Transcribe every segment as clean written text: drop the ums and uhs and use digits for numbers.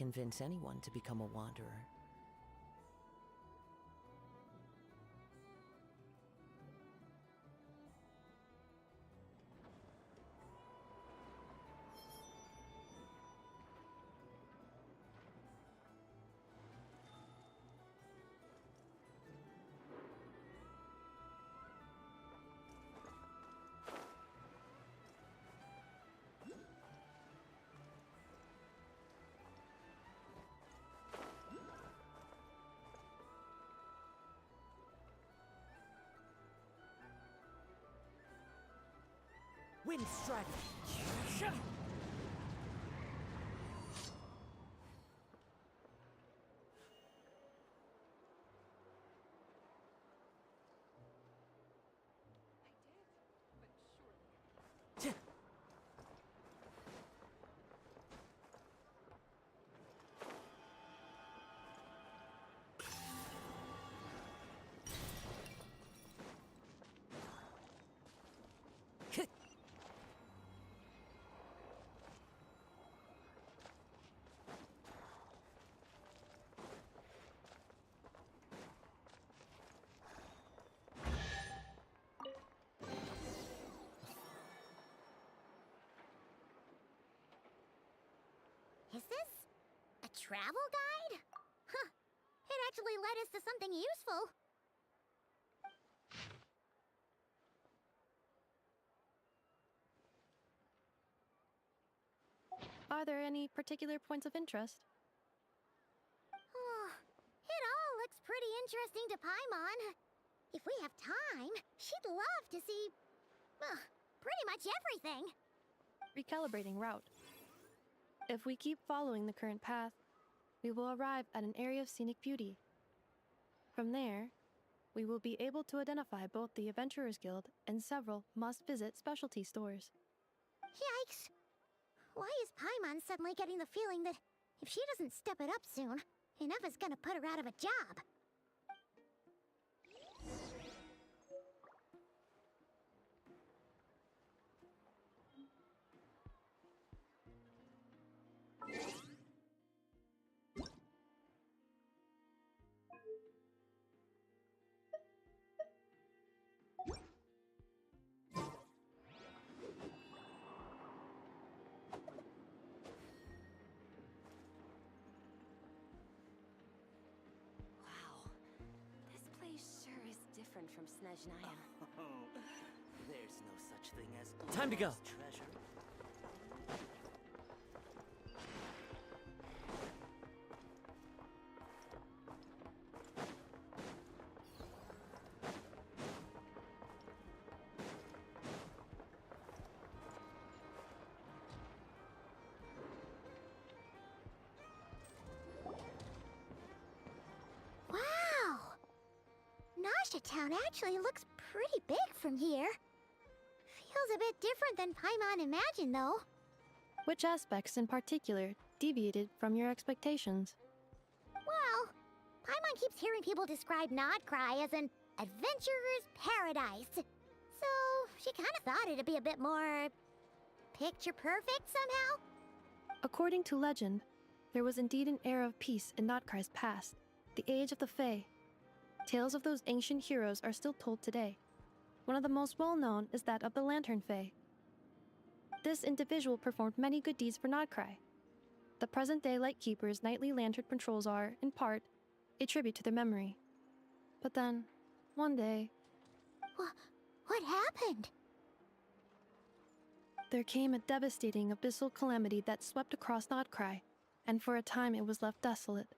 convince anyone to become a wanderer. Wind strategy. Is this a travel guide? Huh. It actually led us to something useful. Are there any particular points of interest? Oh, it all looks pretty interesting to Paimon. If we have time, she'd love to see, pretty much everything. Recalibrating route. If we keep following the current path, we will arrive at an area of scenic beauty. From there, we will be able to identify both the Adventurers Guild and several must-visit specialty stores. Yikes! Why is Paimon suddenly getting the feeling that if she doesn't step it up soon, enough is gonna put her out of a job? Wow, this place sure is different from Snezhnaya. Oh, there's no such thing as Time to go. lost treasure. Wow! Nasha Town actually looks pretty big from here. Feels a bit different than Paimon imagined, though. Which aspects in particular deviated from your expectations? Well, Paimon keeps hearing people describe Notcry as an adventurer's paradise. So, she kind of thought it'd be a bit more picture perfect somehow. According to legend, there was indeed an era of peace in Notcry's past, the Age of the Fae. Tales of those ancient heroes are still told today. One of the most well-known is that of the Lantern Fae. This individual performed many good deeds for Notcry. The present-day Lightkeeper's nightly lantern patrols are, in part, a tribute to their memory. But then, one day, What happened? there came a devastating abyssal calamity that swept across Notcry, and for a time it was left desolate.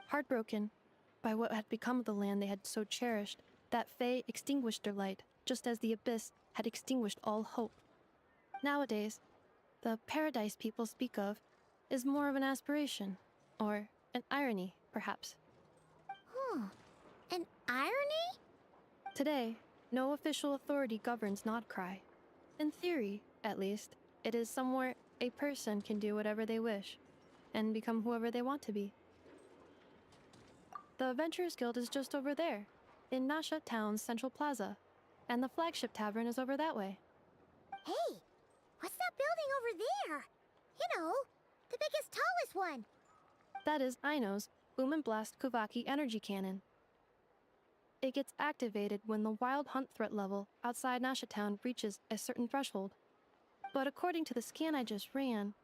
Heartbroken by what had become of the land they had so cherished, that Fae extinguished their light, just as the abyss had extinguished all hope. Nowadays, the paradise people speak of is more of an aspiration, or an irony, perhaps. An irony? Today, no official authority governs Notcry. In theory, at least, it is somewhere a person can do whatever they wish, and become whoever they want to be. The Adventurers Guild is just over there, in Nasha Town's Central Plaza, and the flagship tavern is over that way. Hey, what's that building over there? You know, the biggest, tallest one. That is Aino's Boom and Blast Kuvaki energy cannon. It gets activated when the wild hunt threat level outside Nasha Town reaches a certain threshold. But according to the scan I just ran,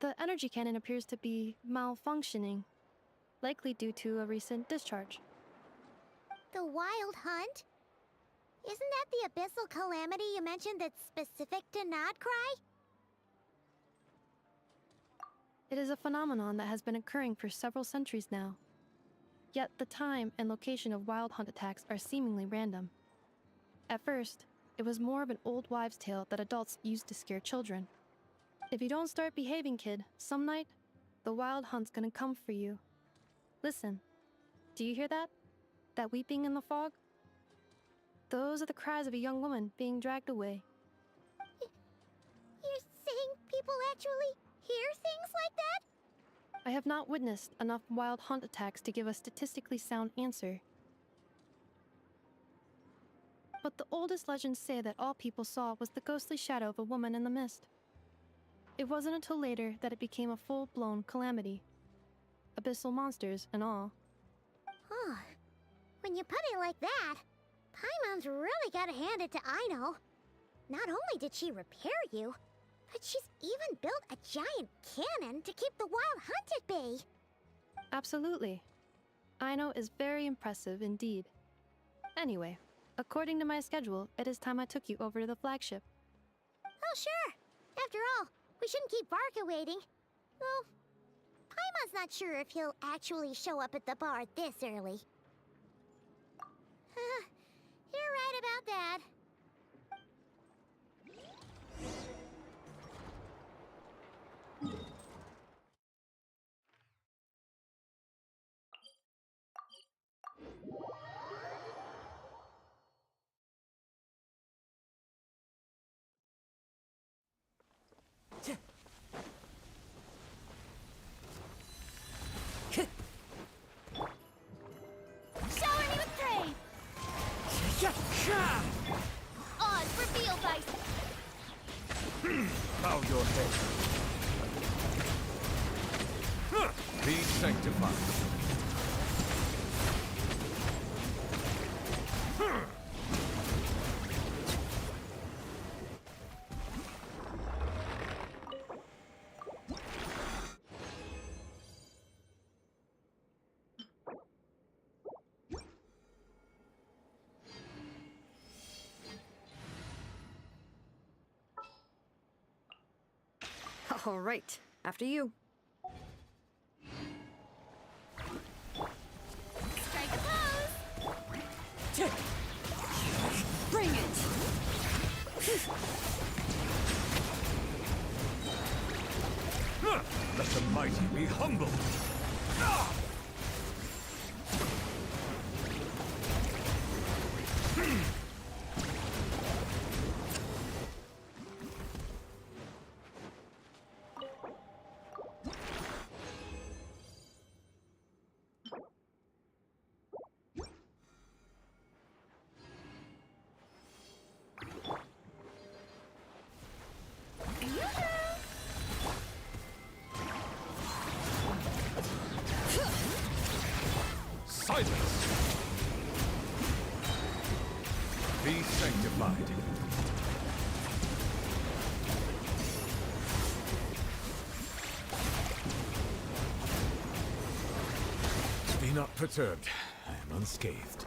the energy cannon appears to be malfunctioning, likely due to a recent discharge. The Wild Hunt? Isn't that the abyssal calamity you mentioned that's specific to Notcry? It is a phenomenon that has been occurring for several centuries now. Yet the time and location of wild hunt attacks are seemingly random. At first, it was more of an old wives' tale that adults used to scare children. If you don't start behaving, kid, some night, the wild hunt's gonna come for you. Listen, do you hear that? That weeping in the fog? Those are the cries of a young woman being dragged away. You're saying people actually hear things like that? I have not witnessed enough wild hunt attacks to give a statistically sound answer. But the oldest legends say that all people saw was the ghostly shadow of a woman in the mist. It wasn't until later that it became a full-blown calamity. Abyssal monsters and all. Huh. When you put it like that, Paimon's really gotta hand it to Aino. Not only did she repair you, but she's even built a giant cannon to keep the wild hunt at bay. Absolutely. Aino is very impressive indeed. Anyway, according to my schedule, it is time I took you over to the flagship. Oh, sure. After all, we shouldn't keep Varka waiting. Well, Paimon's not sure if he'll actually show up at the bar this early. You're right about that. Shower me with praise! On, reveal dice! Bow your head. Be sanctified. All right, after you. Strike a pose! Bring it! Let the mighty be humbled. Silence! Be sanctified. Be not perturbed. I am unscathed.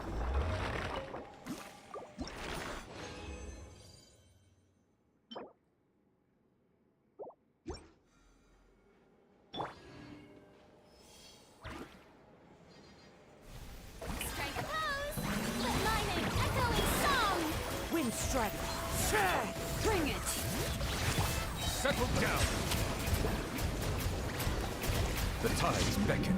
Strike a pose! Let my name echo in song! Wind strike. Bring it! Settle down! The tides beckon.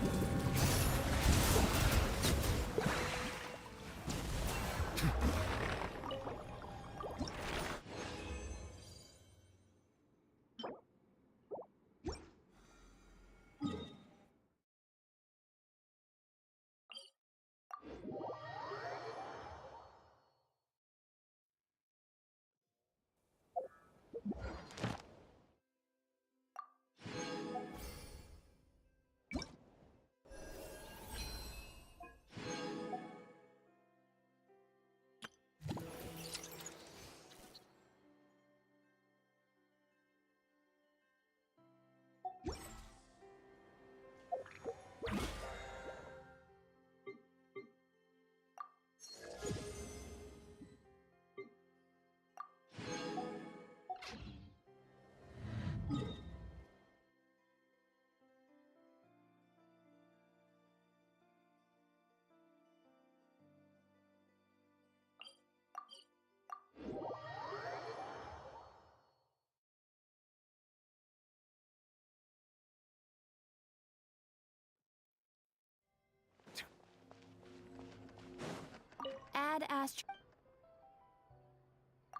Add Astro.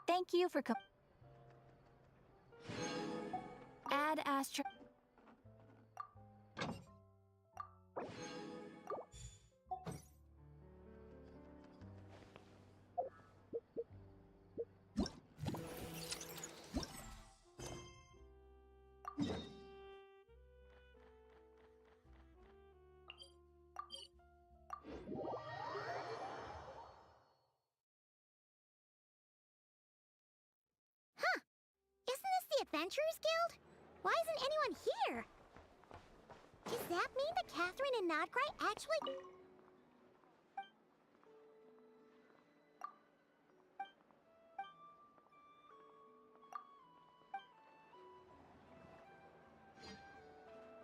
Thank you for Add Astro. Isn't this the Adventurers Guild? Why isn't anyone here? Does that mean that Catherine and Notcry actually...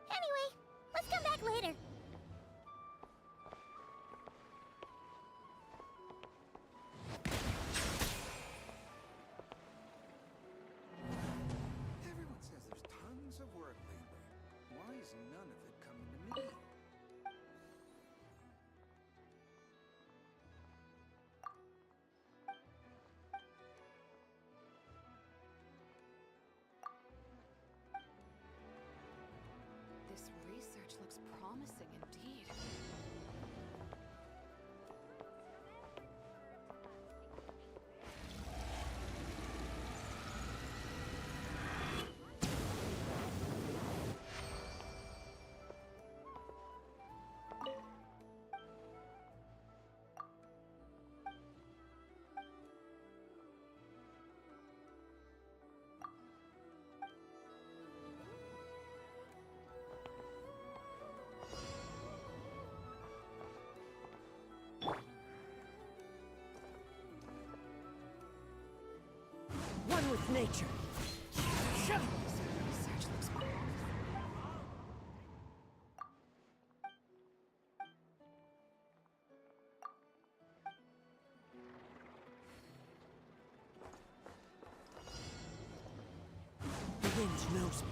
Anyway, let's come back later. Everyone says there's tons of work lately. Why is none of it coming to me? This research looks promising indeed. One with nature. This research looks promising. The wind knows me.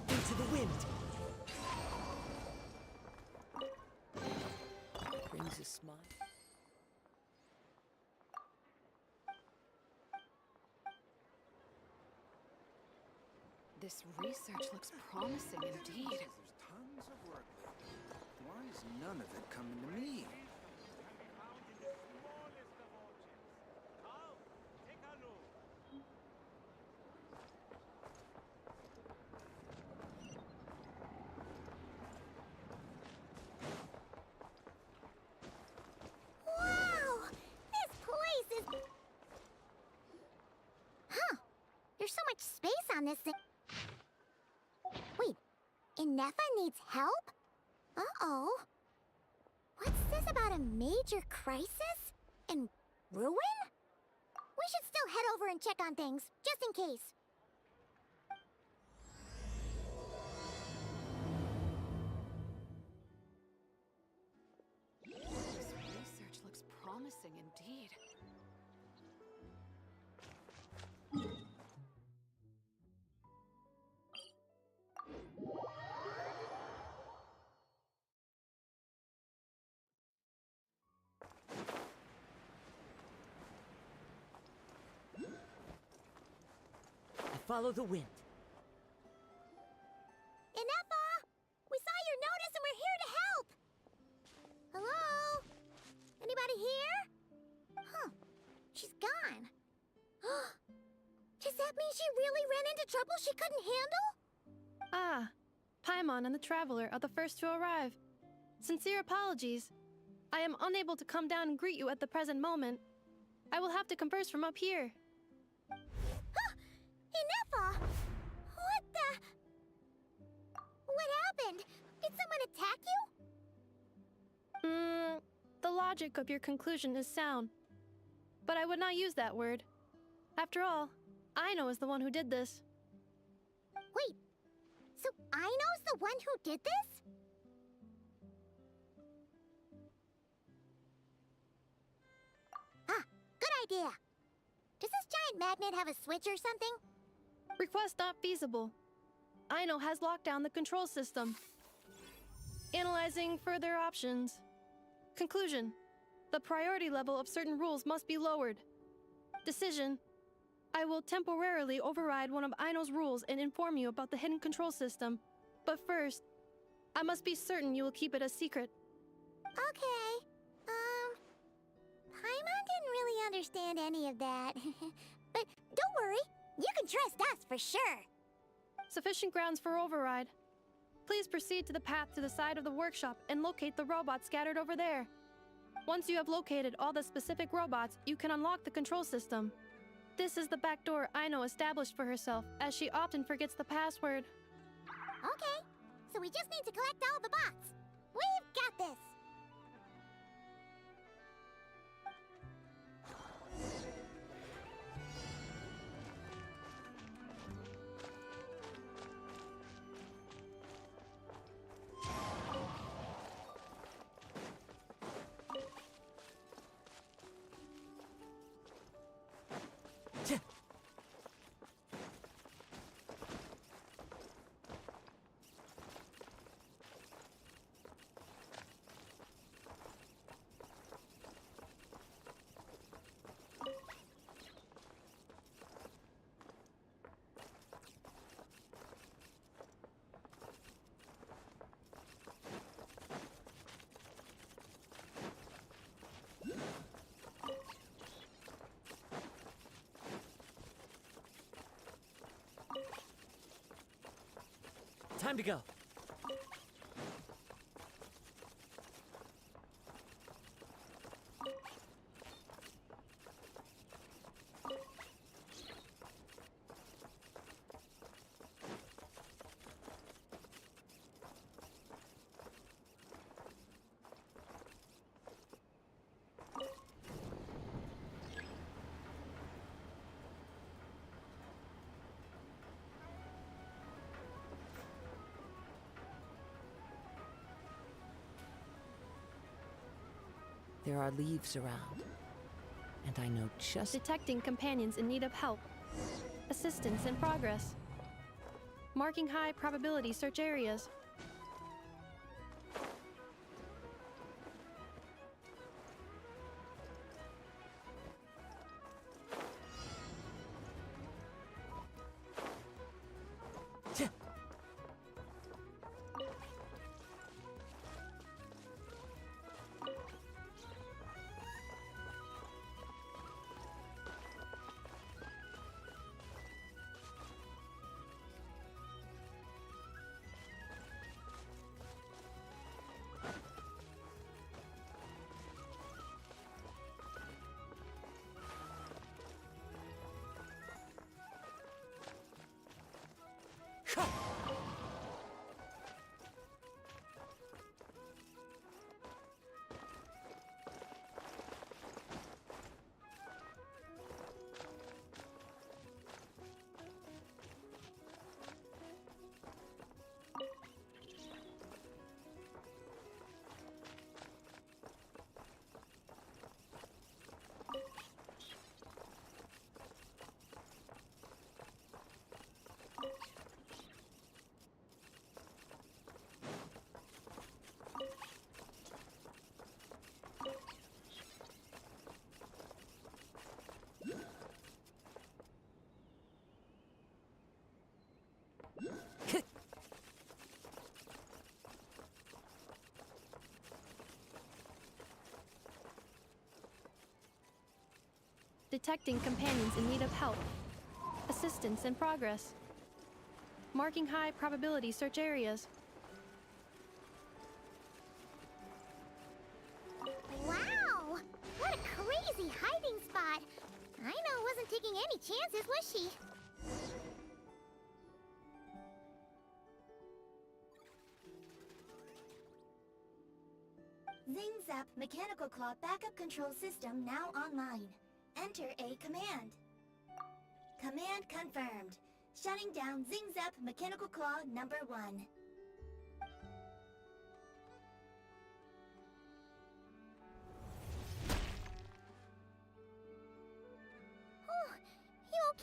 Into the wind. Brings a smile. This research looks promising indeed. Everyone says there's tons of work lately. Why is none of it coming to me? Wow! This place is... Huh. There's so much space on this thing. Wait, Inefa needs help? Uh-oh. What's this about a major crisis? And ruin? We should still head over and check on things, just in case. This research looks promising indeed. I follow the wind. Inefa! We saw your notice and we're here to help! Hello? Anybody here? Huh. She's gone. Does that mean she really ran into trouble she couldn't handle? Ah, Paimon and the Traveler are the first to arrive. Sincere apologies. I am unable to come down and greet you at the present moment. I will have to converse from up here. Inefa! What the... What happened? Did someone attack you? The logic of your conclusion is sound. But I would not use that word. After all, Aino is the one who did this. Wait, so Aino's the one who did this? idea. Does this giant magnet have a switch or something? Request not feasible. Aino has locked down the control system. Analyzing further options. Conclusion. The priority level of certain rules must be lowered. Decision. I will temporarily override one of Aino's rules and inform you about the hidden control system. But first, I must be certain you will keep it a secret. Okay. Paimon didn't really understand any of that. But don't worry, you can trust us for sure. Sufficient grounds for override. Please proceed to the path to the side of the workshop and locate the robots scattered over there. Once you have located all the specific robots, you can unlock the control system. This is the back door Aino established for herself, as she often forgets the password. Okay, so we just need to collect all the bots. We've got this. Time to go. There are leaves around, and I know just... Detecting companions in need of help. Assistance in progress. Marking high probability search areas. Detecting companions in need of help. Assistance in progress. Marking high probability search areas. Wow! What a crazy hiding spot! Aino wasn't taking any chances, was she? Zing Zap Mechanical Claw Backup Control System now online. Enter a command. Command confirmed. Shutting down Zing Zap Mechanical Claw number 1.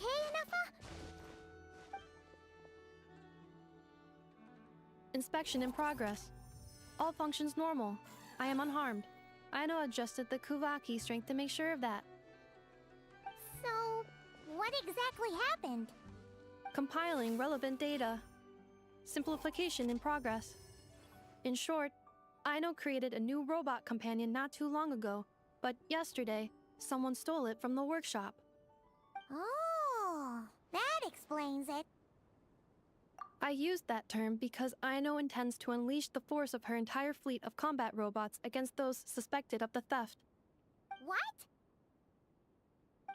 okay, Enougha? Inspection in progress. All functions normal. I am unharmed. Aino adjusted the Kuvaki strength to make sure of that. So, what exactly happened? Compiling relevant data. Simplification in progress. In short, Aino created a new robot companion not too long ago, but yesterday, someone stole it from the workshop. Oh, that explains it. I used that term because Aino intends to unleash the force of her entire fleet of combat robots against those suspected of the theft. What?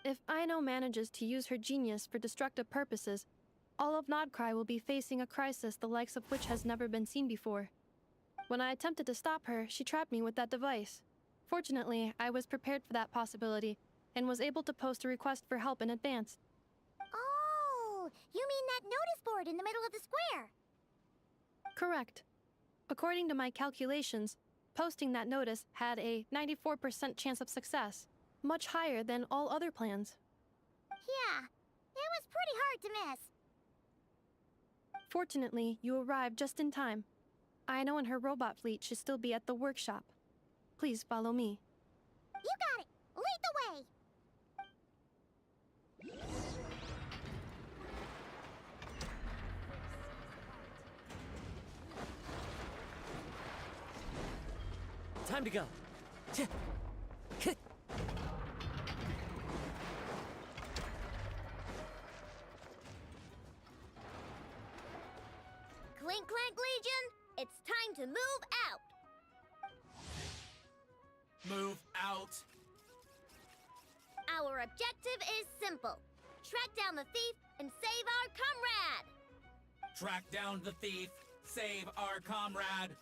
If Aino manages to use her genius for destructive purposes, all of Nodcry will be facing a crisis the likes of which has never been seen before. When I attempted to stop her, she trapped me with that device. Fortunately, I was prepared for that possibility and was able to post a request for help in advance. Oh, you mean that notice board in the middle of the square? Correct. According to my calculations, posting that notice had a 94% chance of success, much higher than all other plans. Yeah, it was pretty hard to miss. Fortunately, you arrived just in time. Aino and her robot fleet should still be at the workshop. Please follow me. You got it! Lead the way! Time to go. Clink Clank Legion, it's time to move out! Move out. Our objective is simple. Track down the thief and save our comrade! Track down the thief. Save our comrade.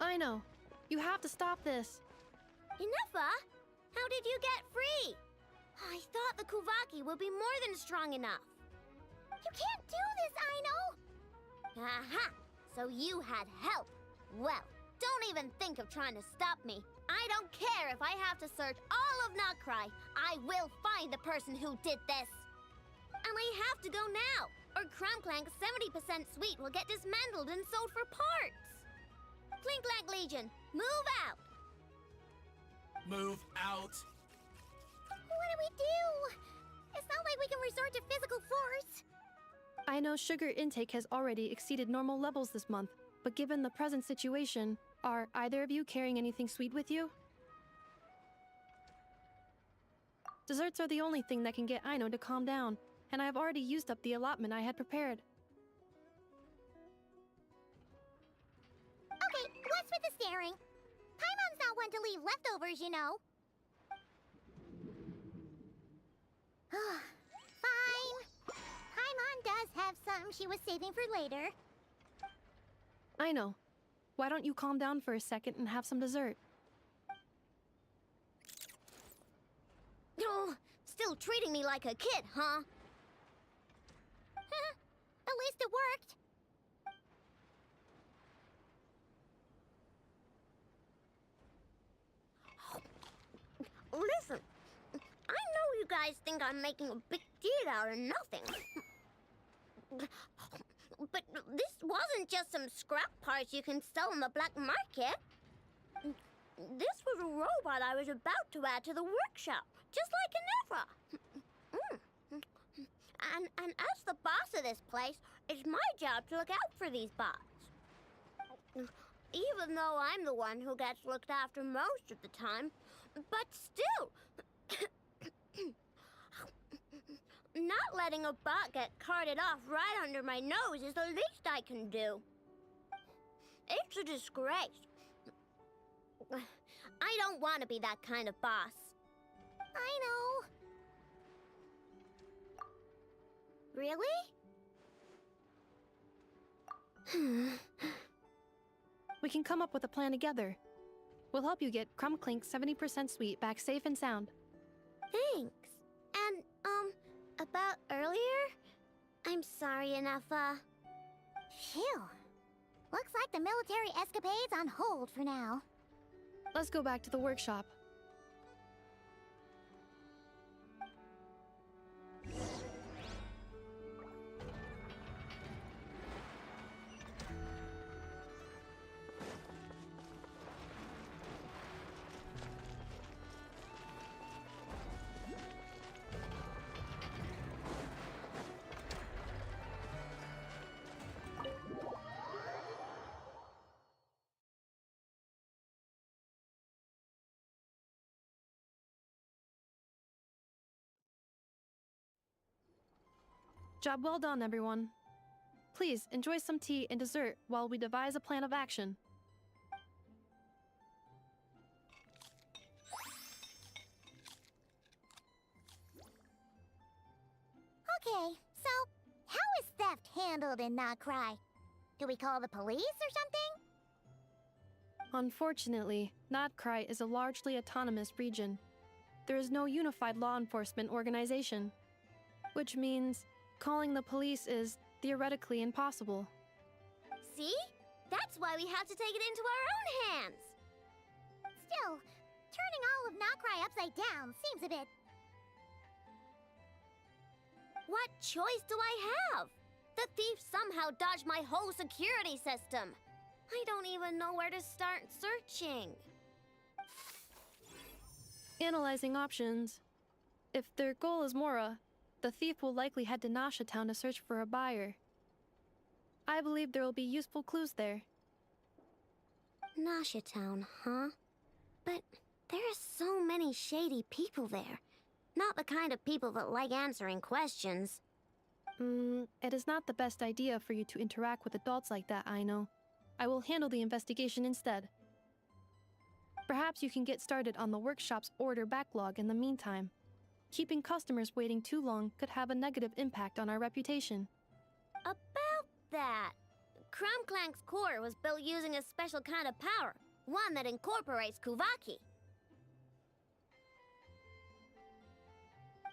Aino, you have to stop this. Enougha? How did you get free? I thought the Kuvaki would be more than strong enough. You can't do this, Aino! Aha! So you had help. Well, don't even think of trying to stop me. I don't care if I have to search all of Notcry. I will find the person who did this. And I have to go now, or Crumbclank's 70% suite will get dismantled and sold for parts. Clink Clank Legion, move out! Move out. What do we do? It's not like we can resort to physical force. I know sugar intake has already exceeded normal levels this month, but given the present situation, are either of you carrying anything sweet with you? Desserts are the only thing that can get Aino to calm down, and I have already used up the allotment I had prepared. Okay, what's with the staring? Paimon's not one to leave leftovers, you know. Fine. Paimon does have some she was saving for later. I know. Why don't you calm down for a second and have some dessert? Oh, still treating me like a kid, huh? At least it worked. Listen, I know you guys think I'm making a big deal out of nothing. But this wasn't just some scrap parts you can sell on the black market. This was a robot I was about to add to the workshop, just like Ginevra. And as the boss of this place, it's my job to look out for these bots. Even though I'm the one who gets looked after most of the time. But still, not letting a bot get carted off right under my nose is the least I can do. It's a disgrace. I don't want to be that kind of boss. I know. Really? We can come up with a plan together. We'll help you get Crumbclink's 70% suite back safe and sound. Thanks. And, about earlier? I'm sorry, Enougha. Phew. Looks like the military escapade's on hold for now. Let's go back to the workshop. Job well done, everyone. Please enjoy some tea and dessert while we devise a plan of action. Okay, so how is theft handled in Notcry? Do we call the police or something? Unfortunately, Notcry is a largely autonomous region. There is no unified law enforcement organization, which means calling the police is theoretically impossible. See? That's why we have to take it into our own hands. Still, turning all of Notcry upside down seems a bit... What choice do I have? The thief somehow dodged my whole security system. I don't even know where to start searching. Analyzing options. If their goal is Mora, the thief will likely head to Nasha Town to search for a buyer. I believe there will be useful clues there. Nasha Town, huh? But there are so many shady people there. Not the kind of people that like answering questions. It is not the best idea for you to interact with adults like that, I know. I will handle the investigation instead. Perhaps you can get started on the workshop's order backlog in the meantime. Keeping customers waiting too long could have a negative impact on our reputation. About that, Crumclank's core was built using a special kind of power, one that incorporates Kuvaki.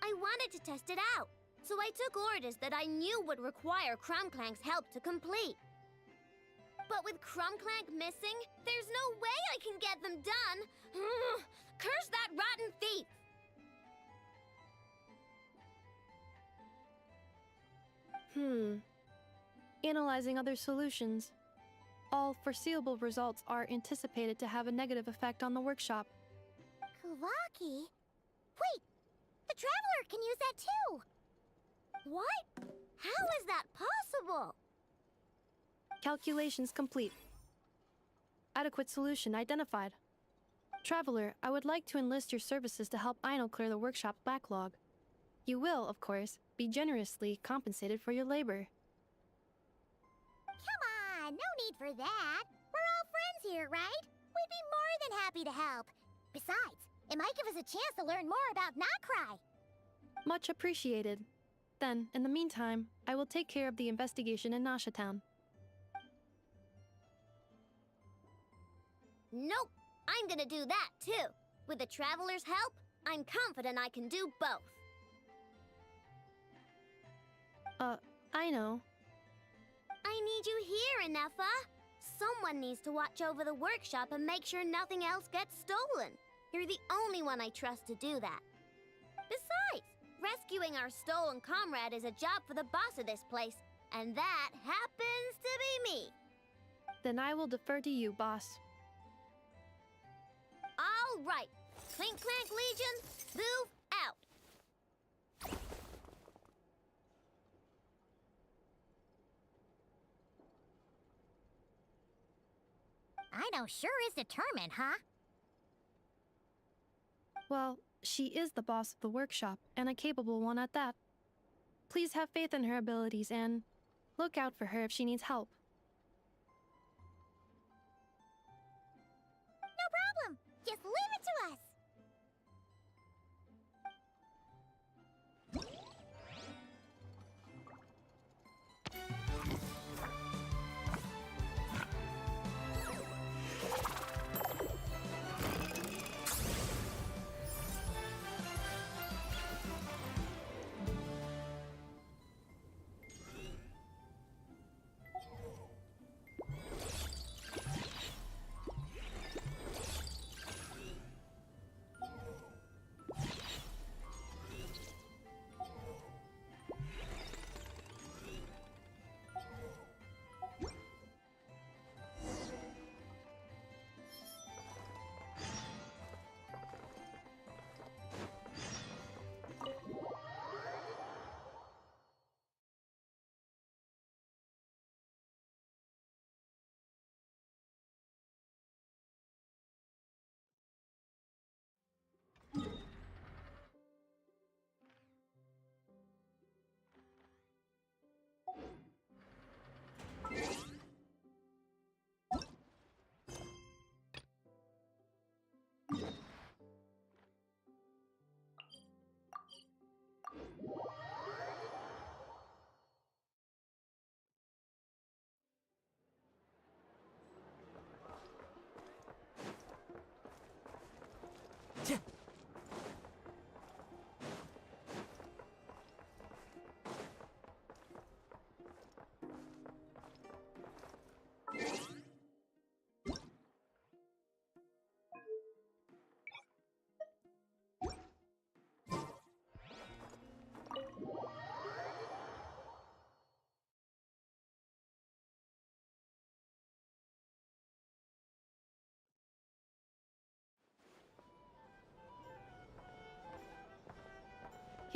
I wanted to test it out, so I took orders that I knew would require Crumclank's help to complete. But with Crumclank missing, there's no way I can get them done! Curse that rotten thief! Analyzing other solutions. All foreseeable results are anticipated to have a negative effect on the workshop. Kuvaki? Wait! The Traveler can use that too! What? How is that possible? Calculations complete. Adequate solution identified. Traveler, I would like to enlist your services to help Aino clear the workshop's backlog. You will, of course, be generously compensated for your labor. Come on, no need for that. We're all friends here, right? We'd be more than happy to help. Besides, it might give us a chance to learn more about Notcry. Much appreciated. Then, in the meantime, I will take care of the investigation in Nasha Town. Nope, I'm gonna do that too. With the Traveler's help, I'm confident I can do both. I know. I need you here, Inefa. Someone needs to watch over the workshop and make sure nothing else gets stolen. You're the only one I trust to do that. Besides, rescuing our stolen comrade is a job for the boss of this place, and that happens to be me. Then I will defer to you, boss. All right. Clink Clank Legion, move out. Aino sure is determined, huh? Well, she is the boss of the workshop, and a capable one at that. Please have faith in her abilities and look out for her if she needs help. No problem. Just leave it to us.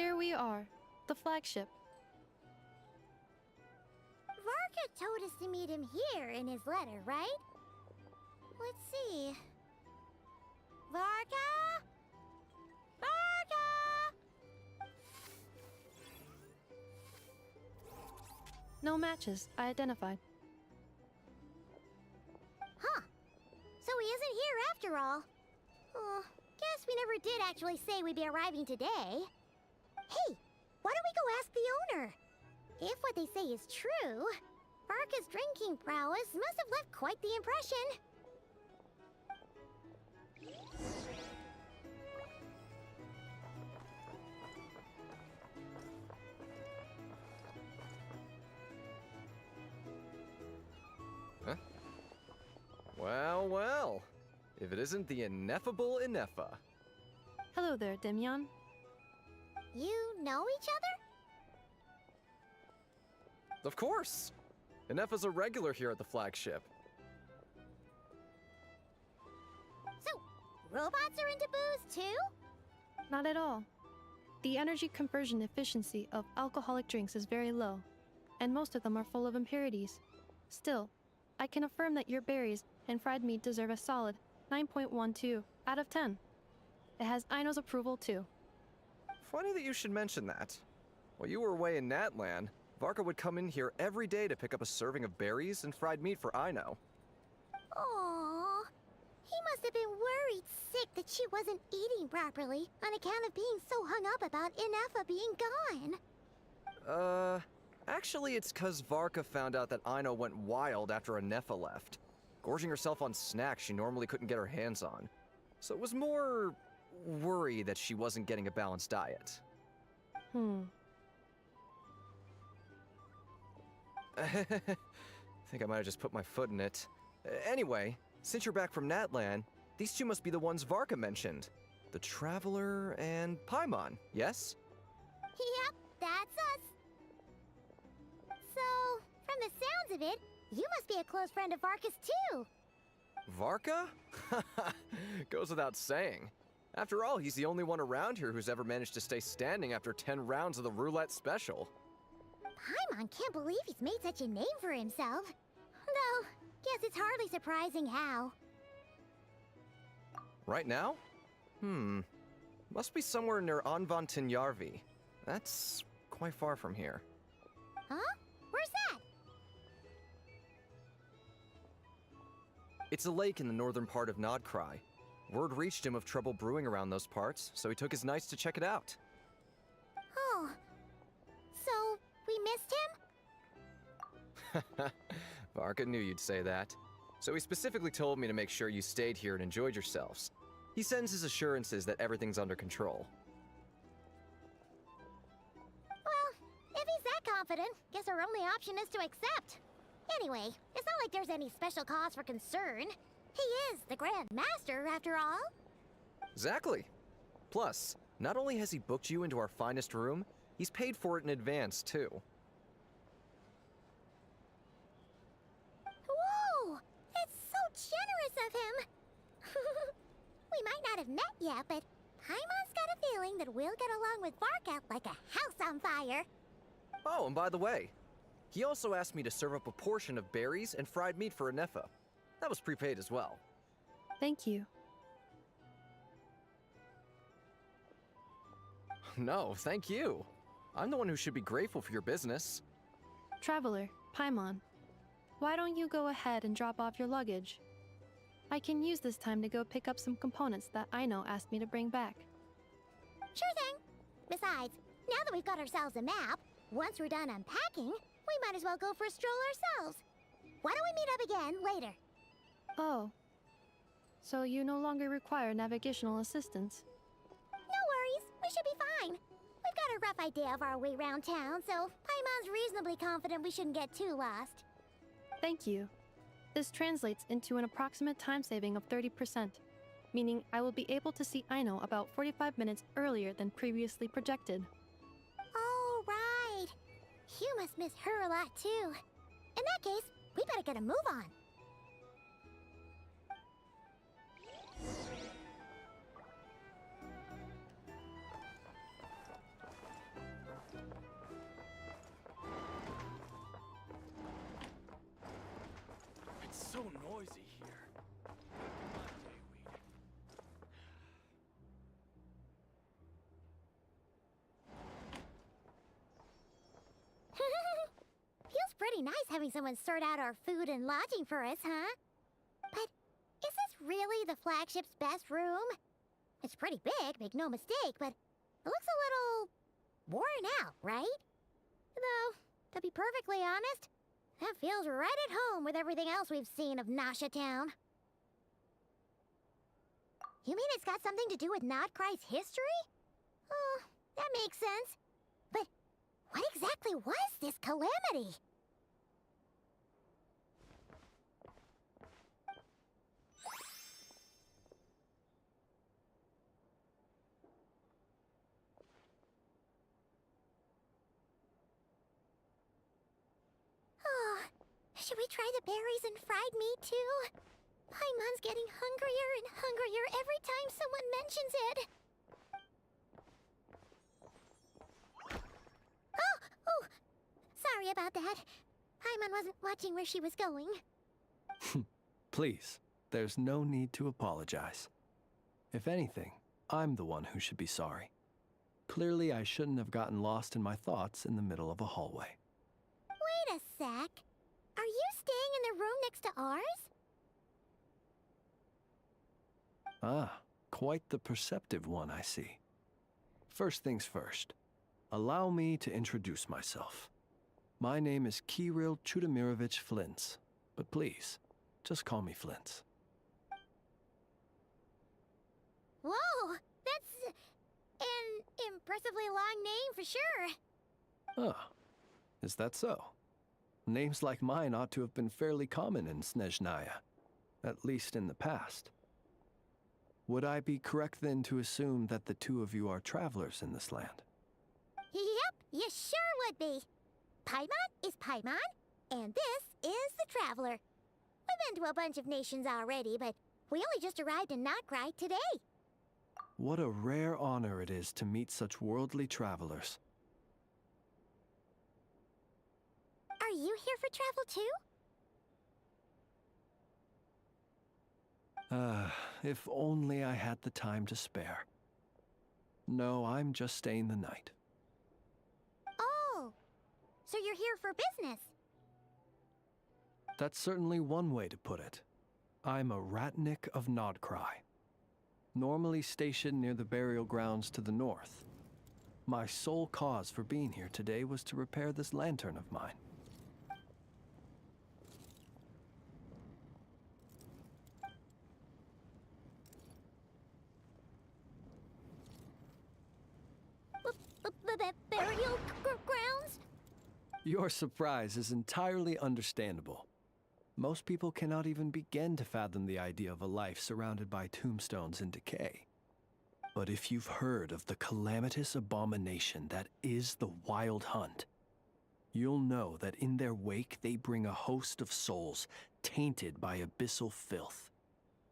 Here we are, the flagship. Varka told us to meet him here in his letter, right? Let's see. Varka? Varka! No matches, I identified. Huh. So he isn't here after all. Oh, guess we never did actually say we'd be arriving today. Hey, why don't we go ask the owner? If what they say is true, Varka's drinking prowess must have left quite the impression. Huh? Well, well. If it isn't the ineffable Ineffa. Hello there, Demyon. You know each other? Of course! Ineffa's a regular here at the flagship. So, robots are into booze too? Not at all. The energy conversion efficiency of alcoholic drinks is very low, and most of them are full of impurities. Still, I can affirm that your berries and fried meat deserve a solid 9.12 out of 10. It has Aino's approval too. Funny that you should mention that. While you were away in Natlan, Varka would come in here every day to pick up a serving of berries and fried meat for Aino. Aww. He must have been worried sick that she wasn't eating properly on account of being so hung up about Ineffa being gone. Actually it's 'cause Varka found out that Aino went wild after Ineffa left, gorging herself on snacks she normally couldn't get her hands on. So it was more worry that she wasn't getting a balanced diet. Think I might have just put my foot in it. Anyway, since you're back from Natlan, these two must be the ones Varka mentioned. The Traveler and Paimon, yes? Yep, that's us. So, from the sounds of it, you must be a close friend of Varka's too. Varka? Goes without saying. After all, he's the only one around here who's ever managed to stay standing after 10 rounds of the roulette special. Paimon can't believe he's made such a name for himself. Though, guess it's hardly surprising how. Right now? Must be somewhere near Anvantinyarvi. That's quite far from here. Huh? Where's that? It's a lake in the northern part of Nodcry. Word reached him of trouble brewing around those parts, so he took his knights to check it out. Oh. So, we missed him? Varka knew you'd say that. So he specifically told me to make sure you stayed here and enjoyed yourselves. He sends his assurances that everything's under control. Well, if he's that confident, guess our only option is to accept. Anyway, it's not like there's any special cause for concern. He is the Grand Master, after all. Exactly. Plus, not only has he booked you into our finest room, he's paid for it in advance, too. Whoa! It's so generous of him! We might not have met yet, but Paimon's got a feeling that we'll get along with Varka like a house on fire. Oh, and by the way, he also asked me to serve up a portion of berries and fried meat for Ineffa. That was prepaid as well. Thank you. No, thank you. I'm the one who should be grateful for your business. Traveler, Paimon, why don't you go ahead and drop off your luggage? I can use this time to go pick up some components that Aino asked me to bring back. Sure thing. Besides, now that we've got ourselves a map, once we're done unpacking, we might as well go for a stroll ourselves. Why don't we meet up again later? Oh. So you no longer require navigational assistance? No worries, we should be fine. We've got a rough idea of our way around town, so Paimon's reasonably confident we shouldn't get too lost. Thank you. This translates into an approximate time saving of 30%, meaning I will be able to see Aino about 45 minutes earlier than previously projected. Oh, right. You must miss her a lot, too. In that case, we better get a move on. so noisy here. Feels pretty nice having someone sort out our food and lodging for us, huh? But is this really the flagship's best room? It's pretty big, make no mistake, but it looks a little worn out, right? Though, to be perfectly honest, that feels right at home with everything else we've seen of Nasha Town. You mean it's got something to do with Notcry's history? Oh, that makes sense. But what exactly was this calamity? Oh, should we try the berries and fried meat too? Paimon's getting hungrier and hungrier every time someone mentions it. Oh, sorry about that. Paimon wasn't watching where she was going. Please, there's no need to apologize. If anything, I'm the one who should be sorry. Clearly, I shouldn't have gotten lost in my thoughts in the middle of a hallway. Wait a sec. Are you staying in the room next to ours? Ah, quite the perceptive one, I see. First things first, allow me to introduce myself. My name is Kirill Chudamirovich Flintz, but please, just call me Flintz. Whoa, that's an impressively long name for sure. Ah, is that so? Names like mine ought to have been fairly common in Snezhnaya, at least in the past. Would I be correct then to assume that the two of you are travelers in this land? Yep, you sure would be. Paimon is Paimon, and this is the Traveler. We've been to a bunch of nations already, but we only just arrived in Notcry today. What a rare honor it is to meet such worldly travelers. Are you here for travel too? If only I had the time to spare. No, I'm just staying the night. Oh, so you're here for business? That's certainly one way to put it. I'm a Ratnik of Notcry, normally stationed near the burial grounds to the north. My sole cause for being here today was to repair this lantern of mine. Burial grounds? Your surprise is entirely understandable. Most people cannot even begin to fathom the idea of a life surrounded by tombstones and decay. But if you've heard of the calamitous abomination that is the Wild Hunt, you'll know that in their wake they bring a host of souls tainted by abyssal filth.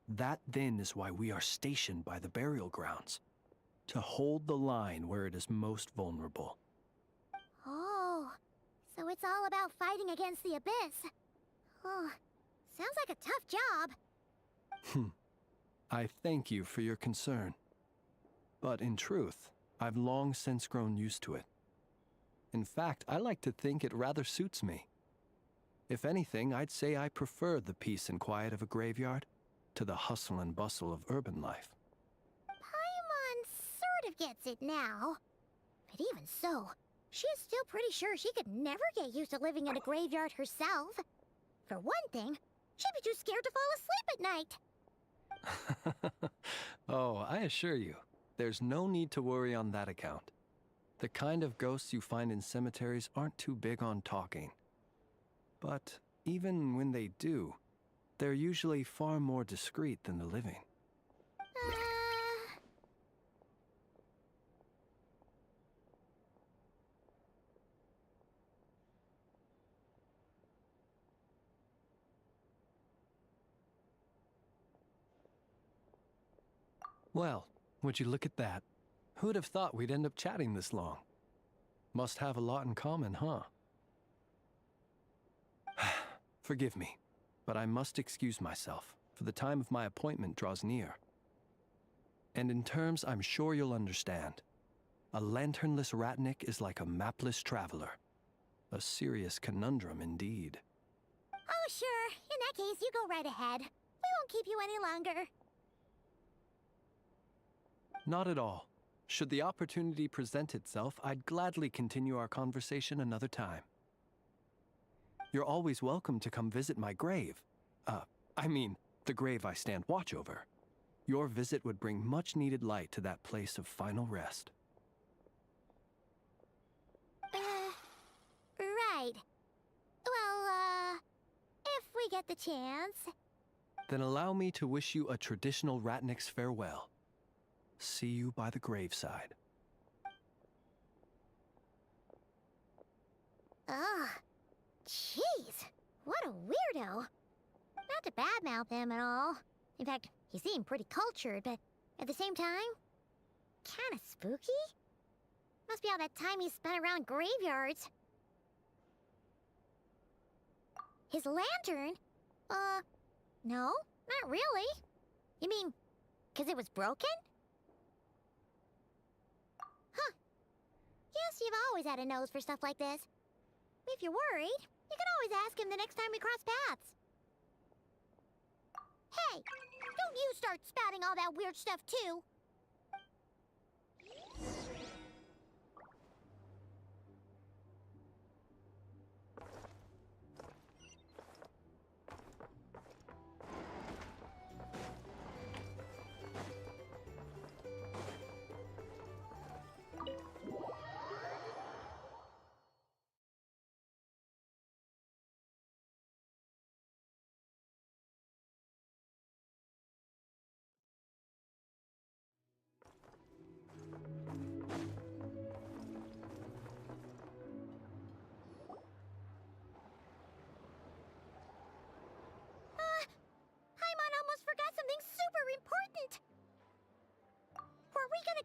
That then is why we are stationed by the burial grounds, to hold the line where it is most vulnerable. Oh, so it's all about fighting against the abyss. Oh, sounds like a tough job. I thank you for your concern. But in truth, I've long since grown used to it. In fact, I like to think it rather suits me. If anything, I'd say I prefer the peace and quiet of a graveyard to the hustle and bustle of urban life. Paimon sort of gets it now. But even so, she is still pretty sure she could never get used to living in a graveyard herself. For one thing, she'd be too scared to fall asleep at night. Oh, I assure you, there's no need to worry on that account. The kind of ghosts you find in cemeteries aren't too big on talking. But even when they do, they're usually far more discreet than the living. Well, would you look at that? Who'd have thought we'd end up chatting this long? Must have a lot in common, huh? Forgive me. but I must excuse myself, for the time of my appointment draws near. And in terms I'm sure you'll understand, a lanternless Ratnik is like a mapless traveler. A serious conundrum indeed. Oh, sure. In that case, you go right ahead. We won't keep you any longer. Not at all. Should the opportunity present itself, I'd gladly continue our conversation another time. You're always welcome to come visit my grave. I mean, the grave I stand watch over. Your visit would bring much needed light to that place of final rest. Right. Well, if we get the chance. Then allow me to wish you a traditional Ratnik's farewell. See you by the graveside. Ugh. Jeez. What a weirdo. Not to badmouth him at all. In fact, he seemed pretty cultured, but at the same time, kinda spooky? Must be all that time he spent around graveyards. His lantern? No, not really. You mean, 'cause it was broken? Huh. Guess you've always had a nose for stuff like this. If you're worried, you can always ask him the next time we cross paths. Hey, don't you start spouting all that weird stuff too.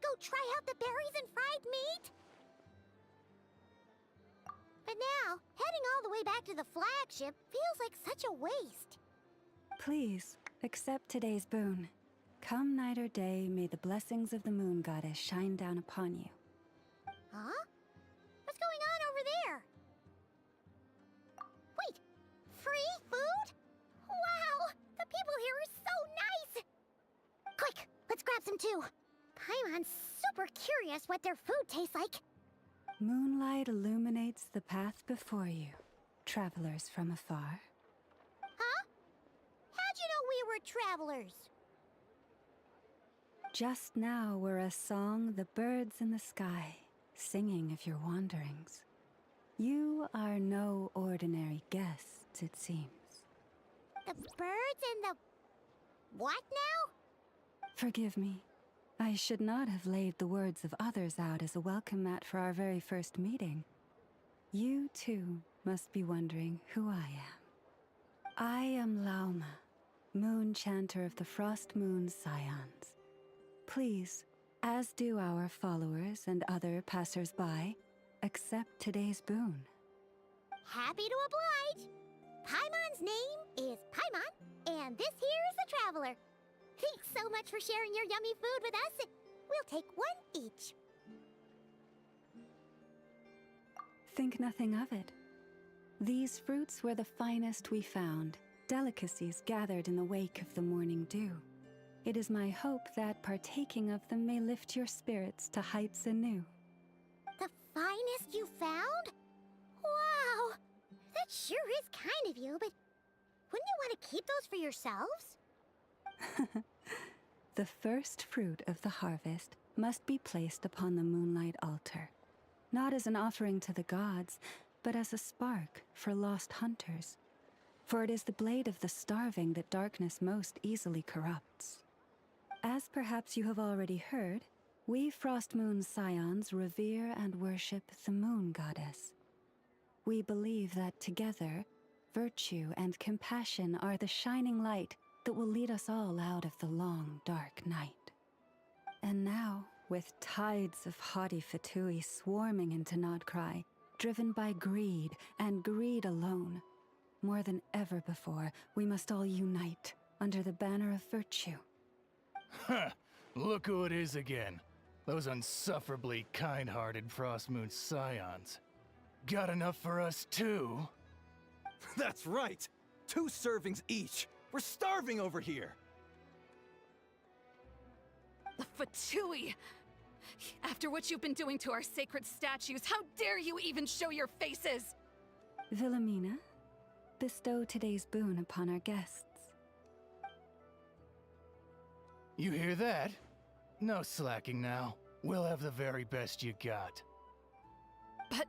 Go try out the berries and fried meat? But now, heading all the way back to the flagship feels like such a waste. Please, accept today's boon. Come night or day, may the blessings of the moon goddess shine down upon you. Huh? What's going on over there? Wait, free food? Wow, the people here are so nice! Quick, let's grab some too. Paimon's super curious what their food tastes like. Moonlight illuminates the path before you, travelers from afar. Huh? How'd you know we were travelers? Just now were a song the birds in the sky, singing of your wanderings. You are no ordinary guests, it seems. The birds and the... what now? Forgive me. I should not have laid the words of others out as a welcome mat for our very first meeting. You, too, must be wondering who I am. I am Lauma, moon chanter of the Frost Moon Scions. Please, as do our followers and other passers-by, accept today's boon. Happy to oblige. Paimon's name is Paimon, and this here is the Traveler. Thanks so much for sharing your yummy food with us. We'll take one each. Think nothing of it. These fruits were the finest we found, delicacies gathered in the wake of the morning dew. It is my hope that partaking of them may lift your spirits to heights anew. The finest you found? Wow! That sure is kind of you, but wouldn't you want to keep those for yourselves? The first fruit of the harvest must be placed upon the moonlight altar, not as an offering to the gods, but as a spark for lost hunters. For it is the blade of the starving that darkness most easily corrupts. As perhaps you have already heard, we Frost Moon Scions revere and worship the moon goddess. We believe that together, virtue and compassion are the shining light that will lead us all out of the long, dark night. And now, with tides of haughty Fatui swarming into Nodcry, driven by greed and greed alone, more than ever before, we must all unite under the banner of virtue. Huh. Look who it is again. Those unsufferably kind-hearted Frostmoon scions. Got enough for us too? That's right! 2 servings each! We're starving over here! The Fatui! After what you've been doing to our sacred statues, how dare you even show your faces! Wilhelmina, bestow today's boon upon our guests. You hear that? No slacking now. We'll have the very best you got. But,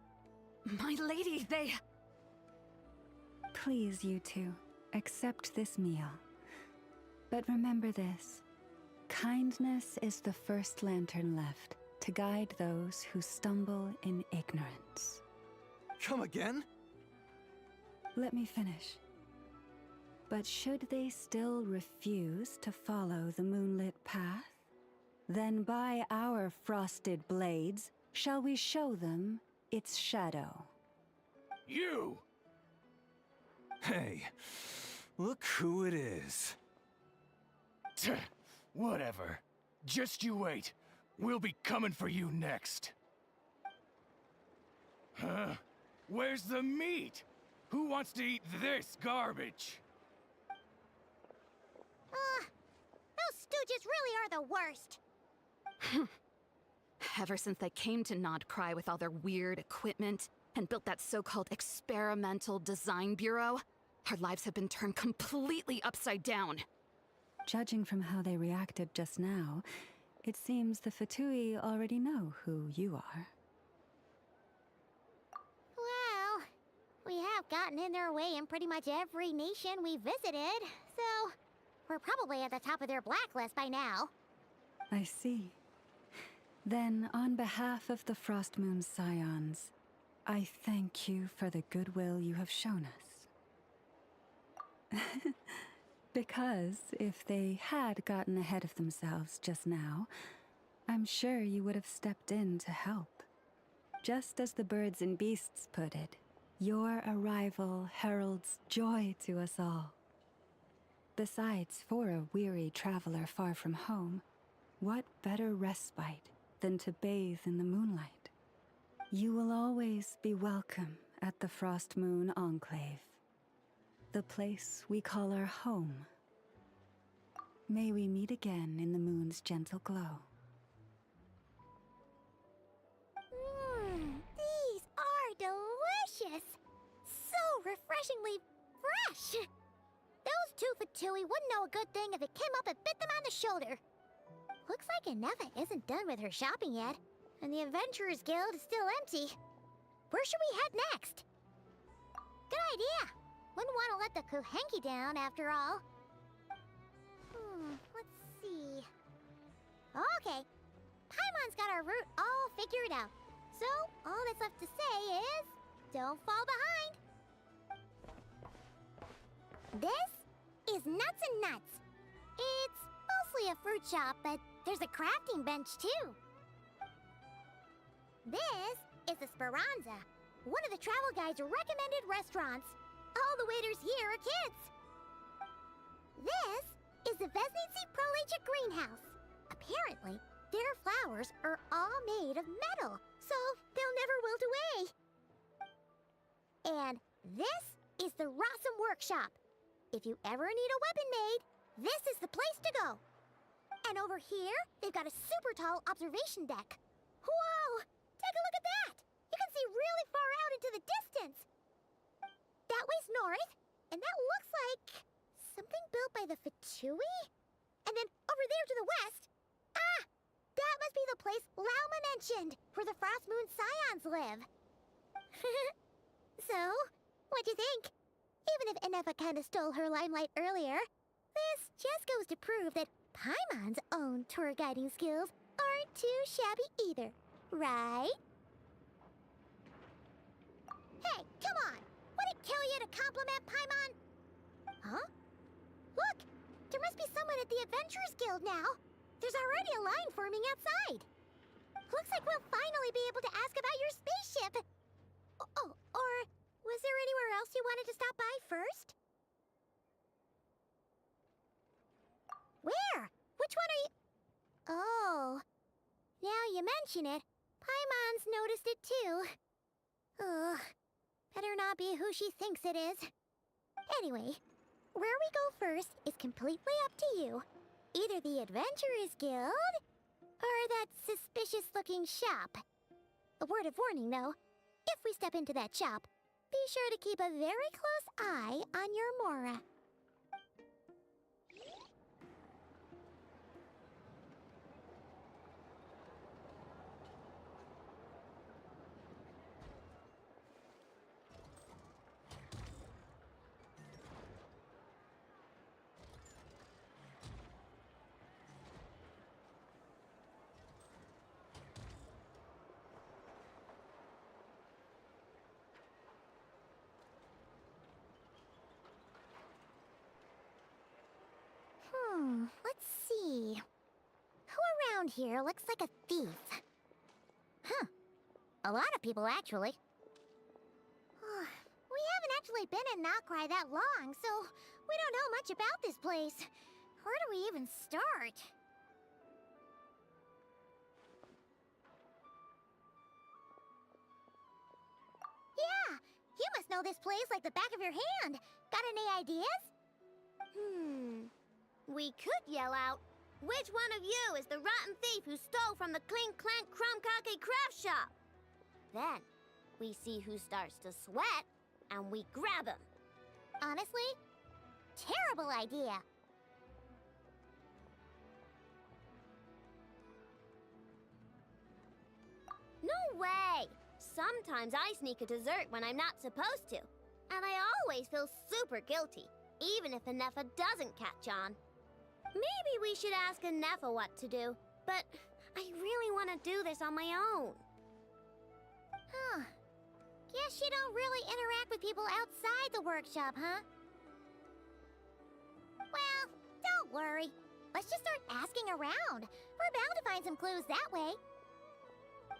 my lady, they... Please, you two, accept this meal. But remember this. Kindness is the first lantern left to guide those who stumble in ignorance. Come again? Let me finish. But should they still refuse to follow the moonlit path, then by our frosted blades shall we show them its shadow. You! Hey, look who it is. Tch, whatever. Just you wait. We'll be coming for you next. Huh? Where's the meat? Who wants to eat this garbage? Those stooges really are the worst. Ever since they came to Nodcry with all their weird equipment and built that so-called experimental design bureau, our lives have been turned completely upside down. Judging from how they reacted just now, it seems the Fatui already know who you are. Well, we have gotten in their way in pretty much every nation we visited, so we're probably at the top of their blacklist by now. I see. Then, on behalf of the Frostmoon Scions, I thank you for the goodwill you have shown us. Because if they had gotten ahead of themselves just now, I'm sure you would have stepped in to help. Just as the birds and beasts put it, your arrival heralds joy to us all. Besides, for a weary traveler far from home, what better respite than to bathe in the moonlight? You will always be welcome at the Frostmoon Enclave, the place we call our home. May we meet again in the moon's gentle glow. These are delicious! So refreshingly fresh! Those 2 Fatui wouldn't know a good thing if it came up and bit them on the shoulder. Looks like Inefa isn't done with her shopping yet, and the Adventurers Guild is still empty. Where should we head next? Good idea! Wouldn't want to let the Kuhenki down, after all. Let's see... Okay, Paimon's got our route all figured out. So, all that's left to say is... don't fall behind! This is Nuts and Nuts. It's mostly a fruit shop, but there's a crafting bench, too. This is the Speranza, one of the travel guide's recommended restaurants. All the waiters here are kids. This is the Vesnitsi Prolecha greenhouse. Apparently, their flowers are all made of metal, so they'll never wilt away. And this is the Rossum Workshop. If you ever need a weapon made, this is the place to go. And over here, they've got a super tall observation deck. Whoa! Take a look at that! You can see really far out into the distance. That way's north, and that looks like something built by the Fatui? And then over there to the west, that must be the place Lauma mentioned, where the Frostmoon Scions live. So, what'd you think? Even if Inefa kinda stole her limelight earlier, this just goes to prove that Paimon's own tour guiding skills aren't too shabby either, right? Hey, come on! Would it kill you to compliment Paimon? Huh? Look! There must be someone at the Adventurers Guild now! There's already a line forming outside! Looks like we'll finally be able to ask about your spaceship! Or Was there anywhere else you wanted to stop by first? Where? Which one are you... Oh. Now you mention it, Paimon's noticed it too. Ugh. Better not be who she thinks it is. Anyway, where we go first is completely up to you. Either the Adventurers Guild, or that suspicious-looking shop. A word of warning, though. If we step into that shop, be sure to keep a very close eye on your Mora. Let's see. Who around here looks like a thief? Huh. A lot of people, actually. We haven't actually been in Notcry that long, so we don't know much about this place. Where do we even start? Yeah, you must know this place like the back of your hand. Got any ideas? We could yell out, "Which one of you is the rotten thief who stole from the Clink Clank Crumb-Cocky craft shop?" Then, we see who starts to sweat, and we grab him. Honestly, terrible idea. No way! Sometimes I sneak a dessert when I'm not supposed to, and I always feel super guilty, even if Anefa doesn't catch on. Maybe we should ask Anefa what to do, but I really want to do this on my own. Huh. Guess you don't really interact with people outside the workshop, huh? Well, don't worry. Let's just start asking around. We're bound to find some clues that way.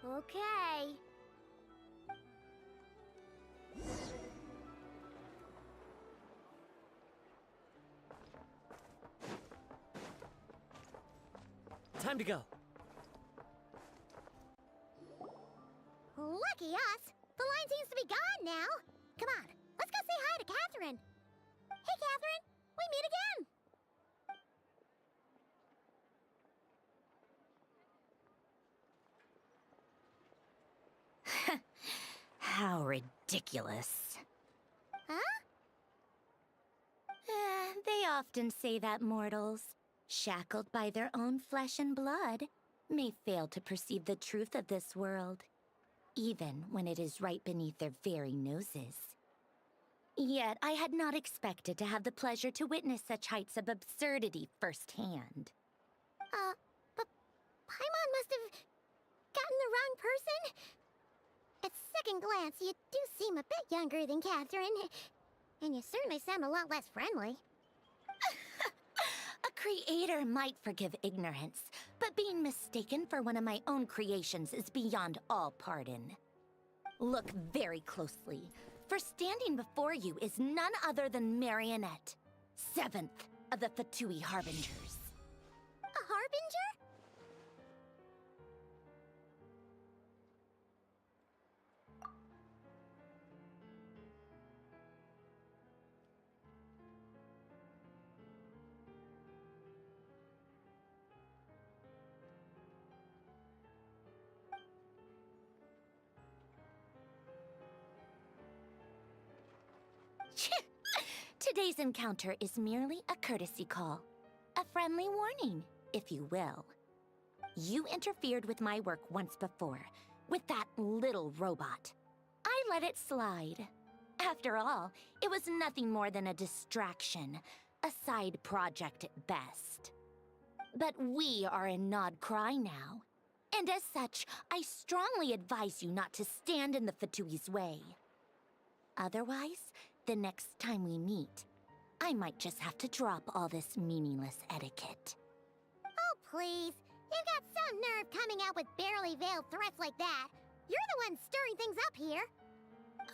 Okay. Time to go. Lucky us. The line seems to be gone now. Come on, let's go say hi to Catherine. Hey, Catherine. We meet again. How ridiculous. Huh? They often say that mortals, shackled by their own flesh and blood, may fail to perceive the truth of this world, even when it is right beneath their very noses. Yet I had not expected to have the pleasure to witness such heights of absurdity firsthand. But Paimon must have gotten the wrong person. At second glance, you do seem a bit younger than Catherine, and you certainly sound a lot less friendly. A creator might forgive ignorance, but being mistaken for one of my own creations is beyond all pardon. Look very closely, for standing before you is none other than Marionette, 7th of the Fatui Harbingers. A harbinger? Today's encounter is merely a courtesy call. A friendly warning, if you will. You interfered with my work once before, with that little robot. I let it slide. After all, it was nothing more than a distraction, a side project at best. But we are in Notcry now, and as such, I strongly advise you not to stand in the Fatui's way. Otherwise, the next time we meet, I might just have to drop all this meaningless etiquette. Oh, please. You've got some nerve coming out with barely veiled threats like that. You're the one stirring things up here.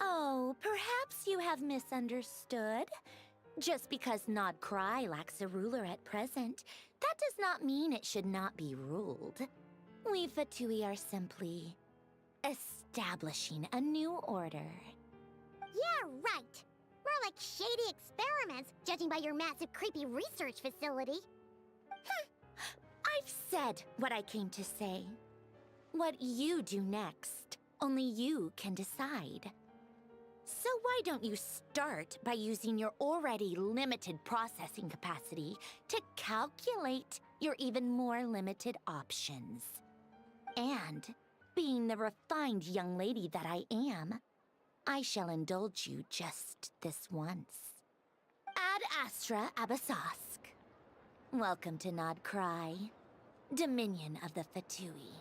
Oh, perhaps you have misunderstood. Just because Nod Cry lacks a ruler at present, that does not mean it should not be ruled. We Fatui are simply establishing a new order. Yeah, right. More like shady experiments, judging by your massive creepy research facility. I've said what I came to say. What you do next, only you can decide. So why don't you start by using your already limited processing capacity to calculate your even more limited options? And, being the refined young lady that I am, I shall indulge you just this once. Ad Astra Abasosk. Welcome to Nod Cry, Dominion of the Fatui.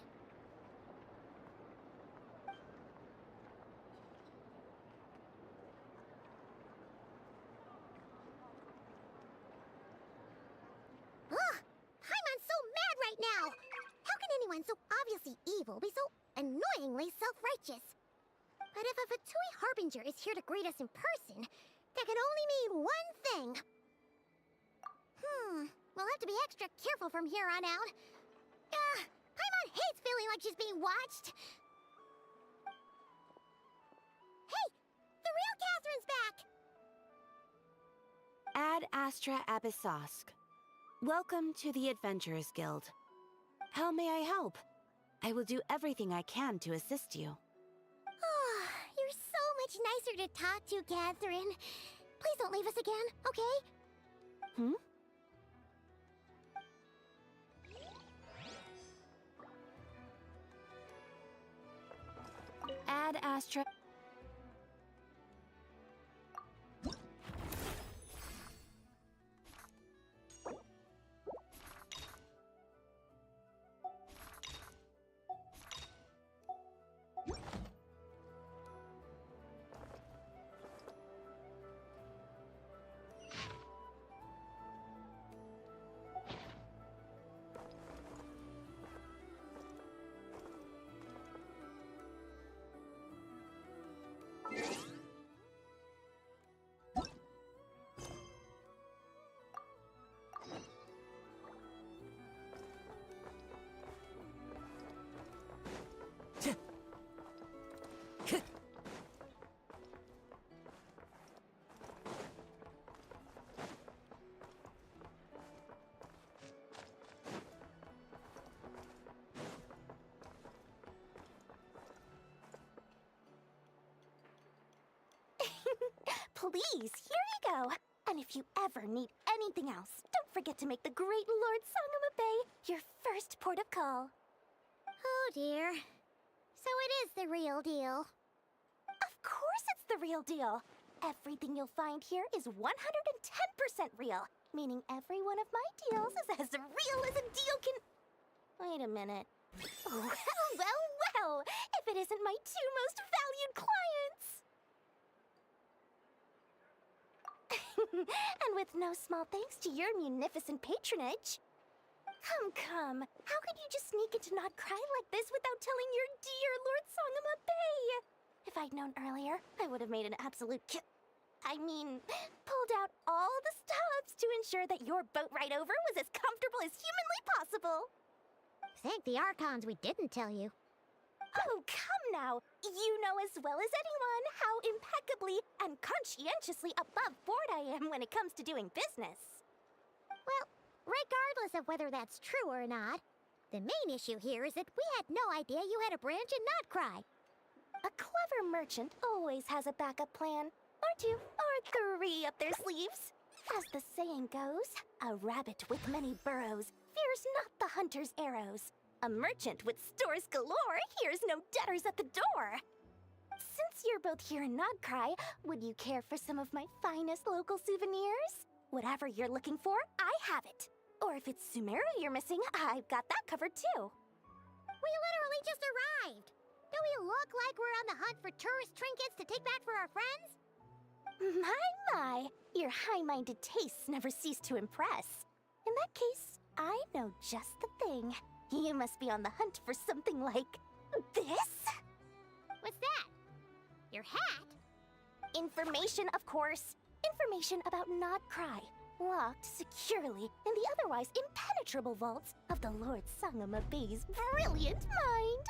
Ugh! Paimon's so mad right now! How can anyone so obviously evil be so annoyingly self-righteous? But if a Fatui Harbinger is here to greet us in person, that can only mean one thing. We'll have to be extra careful from here on out. Paimon hates feeling like she's being watched. Hey! The real Catherine's back! Ad Astra Abysosk. Welcome to the Adventurers Guild. How may I help? I will do everything I can to assist you. You're so much nicer to talk to, Catherine. Please don't leave us again, okay? Ad Astra... Please, here you go. And if you ever need anything else, don't forget to make the great Lord Sangama Bay your first port of call. Oh dear. So it is the real deal. Of course it's the real deal. Everything you'll find here is 110% real, meaning every one of my deals is as real as a deal can... Wait a minute. Well, if it isn't my two most valued clients! And with no small thanks to your munificent patronage. Come. How could you just sneak into Not Cry like this without telling your dear Lord Sangama Bay? If I'd known earlier, I would have made an absolute pulled out all the stops to ensure that your boat ride over was as comfortable as humanly possible. Thank the Archons we didn't tell you. Oh, come now! You know as well as anyone how impeccably and conscientiously above board I am when it comes to doing business. Well, regardless of whether that's true or not, the main issue here is that we had no idea you had a branch in Not Cry. A clever merchant always has a backup plan, or two, or three up their sleeves. As the saying goes, a rabbit with many burrows fears not the hunter's arrows. A merchant with stores galore hears no debtors at the door. Since you're both here in Nod Cry, would you care for some of my finest local souvenirs? Whatever you're looking for, I have it. Or if it's Sumeru you're missing, I've got that covered too. We literally just arrived. Do we look like we're on the hunt for tourist trinkets to take back for our friends? My, your high-minded tastes never cease to impress. In that case, I know just the thing. You must be on the hunt for something like this? What's that? Your hat? Information, of course. Information about Notcry, locked securely in the otherwise impenetrable vaults of the Lord Sangamabe's brilliant mind.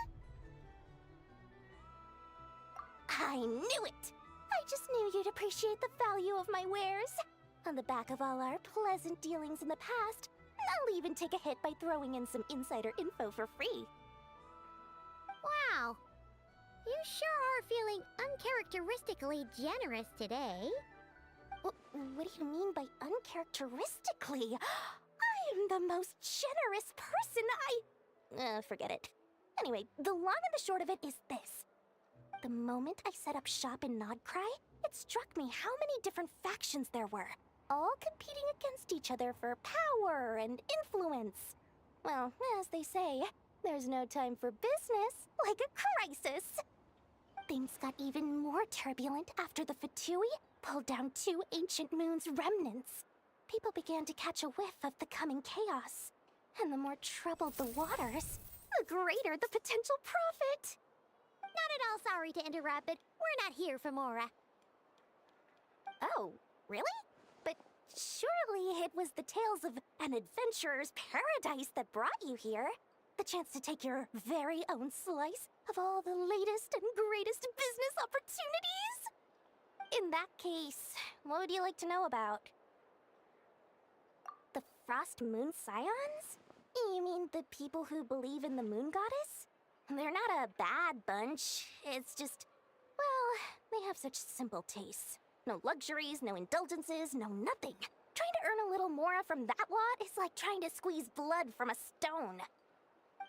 I knew it! I just knew you'd appreciate the value of my wares. On the back of all our pleasant dealings in the past, I'll even take a hit by throwing in some insider info for free. Wow. You sure are feeling uncharacteristically generous today. What do you mean by uncharacteristically? I am the most generous person. Forget it. Anyway, the long and the short of it is this. The moment I set up shop in Nodcry, it struck me how many different factions there were, all competing against each other for power and influence. Well, as they say, there's no time for business like a crisis. Things got even more turbulent after the Fatui pulled down 2 ancient moons' remnants. People began to catch a whiff of the coming chaos. And the more troubled the waters, the greater the potential profit. Not at all sorry to interrupt, but we're not here for Mora. Oh, really? But surely it was the tales of an adventurer's paradise that brought you here. The chance to take your very own slice of all the latest and greatest business opportunities? In that case, what would you like to know about? The Frost Moon Scions? You mean the people who believe in the Moon Goddess? They're not a bad bunch. It's just, well, they have such simple tastes. No luxuries, no indulgences, no nothing. Trying to earn a little Mora from that lot is like trying to squeeze blood from a stone.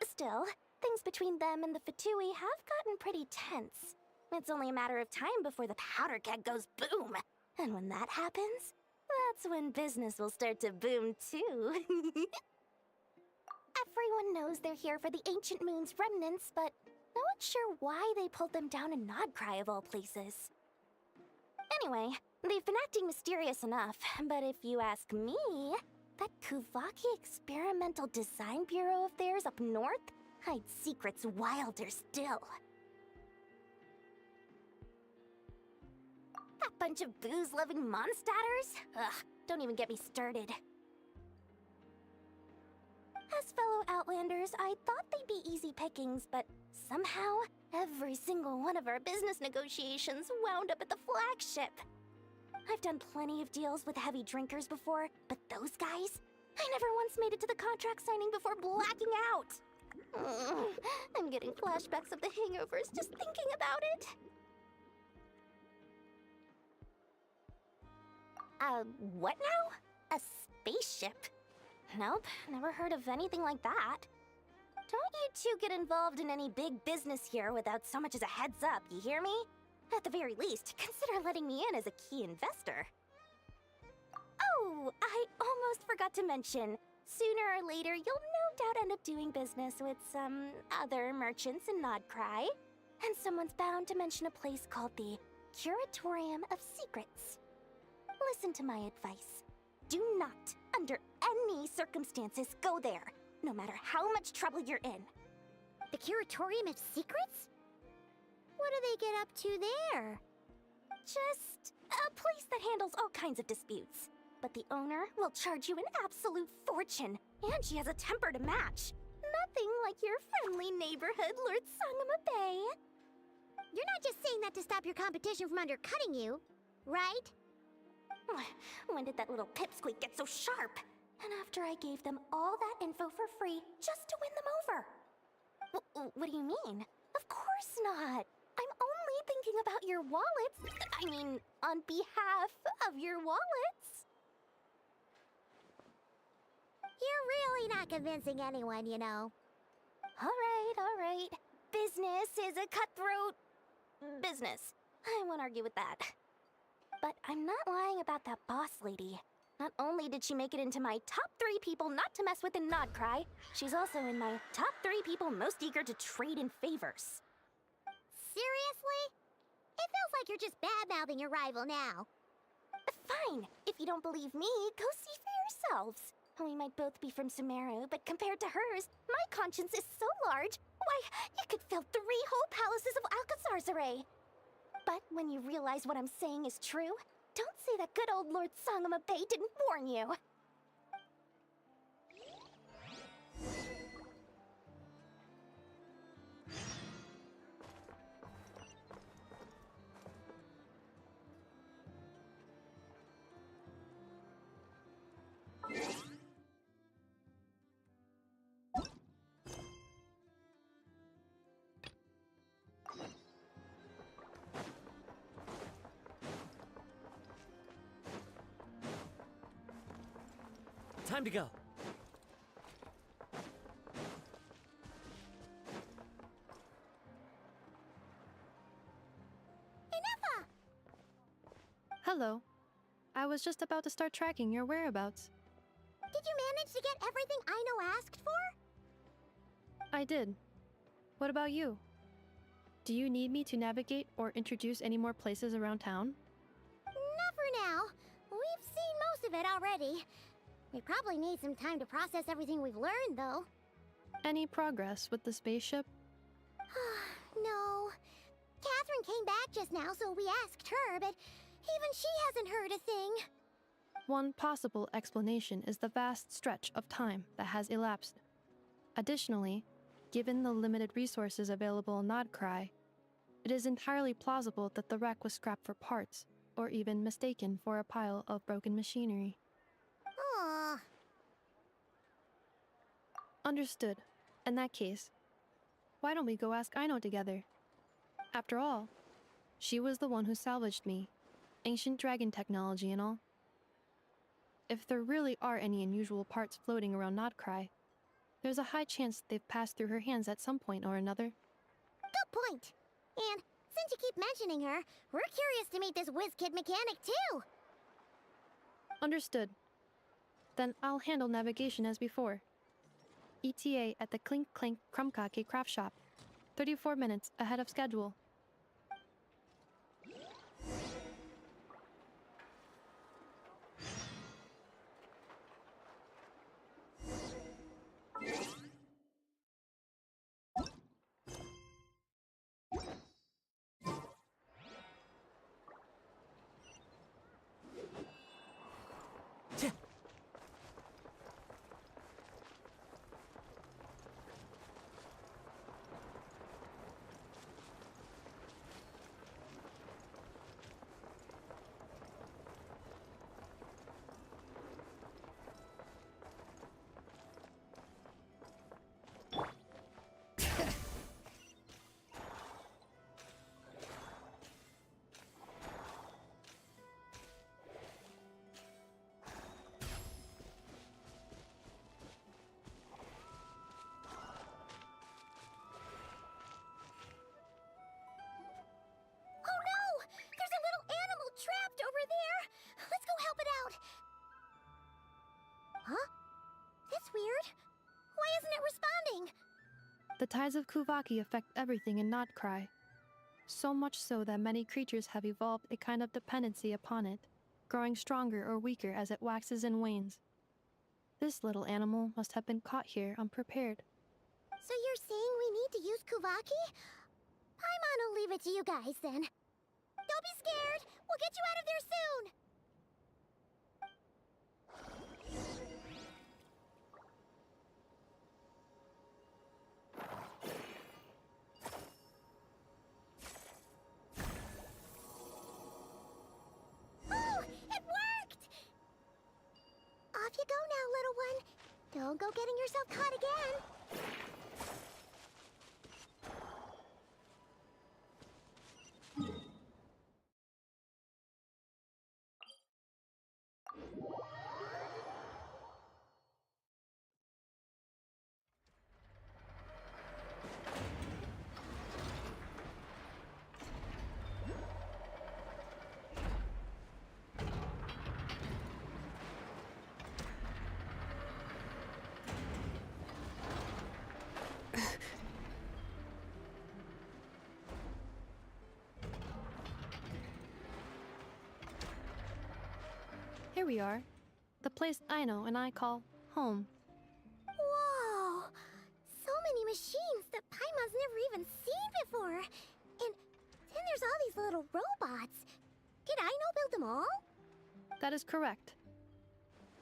Still, things between them and the Fatui have gotten pretty tense. It's only a matter of time before the powder keg goes boom. And when that happens, that's when business will start to boom too. Everyone knows they're here for the Ancient Moon's remnants, but no one's sure why they pulled them down in Nodcry of all places. Anyway, they've been acting mysterious enough, but if you ask me, that Kuvaki Experimental Design Bureau of theirs up north hides secrets wilder still. That bunch of booze-loving monstatters? Ugh, don't even get me started. As fellow Outlanders, I thought they'd be easy pickings, but somehow, every single one of our business negotiations wound up at the flagship. I've done plenty of deals with heavy drinkers before, but those guys? I never once made it to the contract signing before blacking out. I'm getting flashbacks of the hangovers just thinking about it. What now? A spaceship? Nope, never heard of anything like that. Don't you two get involved in any big business here without so much as a heads up, you hear me? At the very least, consider letting me in as a key investor. Oh, I almost forgot to mention. Sooner or later, you'll no doubt end up doing business with some other merchants in Nodcry. And someone's bound to mention a place called the Curatorium of Secrets. Listen to my advice. Do not, under any circumstances, go there, no matter how much trouble you're in. The Curatorium of Secrets? What do they get up to there? Just a place that handles all kinds of disputes. But the owner will charge you an absolute fortune, and she has a temper to match. Nothing like your friendly neighborhood, Lord Sangamabe. You're not just saying that to stop your competition from undercutting you, right? When did that little pipsqueak get so sharp? And after I gave them all that info for free just to win them over. What do you mean? Of course not. I'm only thinking about your wallets. I mean, on behalf of your wallets. You're really not convincing anyone, you know. All right. Business is a cutthroat business. I won't argue with that. But I'm not lying about that boss lady. Not only did she make it into my top 3 people not to mess with in Nodcry, she's also in my top 3 people most eager to trade in favors. Seriously? It feels like you're just bad-mouthing your rival now. Fine. If you don't believe me, go see for yourselves. We might both be from Sumeru, but compared to hers, my conscience is so large, why, you could fill 3 whole palaces of Alcazar's array. But when you realize what I'm saying is true, don't say that good old Lord Sangama Bay didn't warn you. Time to go. Hello. I was just about to start tracking your whereabouts. Did you manage to get everything Aino asked for? I did. What about you? Do you need me to navigate or introduce any more places around town? Not for now. We've seen most of it already. We probably need some time to process everything we've learned, though. Any progress with the spaceship? No. Catherine came back just now, so we asked her, but even she hasn't heard a thing. One possible explanation is the vast stretch of time that has elapsed. Additionally, given the limited resources available in Nodcry, it is entirely plausible that the wreck was scrapped for parts, or even mistaken for a pile of broken machinery. Aww. Understood. In that case, why don't we go ask Aino together? After all, she was the one who salvaged me, ancient dragon technology and all. If there really are any unusual parts floating around Nodcry, there's a high chance they've passed through her hands at some point or another. Good point. And since you keep mentioning her, we're curious to meet this whiz-kid mechanic too. Understood. Then I'll handle navigation as before. ETA at the Clink Clank Krumkake craft shop. 34 minutes ahead of schedule. Trapped over there! Let's go help it out! Huh? That's weird. Why isn't it responding? The tides of Kuvaki affect everything in Nodcry. So much so that many creatures have evolved a kind of dependency upon it, growing stronger or weaker as it waxes and wanes. This little animal must have been caught here unprepared. So you're saying we need to use Kuvaki? Paimon'll leave it to you guys then. Don't be scared! We'll get you out of there soon! Oh! It worked! Off you go now, little one. Don't go getting yourself caught again. Here we are. The place Aino and I call home. Whoa! So many machines that Paimon's never even seen before. And And there's all these little robots. Did Aino build them all? That is correct.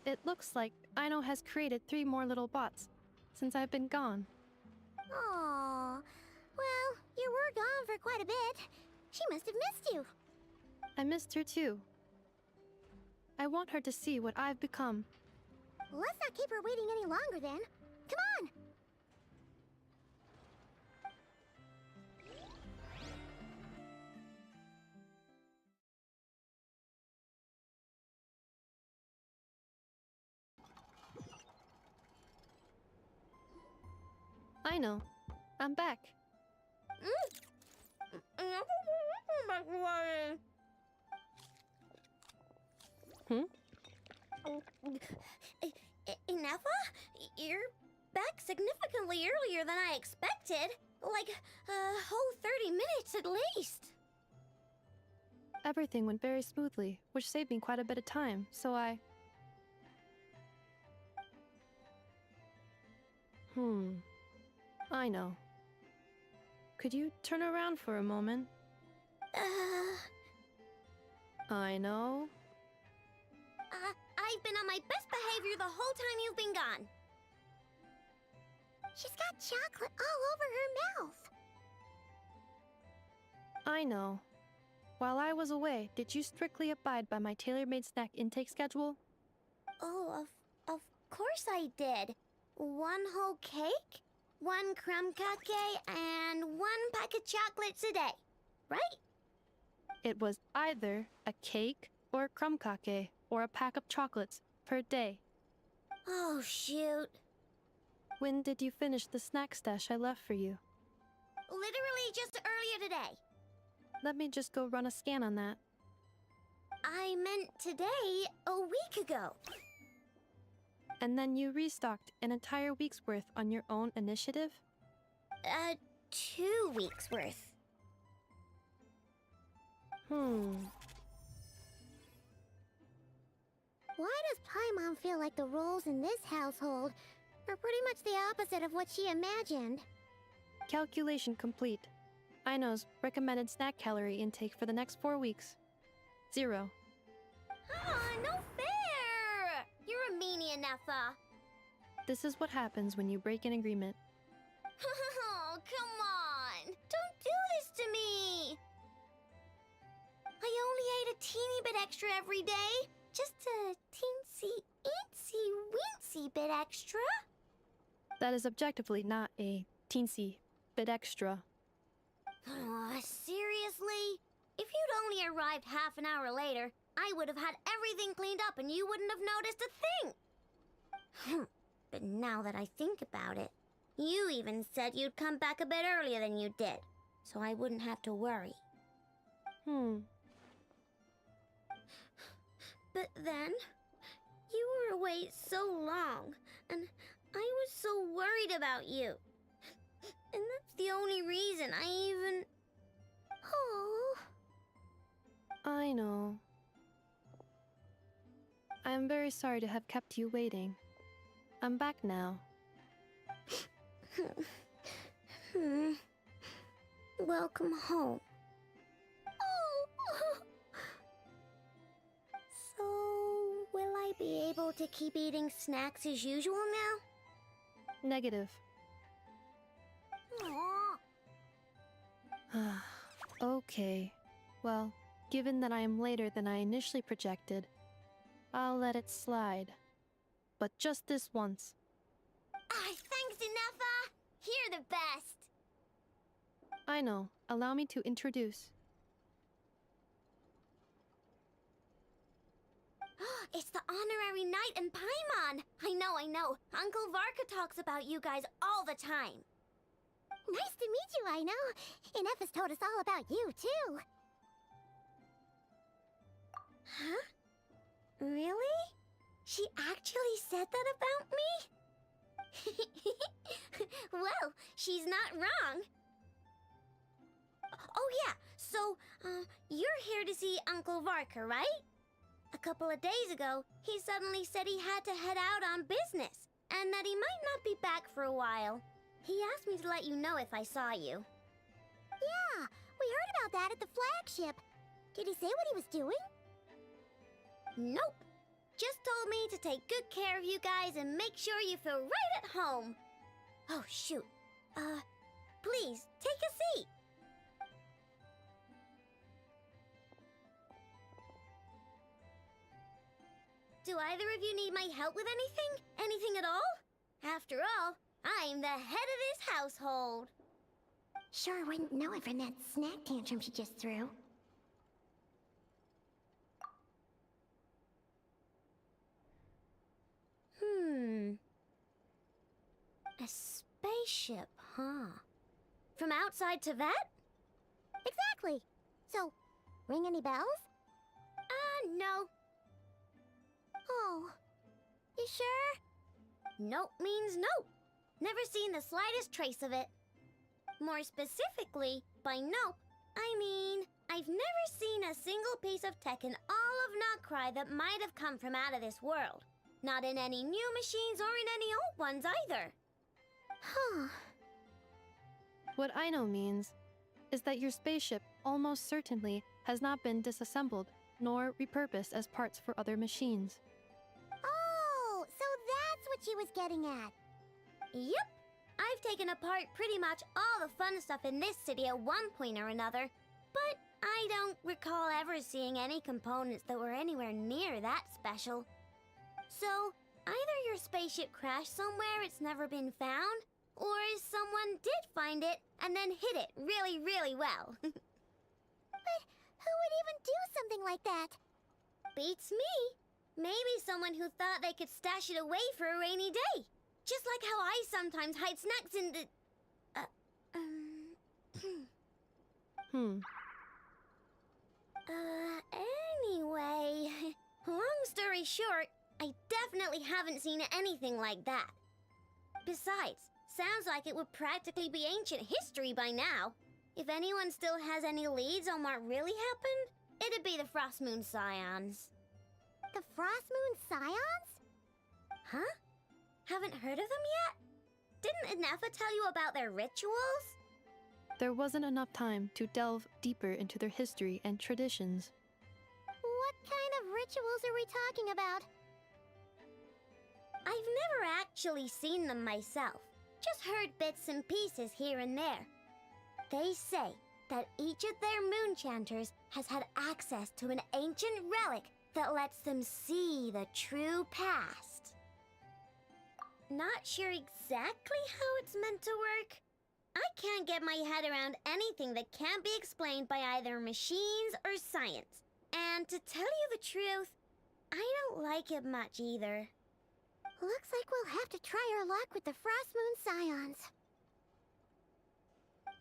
It looks like Aino has created 3 more little bots since I've been gone. Aww. Well, you were gone for quite a bit. She must have missed you. I missed her too. I want her to see what I've become. Let's not keep her waiting any longer then. Come on! Aino, I'm back. Hmm? Ineffa? You're back significantly earlier than I expected. Like, a whole 30 minutes at least. Everything went very smoothly, which saved me quite a bit of time, so I know. Could you turn around for a moment? I know. I've been on my best behavior the whole time you've been gone. She's got chocolate all over her mouth. I know. While I was away, did you strictly abide by my tailor-made snack intake schedule? Oh, of course I did. 1 whole cake, 1 crumb cake, and 1 pack of chocolates a day, right? It was either a cake or a crumb cake or a pack of chocolates per day. Oh, shoot. When did you finish the snack stash I left for you? Literally just earlier today. Let me just go run a scan on that. I meant today, a week ago. And then you restocked an entire week's worth on your own initiative? 2 weeks worth. Why does Paimon feel like the roles in this household are pretty much the opposite of what she imagined? Calculation complete. Aino's recommended snack calorie intake for the next 4 weeks. 0. No fair! You're a meanie, Ineffa. This is what happens when you break an agreement. Oh, come on! Don't do this to me! I only ate a teeny bit extra every day. Just a teensy bit extra. That is objectively not a teensy bit extra. Seriously? If you'd only arrived half an hour later, I would have had everything cleaned up and you wouldn't have noticed a thing. But now that I think about it, you even said you'd come back a bit earlier than you did, so I wouldn't have to worry. But then, you were away so long, and I was so worried about you. And that's the only reason I even... Oh. I know. I am very sorry to have kept you waiting. I'm back now. Welcome home. Oh. So, will I be able to keep eating snacks as usual now? Negative. Aww. Okay. Well, given that I am later than I initially projected, I'll let it slide. But just this once. Thanks, Ineffa! You're the best! I know. Allow me to introduce. It's the honorary knight and Paimon! I know. Uncle Varka talks about you guys all the time. Nice to meet you, Aino. Ineffa's told us all about you, too. Huh? Really? She actually said that about me? Well, she's not wrong. Oh yeah, so, you're here to see Uncle Varka, right? A couple of days ago, he suddenly said he had to head out on business, and that he might not be back for a while. He asked me to let you know if I saw you. Yeah, We heard about that at the flagship. Did he say what he was doing? Nope. Just told me to take good care of you guys and make sure you feel right at home. Oh, shoot. Please, take a seat. Do either of you need my help with anything? Anything at all? After all, I'm the head of this household. Sure wouldn't know it from that snack tantrum she just threw. A spaceship, huh? From outside to that? Exactly. So, ring any bells? No. Oh, you sure? Nope means nope. Never seen the slightest trace of it. More specifically, by nope, I mean, I've never seen a single piece of tech in all of Notcry that might have come from out of this world. Not in any new machines or in any old ones either. Huh. What I know means is that your spaceship almost certainly has not been disassembled nor repurposed as parts for other machines. Oh, so that's what she was getting at. Yep. I've taken apart pretty much all the fun stuff in this city at one point or another, but I don't recall ever seeing any components that were anywhere near that special. So, either your spaceship crashed somewhere it's never been found, or someone did find it and then hid it really, really well. But who would even do something like that? Beats me. Maybe someone who thought they could stash it away for a rainy day. Just like how I sometimes hide snacks in the... Anyway... Long story short, I definitely haven't seen anything like that. Besides, sounds like it would practically be ancient history by now. If anyone still has any leads on what really happened, it'd be the Frost Moon Scions. The Frost Moon Scions? Huh? Haven't heard of them yet? Didn't Inefa tell you about their rituals? There wasn't enough time to delve deeper into their history and traditions. What kind of rituals are we talking about? I've never actually seen them myself, just heard bits and pieces here and there. They say that each of their moon chanters has had access to an ancient relic that lets them see the true past. Not sure exactly how it's meant to work. I can't get my head around anything that can't be explained by either machines or science. And to tell you the truth, I don't like it much either. Looks like we'll have to try our luck with the Frost Moon Scions.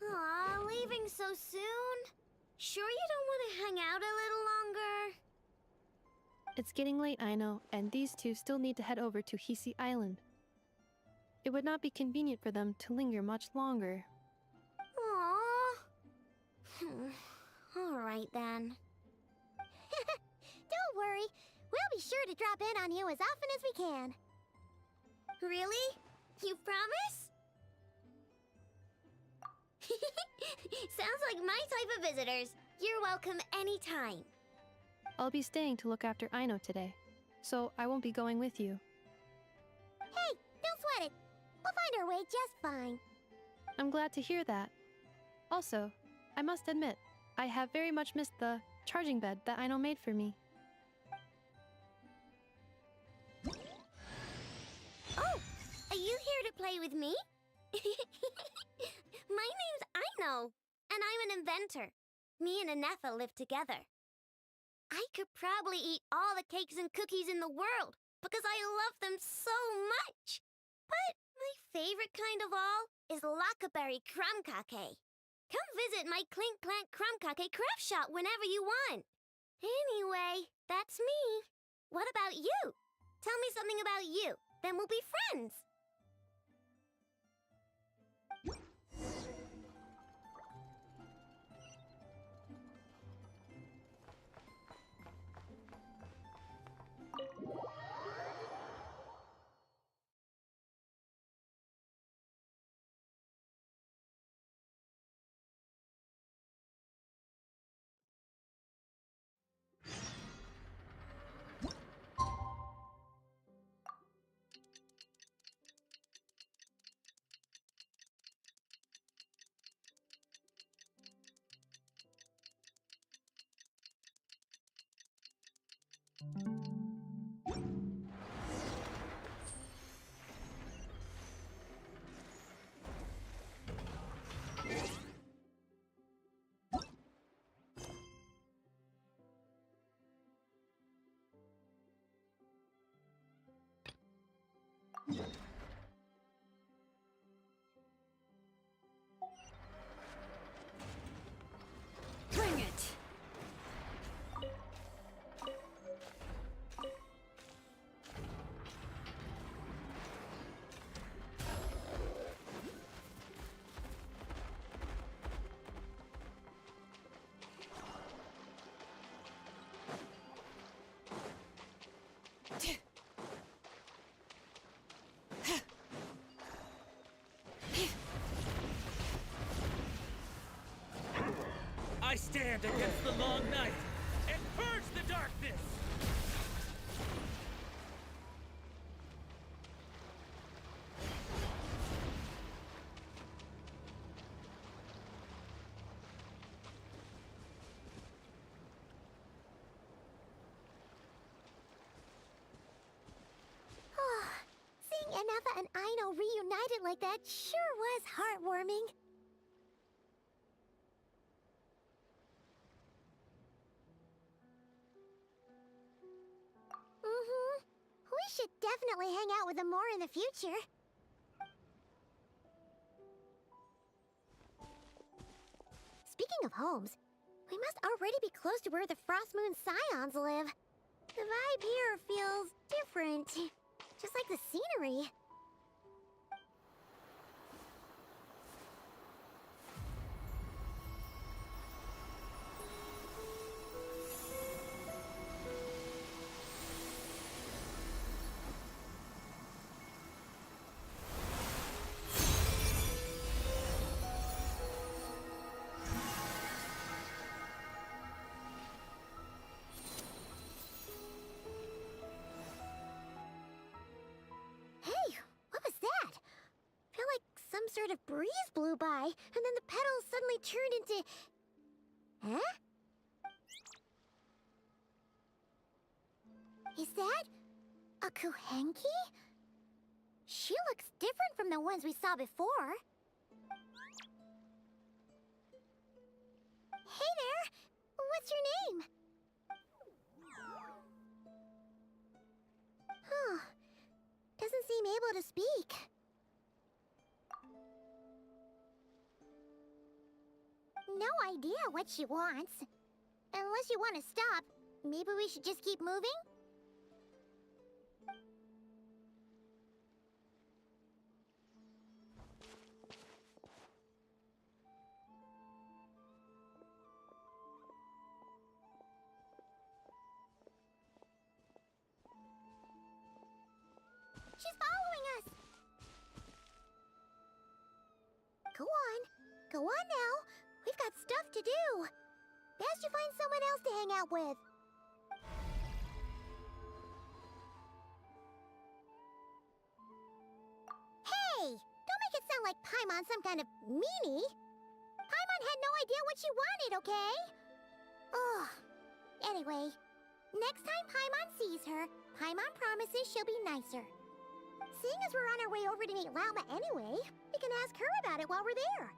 Aw, leaving so soon? Sure you don't want to hang out a little longer? It's getting late, I know, and these two still need to head over to Hisi Island. It would not be convenient for them to linger much longer. Aww. Alright then. Don't worry, we'll be sure to drop in on you as often as we can. Really? You promise? Sounds like my type of visitors. You're welcome anytime. I'll be staying to look after Aino today, so I won't be going with you. Hey, don't sweat it. We'll find our way just fine. I'm glad to hear that. Also, I must admit, I have very much missed the charging bed that Aino made for me. Oh, are you here to play with me? My name's Aino, and I'm an inventor. Me and Anefa live together. I could probably eat all the cakes and cookies in the world because I love them so much. But my favorite kind of all is Lockaberry Crumb Cake. Come visit my Clink Clank Crumb Cake craft shop whenever you want. Anyway, that's me. What about you? Tell me something about you, then we'll be friends. I stand against the long night and purge the darkness! Seeing Anafa and Aino reunited like that sure was heartwarming. We should definitely hang out with them more in the future. Speaking of homes, we must already be close to where the Frost Moon Scions live. The vibe here feels different, just like the scenery. Hey, what was that? I feel like some sort of breeze blew by, and then the petals suddenly turned into... Huh? Is that a Kuhenki? She looks different from the ones we saw before. Hey there! What's your name? Huh. Doesn't seem able to speak. No idea what she wants. Unless you want to stop, maybe we should just keep moving? She's following us! Go on. Go on now. We've got stuff to do. Best you find someone else to hang out with. Hey! Don't make it sound like Paimon some kind of meanie. Paimon had no idea what she wanted, okay? Ugh. Anyway, next time Paimon sees her, Paimon promises she'll be nicer. Seeing as we're on our way over to meet Lauma anyway, we can ask her about it while we're there.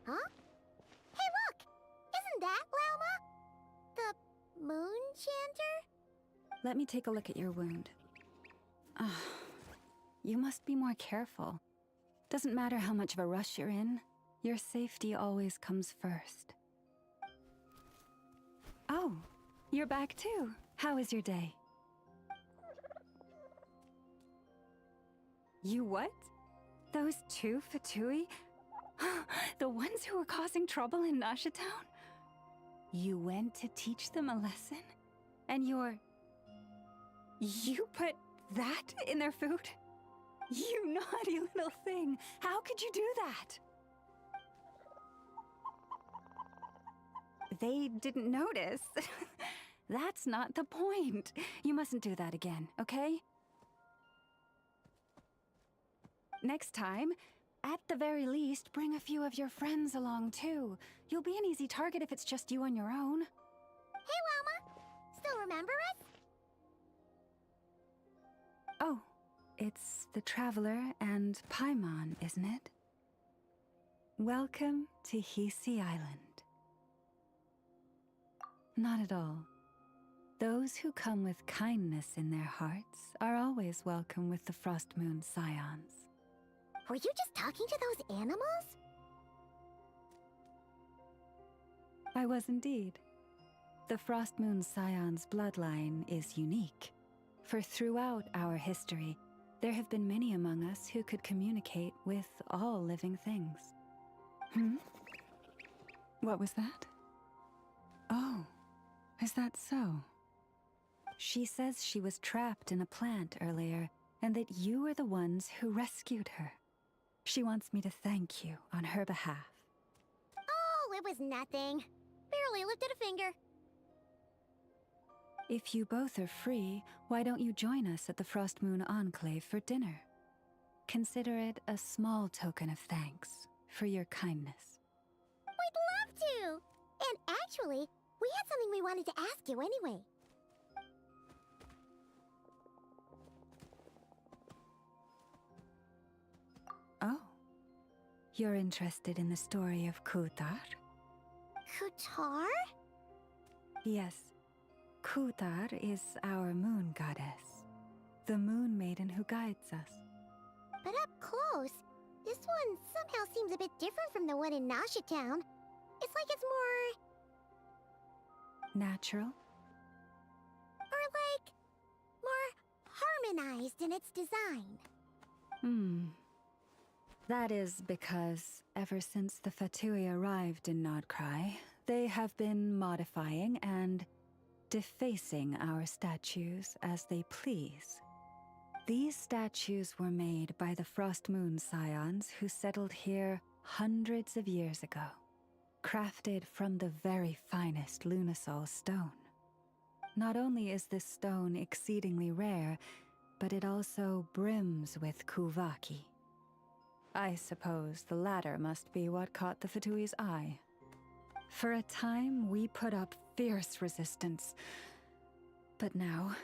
Huh? Hey, look! Isn't that Lauma? The moon chanter? Let me take a look at your wound. Ah, you must be more careful. Doesn't matter how much of a rush you're in, your safety always comes first. Oh, you're back too. How was your day? You what? Those two Fatui? The ones who were causing trouble in Nasha Town? You went to teach them a lesson? And you put that in their food? You naughty little thing! How could you do that? They didn't notice. That's not the point. You mustn't do that again, okay? Next time, at the very least, bring a few of your friends along too. You'll be an easy target if it's just you on your own. Hey, Lauma! Still remember us? Oh, it's the Traveler and Paimon, isn't it? Welcome to Hisi Island. Not at all. Those who come with kindness in their hearts are always welcome with the Frost Moon Scions. Were you just talking to those animals? I was indeed. The Frost Moon Scion's bloodline is unique, for throughout our history, there have been many among us who could communicate with all living things. What was that? Oh, is that so? She says she was trapped in a plant earlier, and that you were the ones who rescued her. She wants me to thank you on her behalf. Oh, it was nothing. Barely lifted a finger. If you both are free, why don't you join us at the Frost Moon Enclave for dinner? Consider it a small token of thanks for your kindness. We'd love to! And actually, we had something we wanted to ask you anyway. Oh. You're interested in the story of Kutar? Kutar? Yes. Kutar is our moon goddess, the moon maiden who guides us. But up close, this one somehow seems a bit different from the one in Nasha Town. It's like it's more... Natural? Or like... more harmonized in its design. That is because, ever since the Fatui arrived in Nodcry, they have been modifying and defacing our statues as they please. These statues were made by the Frost Moon Scions who settled here hundreds of years ago, crafted from the very finest Lunasol stone. Not only is this stone exceedingly rare, but it also brims with Kuvaki. I suppose the latter must be what caught the Fatui's eye. For a time, we put up fierce resistance. But now,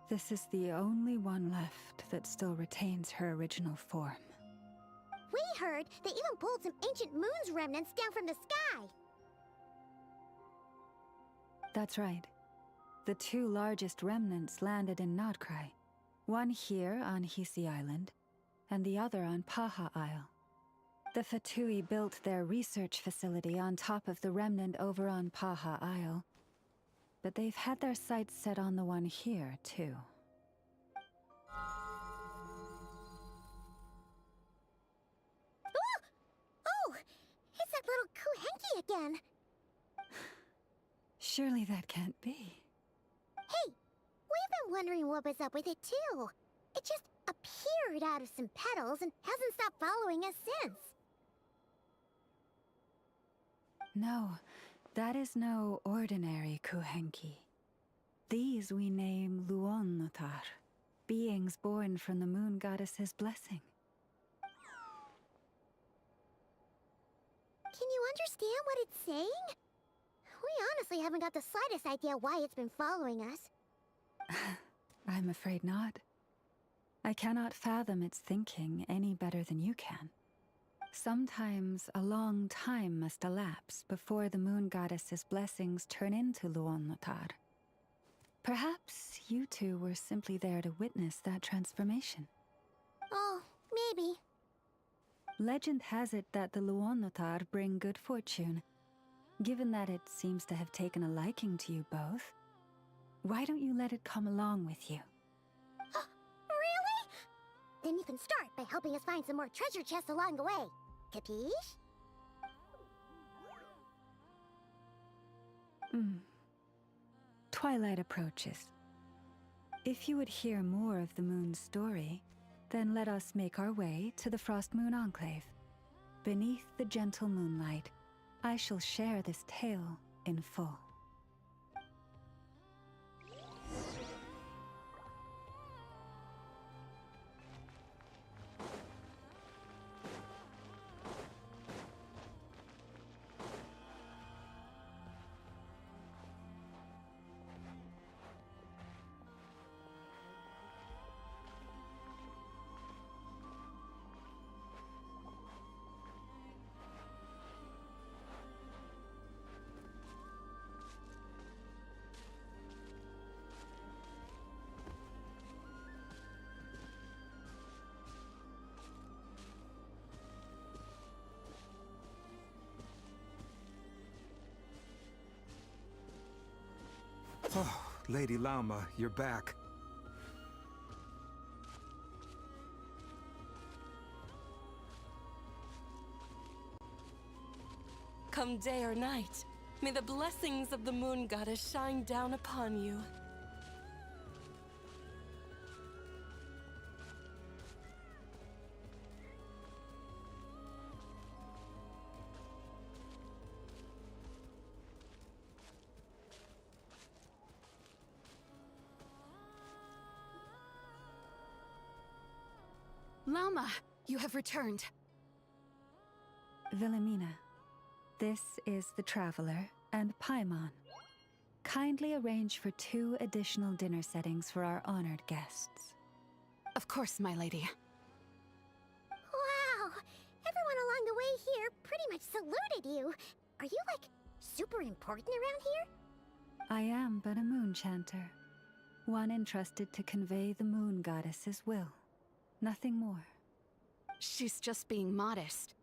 this is the only one left that still retains her original form. We heard they even pulled some ancient moon's remnants down from the sky. That's right. The two largest remnants landed in Nodcry. One here on Hisi Island, and the other on Paha Isle. The Fatui built their research facility on top of the remnant over on Paha Isle, but they've had their sights set on the one here, too. Oh! It's that little Kuhenki again! Surely that can't be. Hey! We've been wondering what was up with it, too. It just appeared out of some petals and hasn't stopped following us since. No, that is no ordinary Kuhenki. These we name Luonnotar, beings born from the moon goddess's blessing. Can you understand what it's saying? We honestly haven't got the slightest idea why it's been following us. I'm afraid not. I cannot fathom its thinking any better than you can. Sometimes a long time must elapse before the moon goddess's blessings turn into Luonnotar. Perhaps you two were simply there to witness that transformation. Oh, maybe. Legend has it that the Luonnotar bring good fortune. Given that it seems to have taken a liking to you both, why don't you let it come along with you? Really? Then you can start by helping us find some more treasure chests along the way. Capiche? Twilight approaches. If you would hear more of the moon's story, then let us make our way to the Frost Moon Enclave. Beneath the gentle moonlight, I shall share this tale in full. Oh, Lady Lauma, you're back. Come day or night, may the blessings of the Moon Goddess shine down upon you. Lauma, you have returned. Wilhelmina, this is the Traveler and Paimon. Kindly arrange for 2 additional dinner settings for our honored guests. Of course, my lady. Wow! Everyone along the way here pretty much saluted you. Are you, like, super important around here? I am but a moon chanter, one entrusted to convey the moon goddess's will. Nothing more. She's just being modest.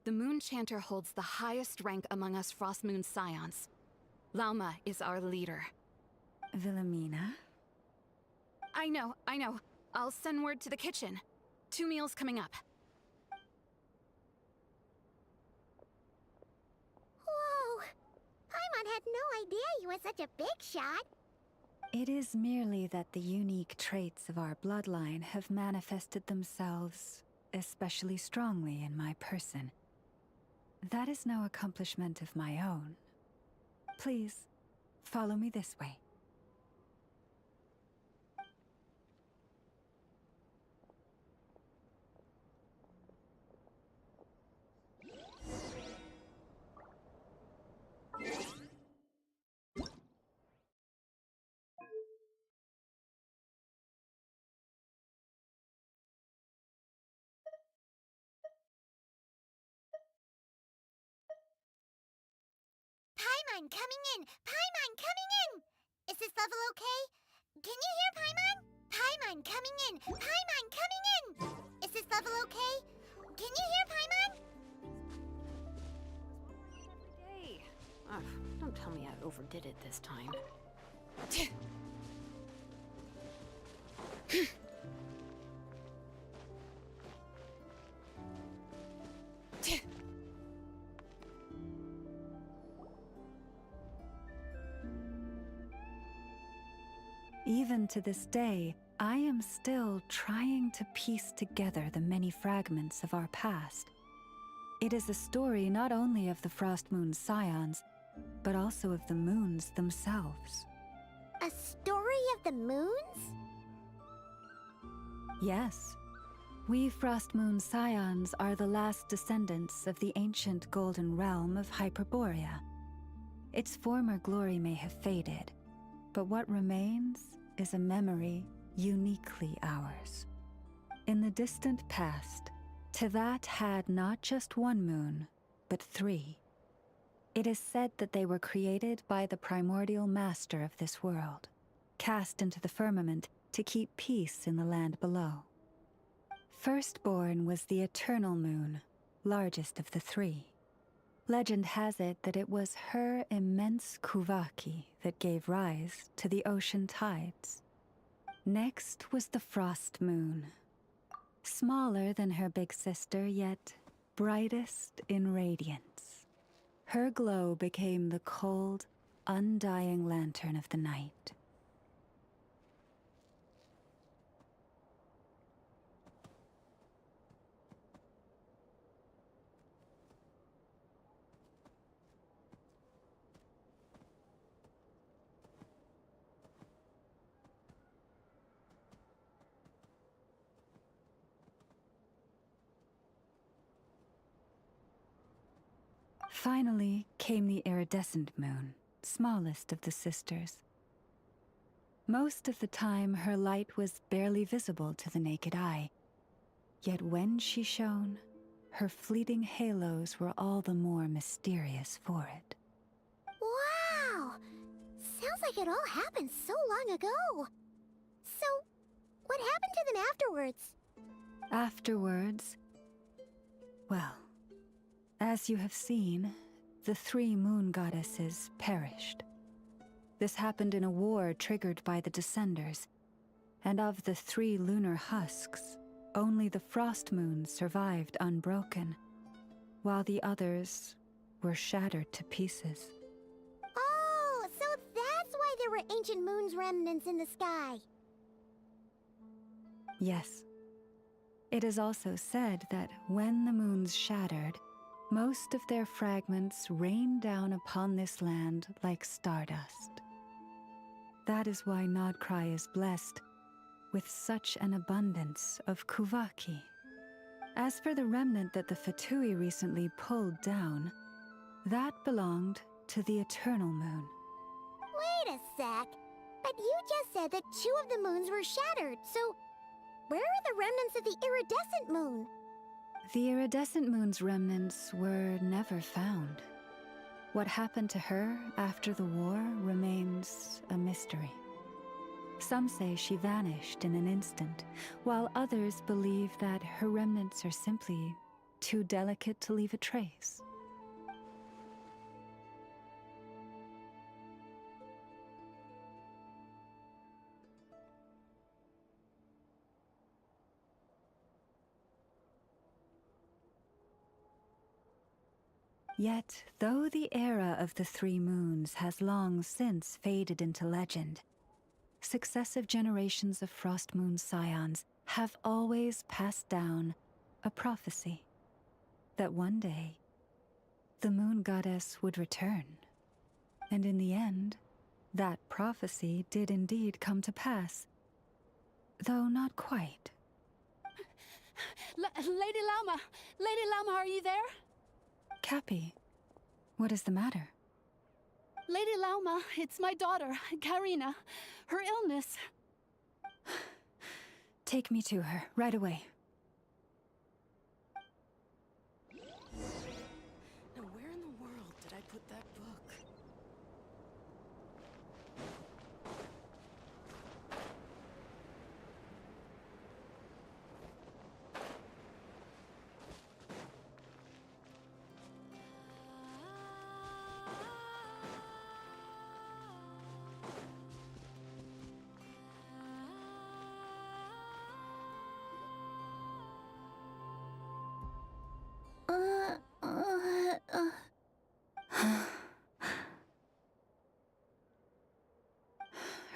The Moon Chanter holds the highest rank among us Frost Moon Scions. Lauma is our leader. Wilhelmina? I know. I'll send word to the kitchen. 2 meals coming up. Whoa! Paimon had no idea you were such a big shot. It is merely that the unique traits of our bloodline have manifested themselves especially strongly in my person. That is no accomplishment of my own. Please, follow me this way. Paimon coming in! Paimon coming in! Is this level okay? Can you hear Paimon? Paimon coming in! Paimon coming in! Is this level okay? Can you hear Paimon? Hey, don't tell me I overdid it this time. Even to this day, I am still trying to piece together the many fragments of our past. It is a story not only of the Frost Moon Scions, but also of the moons themselves. A story of the moons? Yes. We Frost Moon Scions are the last descendants of the ancient golden realm of Hyperborea. Its former glory may have faded, but what remains is a memory uniquely ours. In the distant past, Teyvat had not just one moon, but 3. It is said that they were created by the primordial master of this world, cast into the firmament to keep peace in the land below. Firstborn was the eternal moon, largest of the 3. Legend has it that it was her immense kuvaki that gave rise to the ocean tides. Next was the frost moon. Smaller than her big sister, yet brightest in radiance. Her glow became the cold, undying lantern of the night. Finally came the iridescent moon, smallest of the sisters. Most of the time, her light was barely visible to the naked eye. Yet when she shone, her fleeting halos were all the more mysterious for it. Wow! Sounds like it all happened so long ago. So, what happened to them afterwards? Afterwards, well, as you have seen, the 3 moon goddesses perished. This happened in a war triggered by the Descenders. And of the 3 lunar husks, only the frost moons survived unbroken, while the others were shattered to pieces. Oh, so that's why there were ancient moon's remnants in the sky. Yes. It is also said that when the moons shattered, most of their fragments rained down upon this land like stardust. That is why Nodcry is blessed with such an abundance of Kuvaki. As for the remnant that the Fatui recently pulled down, that belonged to the Eternal Moon. Wait a sec. But you just said that 2 of the moons were shattered, so where are the remnants of the iridescent moon? The iridescent moon's remnants were never found. What happened to her after the war remains a mystery. Some say she vanished in an instant, while others believe that her remnants are simply too delicate to leave a trace. Yet, though the era of the 3 moons has long since faded into legend, successive generations of Frost Moon Scions have always passed down a prophecy that one day the Moon Goddess would return. And in the end, that prophecy did indeed come to pass, though not quite. Lady Lauma! Lady Lauma, are you there? Cappy, what is the matter? Lady Lauma, it's my daughter, Karina. Her illness. Take me to her, right away. Now where in the world did I put that book?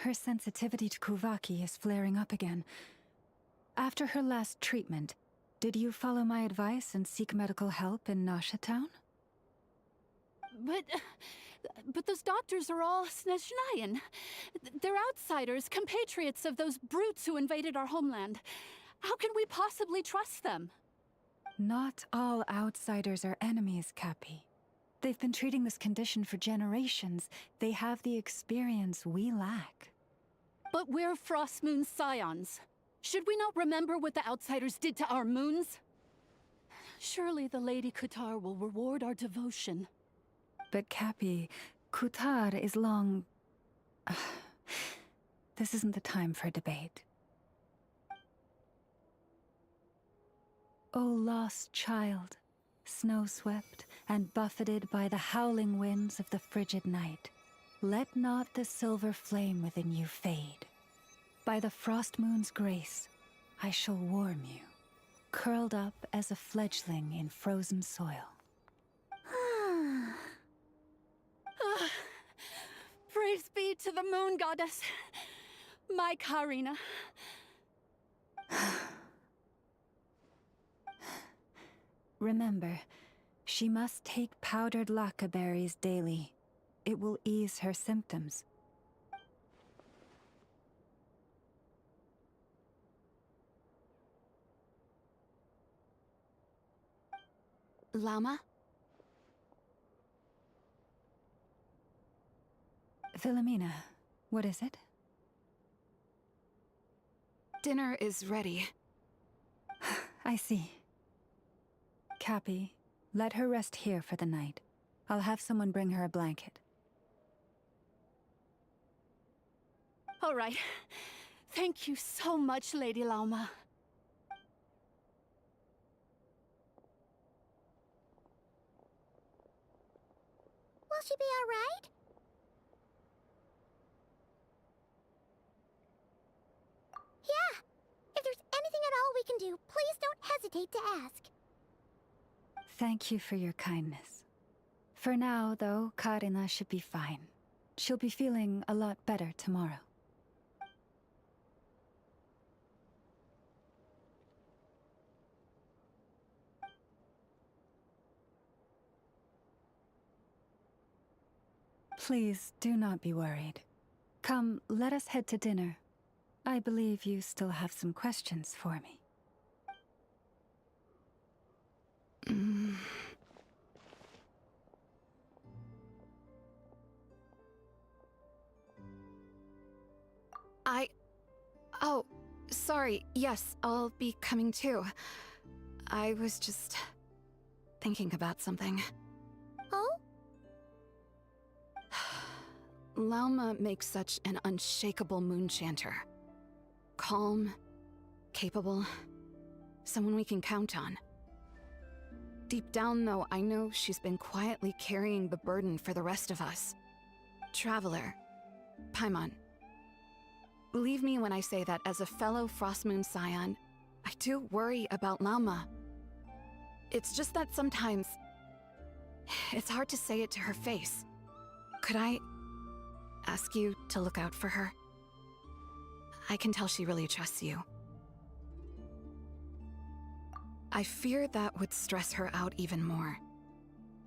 Her sensitivity to Kuvaki is flaring up again. After her last treatment, did you follow my advice and seek medical help in Nasha Town? But those doctors are all Snezhnayan. They're outsiders, compatriots of those brutes who invaded our homeland. How can we possibly trust them? Not all outsiders are enemies, Cappy. They've been treating this condition for generations. They have the experience we lack. But we're Frost Moon Scions. Should we not remember what the outsiders did to our moons? Surely the Lady Kutar will reward our devotion. But Cappy, Kutar is long... This isn't the time for a debate. O lost child, snow-swept and buffeted by the howling winds of the frigid night, let not the silver flame within you fade. By the frost moon's grace, I shall warm you, curled up as a fledgling in frozen soil. Praise be to the Moon Goddess, my Karina. Remember, she must take powdered laka berries daily. It will ease her symptoms. Llama? Philomena, what is it? Dinner is ready. I see. Cappy, let her rest here for the night. I'll have someone bring her a blanket. All right. Thank you so much, Lady Lauma. Will she be all right? all we can do. Please don't hesitate to ask. Thank you for your kindness. For now, though, Karina should be fine. She'll be feeling a lot better tomorrow. Please do not be worried. Come, let us head to dinner. I believe you still have some questions for me. Oh, sorry. Yes, I'll be coming too. I was just thinking about something. Oh? Lauma makes such an unshakable moon chanter. Calm, capable, someone we can count on. Deep down, though, I know she's been quietly carrying the burden for the rest of us. Traveler, Paimon. Believe me when I say that as a fellow Frostmoon Scion, I do worry about Lauma. It's just that sometimes it's hard to say it to her face. Could I ask you to look out for her? I can tell she really trusts you. I fear that would stress her out even more.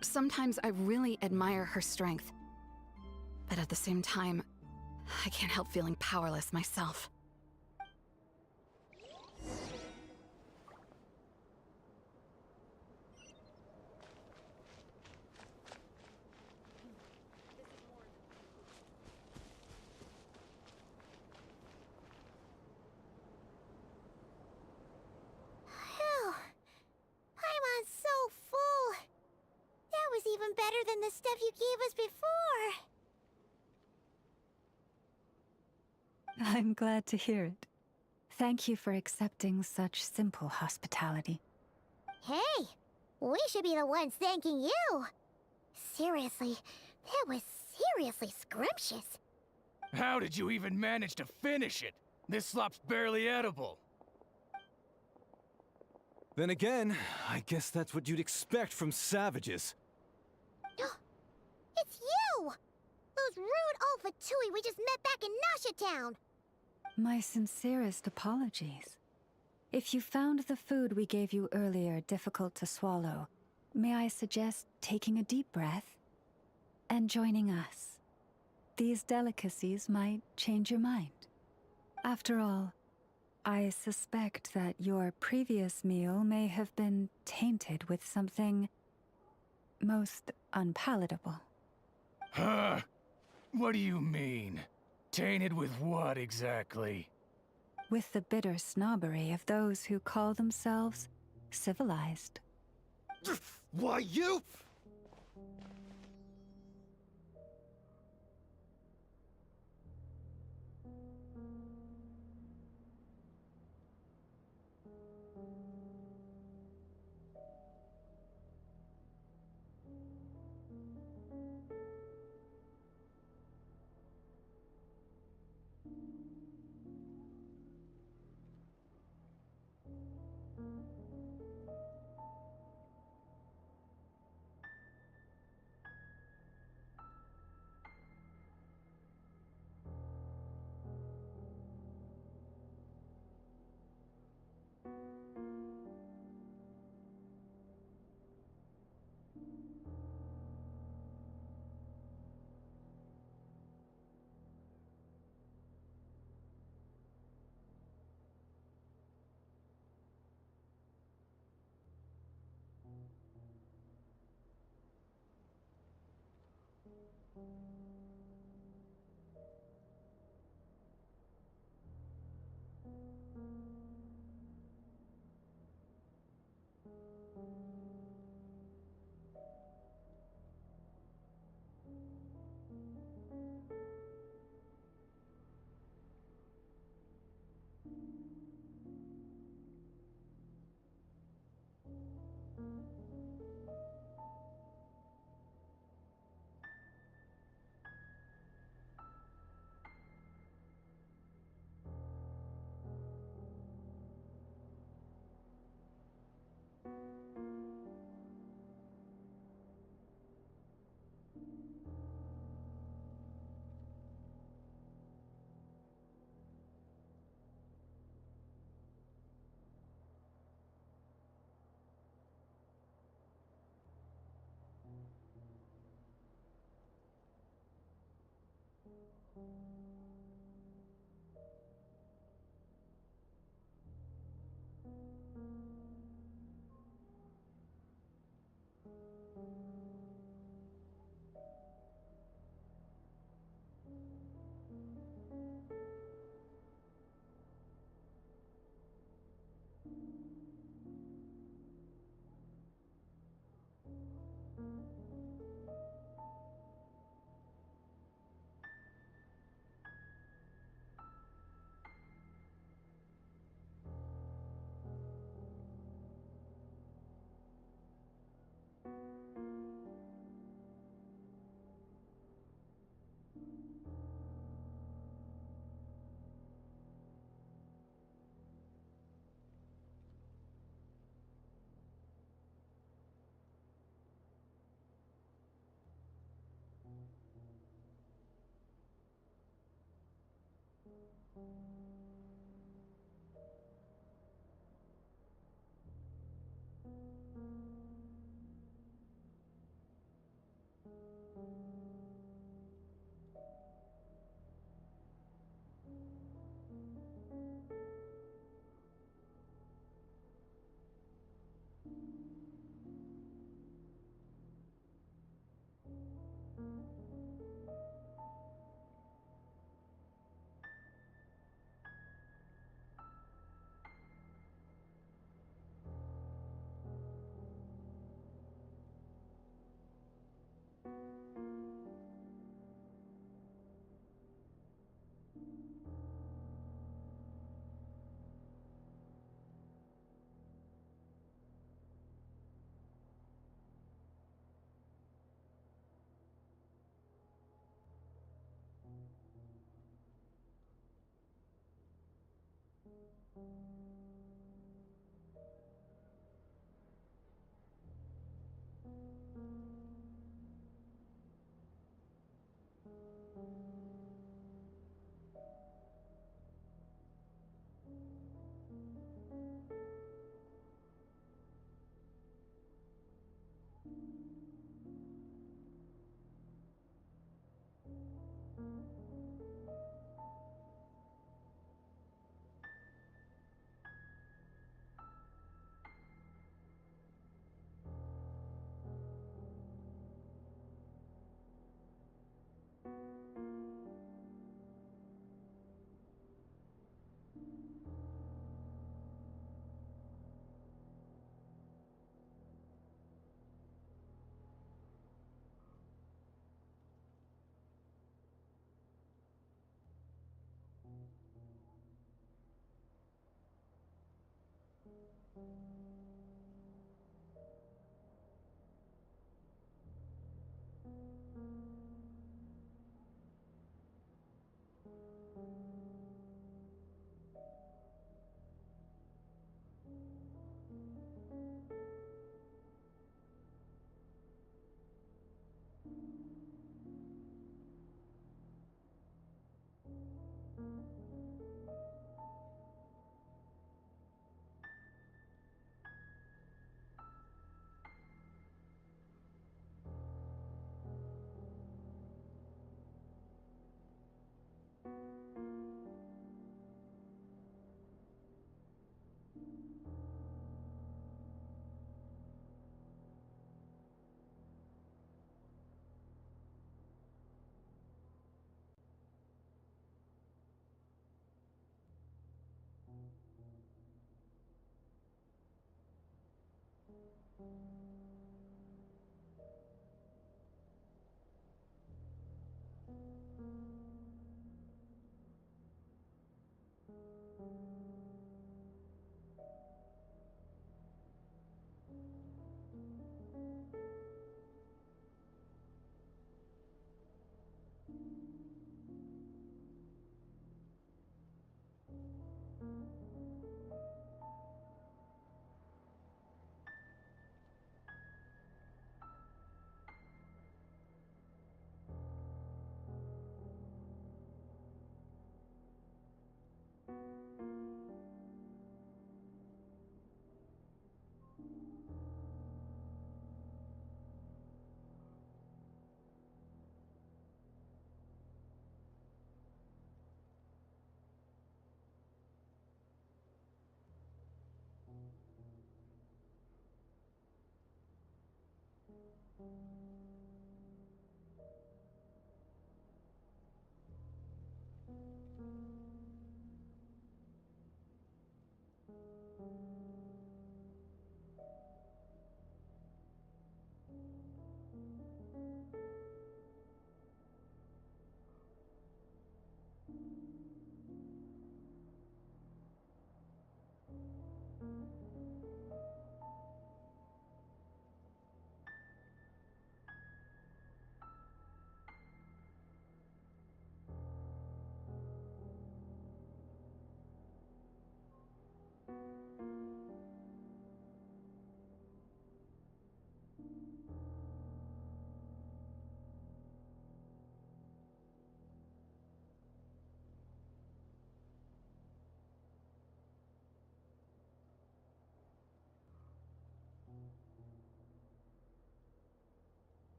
Sometimes I really admire her strength, but at the same time, I can't help feeling powerless myself. Phew. Paimon's so full. That was even better than the stuff you gave us before. I'm glad to hear it. Thank you for accepting such simple hospitality. Hey, we should be the ones thanking you. Seriously, that was seriously scrumptious. How did you even manage to finish it? This slop's barely edible. Then again, I guess that's what you'd expect from savages. It's you! Those rude Alpha Tui we just met back in Nasha Town! My sincerest apologies. If you found the food we gave you earlier difficult to swallow, may I suggest taking a deep breath and joining us? These delicacies might change your mind. After all, I suspect that your previous meal may have been tainted with something most unpalatable. Huh? What do you mean? Tainted with what exactly? With the bitter snobbery of those who call themselves civilized. Why, you...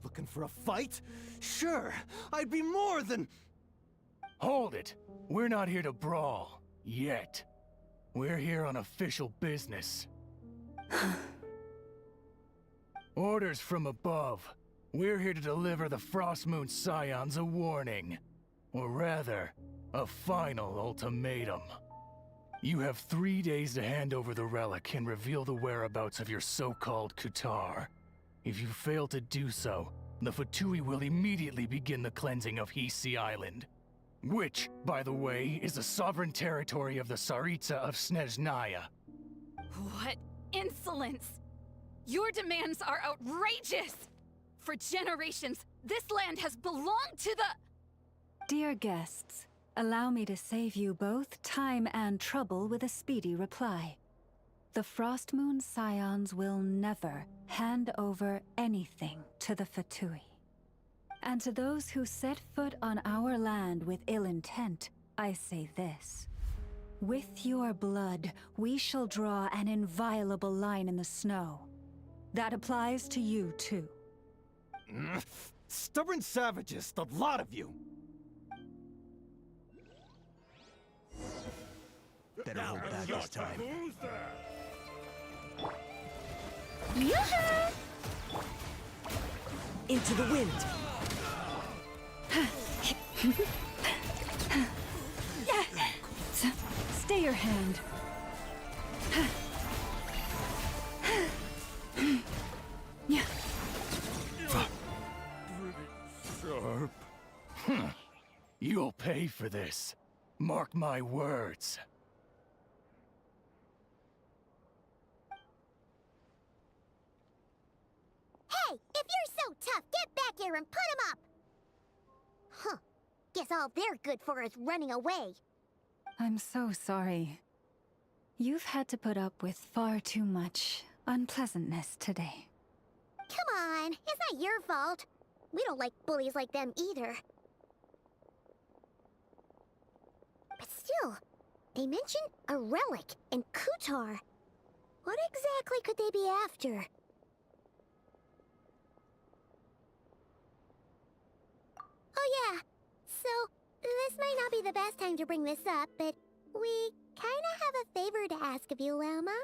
Looking for a fight? Sure, I'd be more than... Hold it! We're not here to brawl. Yet. We're here on official business. Orders from above. We're here to deliver the Frostmoon Scions a warning. Or rather, a final ultimatum. You have 3 days to hand over the relic and reveal the whereabouts of your so-called Kutar. If you fail to do so, the Fatui will immediately begin the cleansing of Hisi Island. Which, by the way, is the sovereign territory of the Tsaritsa of Snezhnaya. What insolence! Your demands are outrageous! For generations, this land has belonged to the... Dear guests, allow me to save you both time and trouble with a speedy reply. The Frostmoon Scions will never hand over anything to the Fatui. And to those who set foot on our land with ill intent, I say this. With your blood, we shall draw an inviolable line in the snow. That applies to you, too. Stubborn savages, the lot of you! Better hold back this time. Yoo-hoo! Into the wind. Stay your hand. Sharp. You'll pay for this. Mark my words. Hey, if you're so tough, get back here and put him up! Huh. Guess all they're good for is running away. I'm so sorry. You've had to put up with far too much unpleasantness today. Come on, it's not your fault. We don't like bullies like them either. But still, they mentioned a relic in Kutar. What exactly could they be after? Oh yeah, so this might not be the best time to bring this up, but we kinda have a favor to ask of you, Lama.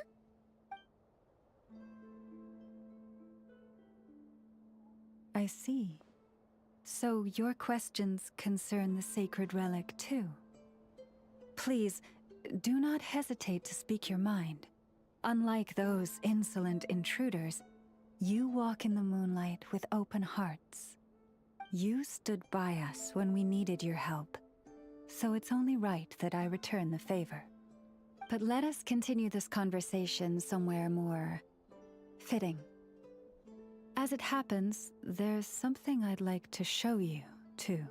I see. So your questions concern the sacred relic too. Please, do not hesitate to speak your mind. Unlike those insolent intruders, you walk in the moonlight with open hearts. You stood by us when we needed your help, so it's only right that I return the favor. But let us continue this conversation somewhere more fitting. As it happens, there's something I'd like to show you, too.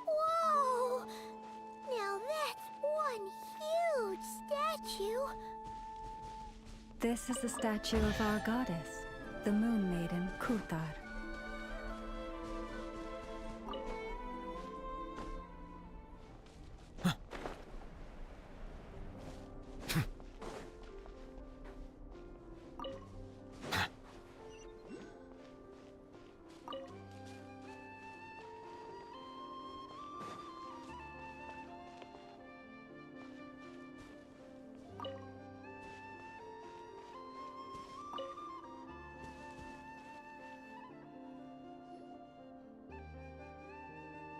Whoa! Now that's one huge statue. This is the statue of our goddess, the Moon Maiden Kutar.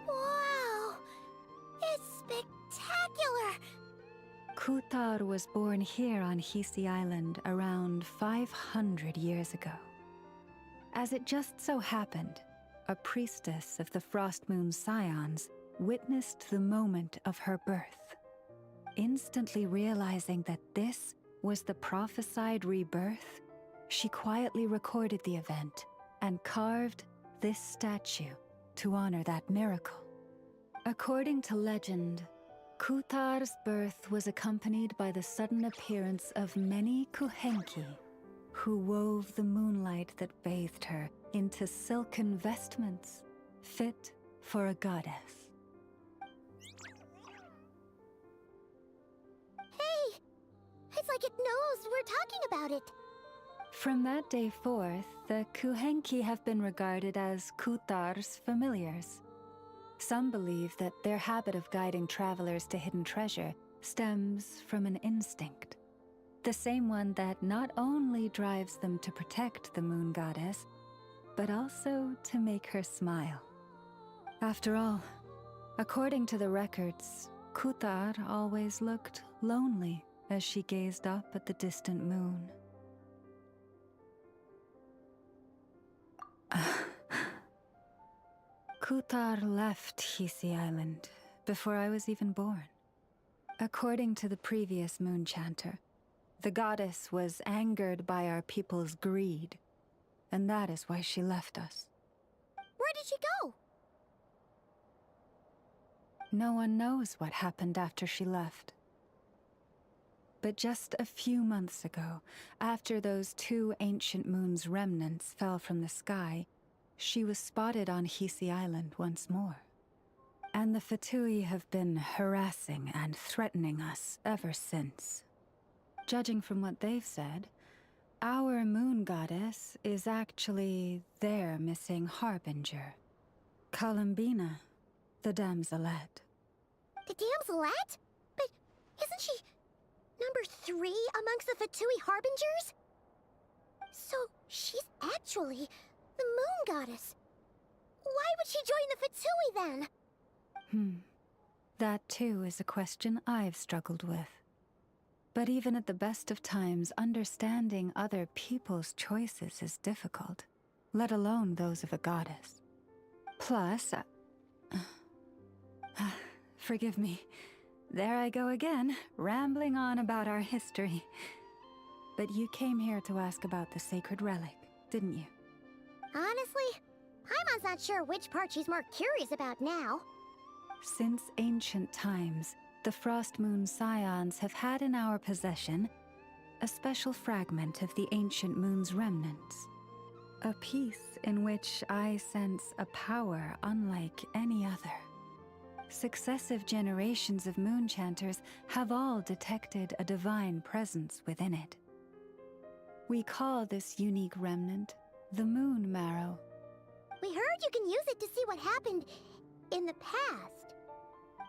Wow! It's spectacular! Kutar was born here on Hisi Island around 500 years ago. As it just so happened, a priestess of the Frostmoon Scions witnessed the moment of her birth. Instantly realizing that this was the prophesied rebirth, she quietly recorded the event and carved this statue to honor that miracle. According to legend, Kutar's birth was accompanied by the sudden appearance of many Kuhenki, who wove the moonlight that bathed her into silken vestments fit for a goddess. Hey! It's like it knows we're talking about it. From that day forth, the Kuhenki have been regarded as Kutar's familiars. Some believe that their habit of guiding travelers to hidden treasure stems from an instinct. The same one that not only drives them to protect the moon goddess, but also to make her smile. After all, according to the records, Kutar always looked lonely as she gazed up at the distant moon. Kutar left Hisi Island before I was even born. According to the previous moon chanter, the goddess was angered by our people's greed, and that is why she left us. Where did she go? No one knows what happened after she left. But just a few months ago, after those 2 ancient moon's remnants fell from the sky, she was spotted on Hisi Island once more. And the Fatui have been harassing and threatening us ever since. Judging from what they've said, our moon goddess is actually their missing harbinger, Columbina, the damselette. The damselette? But isn't she number 3 amongst the Fatui harbingers? So she's actually the moon goddess. Why would she join the Fatui then? That too is a question I've struggled with. But even at the best of times, understanding other people's choices is difficult, let alone those of a goddess. Plus, forgive me, there I go again, rambling on about our history. But you came here to ask about the sacred relic, didn't you? Honestly, Paimon's not sure which part she's more curious about now. Since ancient times, the Frost Moon Scions have had in our possession a special fragment of the ancient moon's remnants. A piece in which I sense a power unlike any other. Successive generations of moon chanters have all detected a divine presence within it. We call this unique remnant the Moon Marrow. We heard you can use it to see what happened in the past.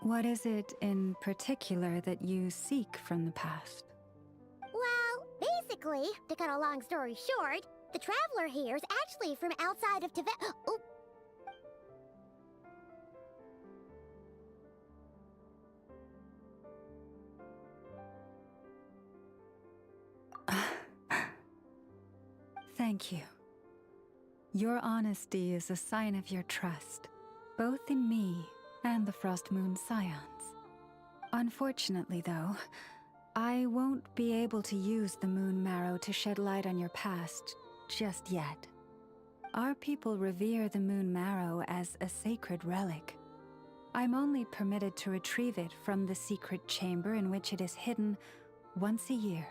What is it in particular that you seek from the past? Well, basically, to cut a long story short, the traveler here is actually from outside of Tibet. Oh. Thank you. Your honesty is a sign of your trust, both in me and the Frost Moon Scions. Unfortunately, though, I won't be able to use the Moon Marrow to shed light on your past just yet. Our people revere the Moon Marrow as a sacred relic. I'm only permitted to retrieve it from the secret chamber in which it is hidden once a year,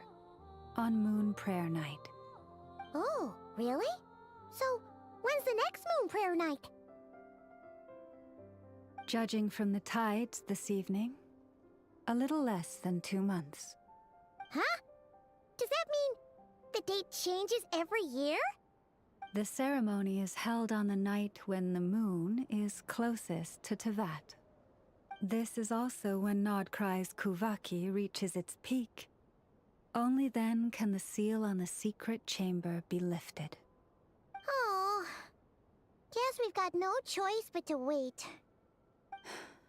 on Moon Prayer Night. Oh, really? So, when's the next Moon Prayer Night? Judging from the tides this evening, a little less than 2 months. Huh? Does that mean the date changes every year? The ceremony is held on the night when the moon is closest to Tevat. This is also when Nodcry's Kuvaki reaches its peak. Only then can the seal on the secret chamber be lifted. Oh, guess we've got no choice but to wait.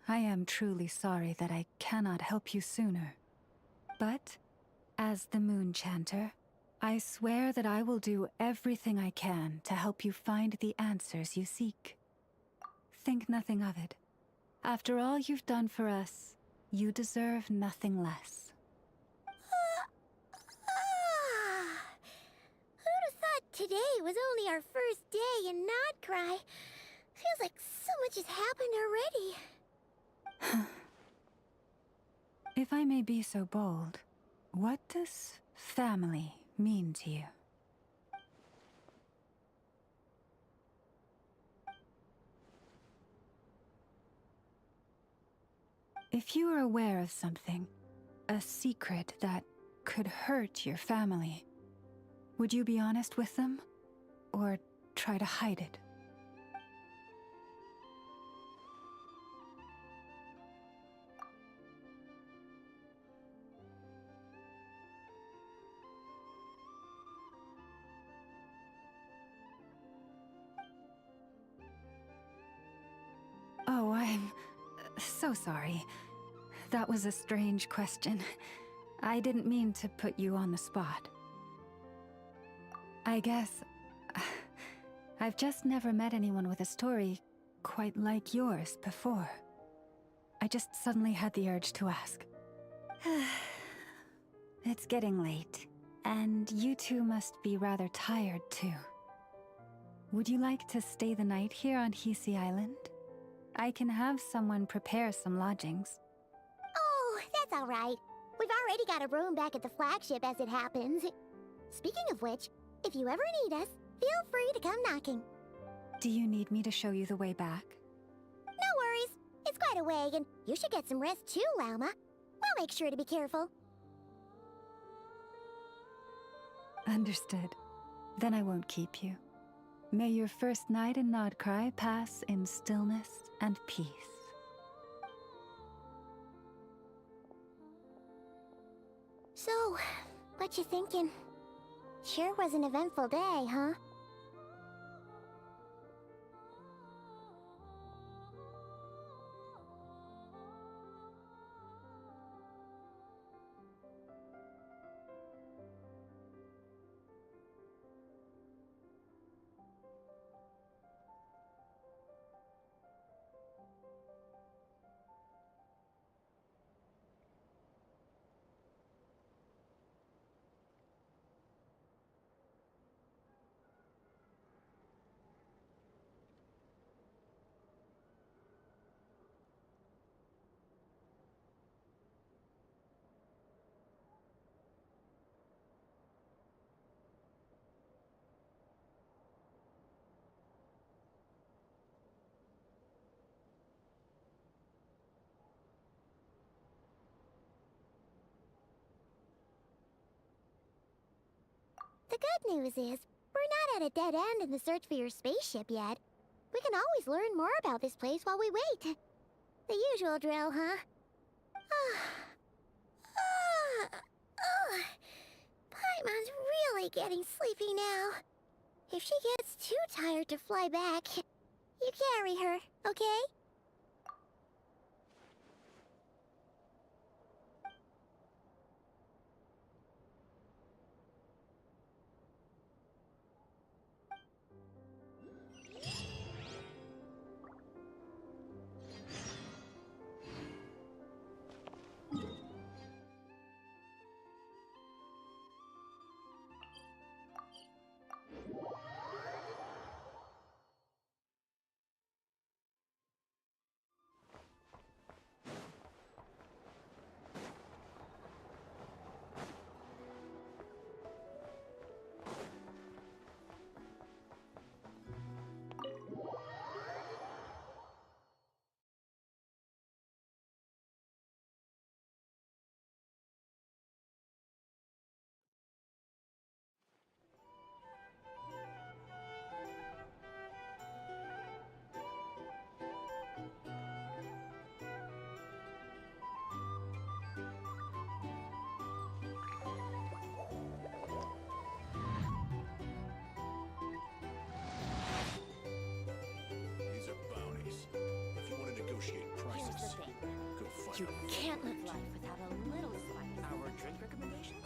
I am truly sorry that I cannot help you sooner. But, as the Moon Chanter, I swear that I will do everything I can to help you find the answers you seek. Think nothing of it. After all you've done for us, you deserve nothing less. Who'd have thought today was only our first day in Not Cry. Feels like so much has happened already. If I may be so bold, what does family mean to you? If you are aware of something, a secret that could hurt your family, would you be honest with them? Or try to hide it? Oh, I'm so sorry. That was a strange question. I didn't mean to put you on the spot. I guess I've just never met anyone with a story quite like yours before. I just suddenly had the urge to ask. It's getting late, and you two must be rather tired too. Would you like to stay the night here on Hisi Island? I can have someone prepare some lodgings. Oh, that's all right. We've already got a room back at the flagship as it happens. Speaking of which, if you ever need us, feel free to come knocking. Do you need me to show you the way back? No worries. It's quite a way, and you should get some rest too, Lauma. We'll make sure to be careful. Understood. Then I won't keep you. May your first night in Nodcry pass in stillness and peace. So, what you thinking? Sure was an eventful day, huh? The good news is, we're not at a dead end in the search for your spaceship yet. We can always learn more about this place while we wait. The usual drill, huh? Paimon's really getting sleepy now. If she gets too tired to fly back, you carry her, okay? These are bounties. If you want to negotiate prices, Here's the thing. go find You a can't live life without a little spice. Our drink recommendations?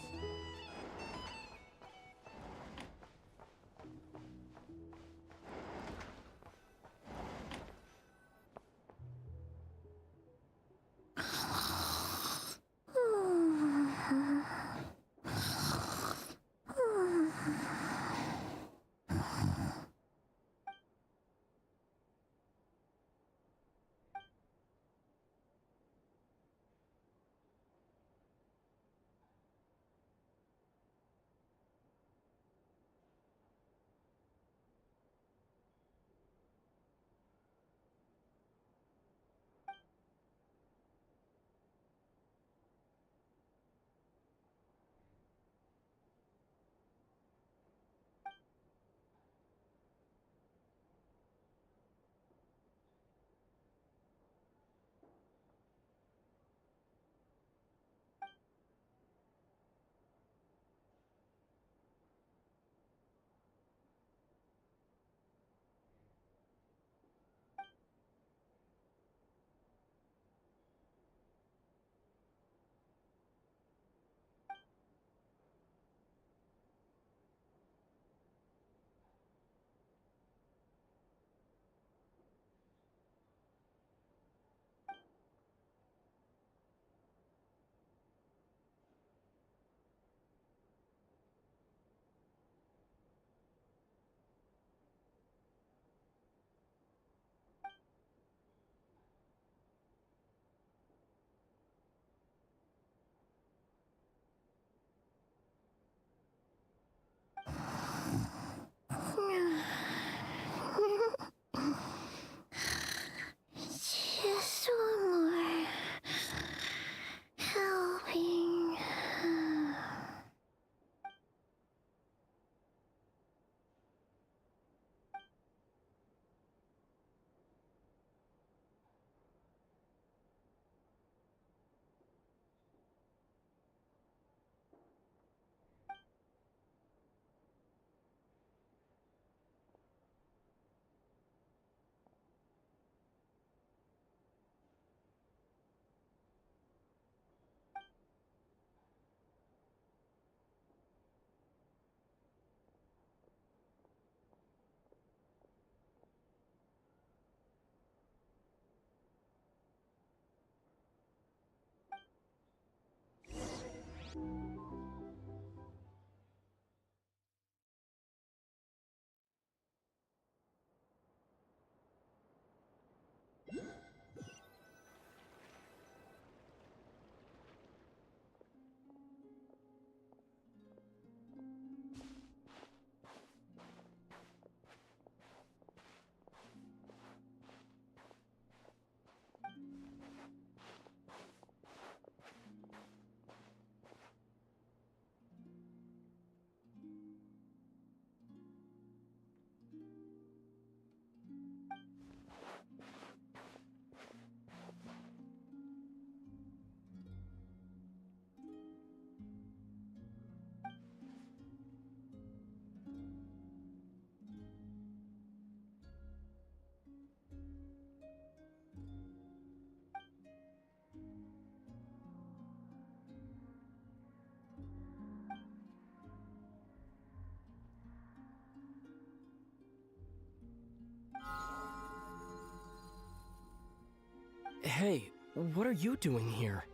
Hey, what are you doing here?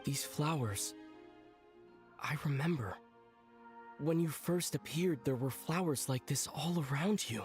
These flowers... I remember. When you first appeared, there were flowers like this all around you.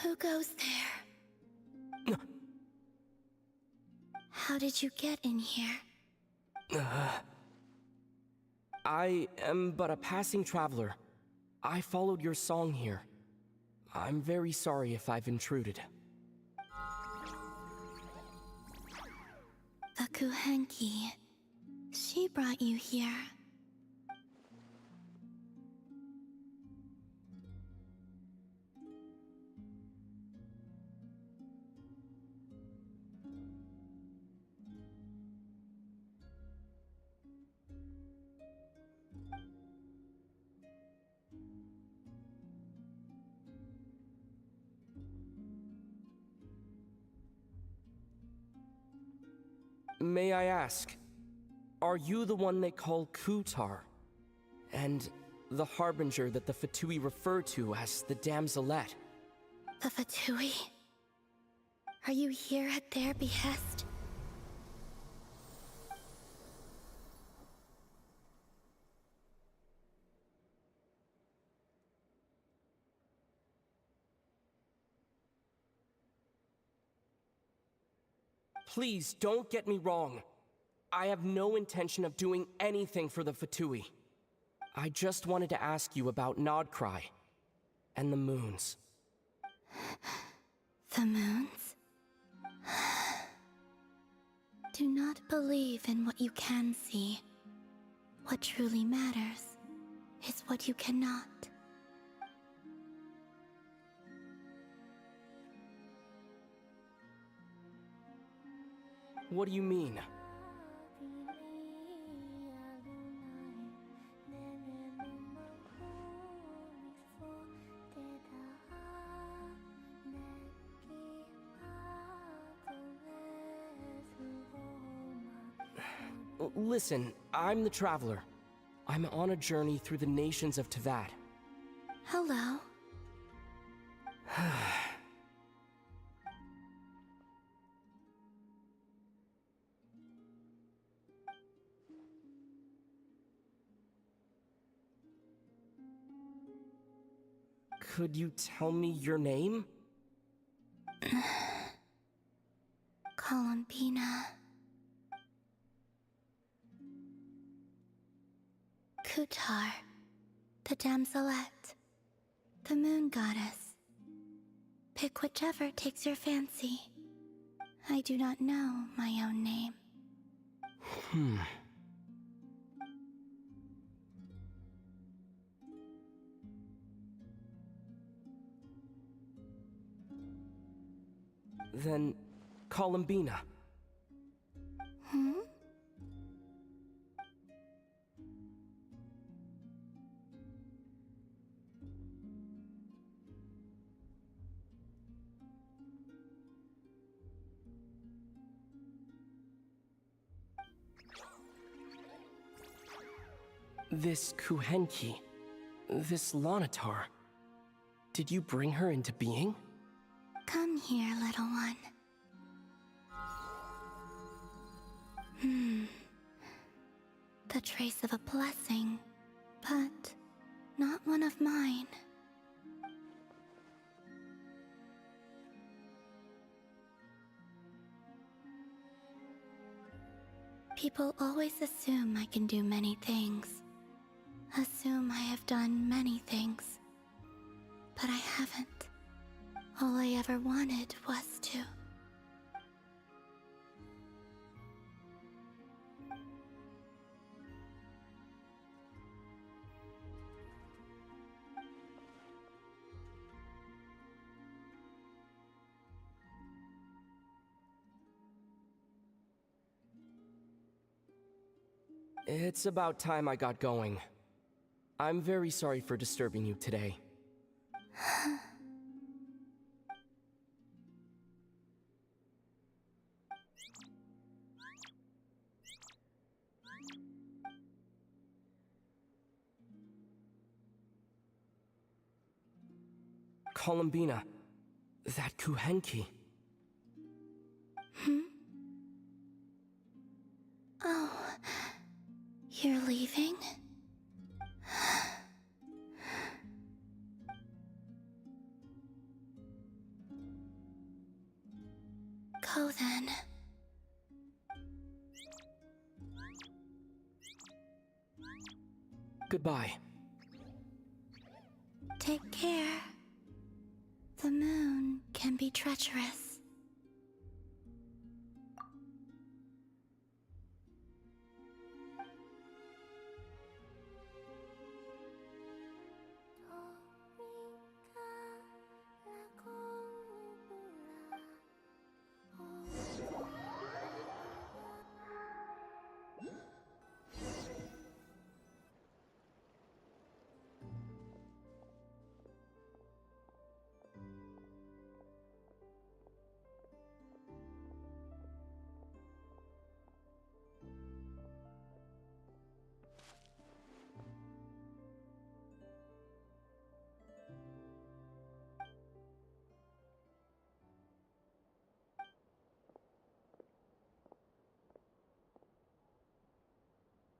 Who goes there? How did you get in here? I am but a passing traveler. I followed your song here. I'm very sorry if I've intruded. The Kuhenki. She brought you here. May I ask, are you the one they call Kutar? And the harbinger that the Fatui refer to as the Damselette? The Fatui? Are you here at their behest? Please, don't get me wrong. I have no intention of doing anything for the Fatui. I just wanted to ask you about Nodcry and the moons. The moons? Do not believe in what you can see. What truly matters is what you cannot. What do you mean? Listen, I'm the Traveler. I'm on a journey through the nations of Tavad. Hello. Could you tell me your name? Columbina. Kutar, the damselette, the moon goddess. Pick whichever takes your fancy. I do not know my own name. Then, Columbina. This Kuhenki, this Lanatar, did you bring her into being? Come here, little one. The trace of a blessing, but not one of mine. People always assume I can do many things. Assume I have done many things. But I haven't. All I ever wanted was to. It's about time I got going. I'm very sorry for disturbing you today. Columbina, that Kuhenki. Oh, you're leaving? Go then. Goodbye. Take care. The moon can be treacherous.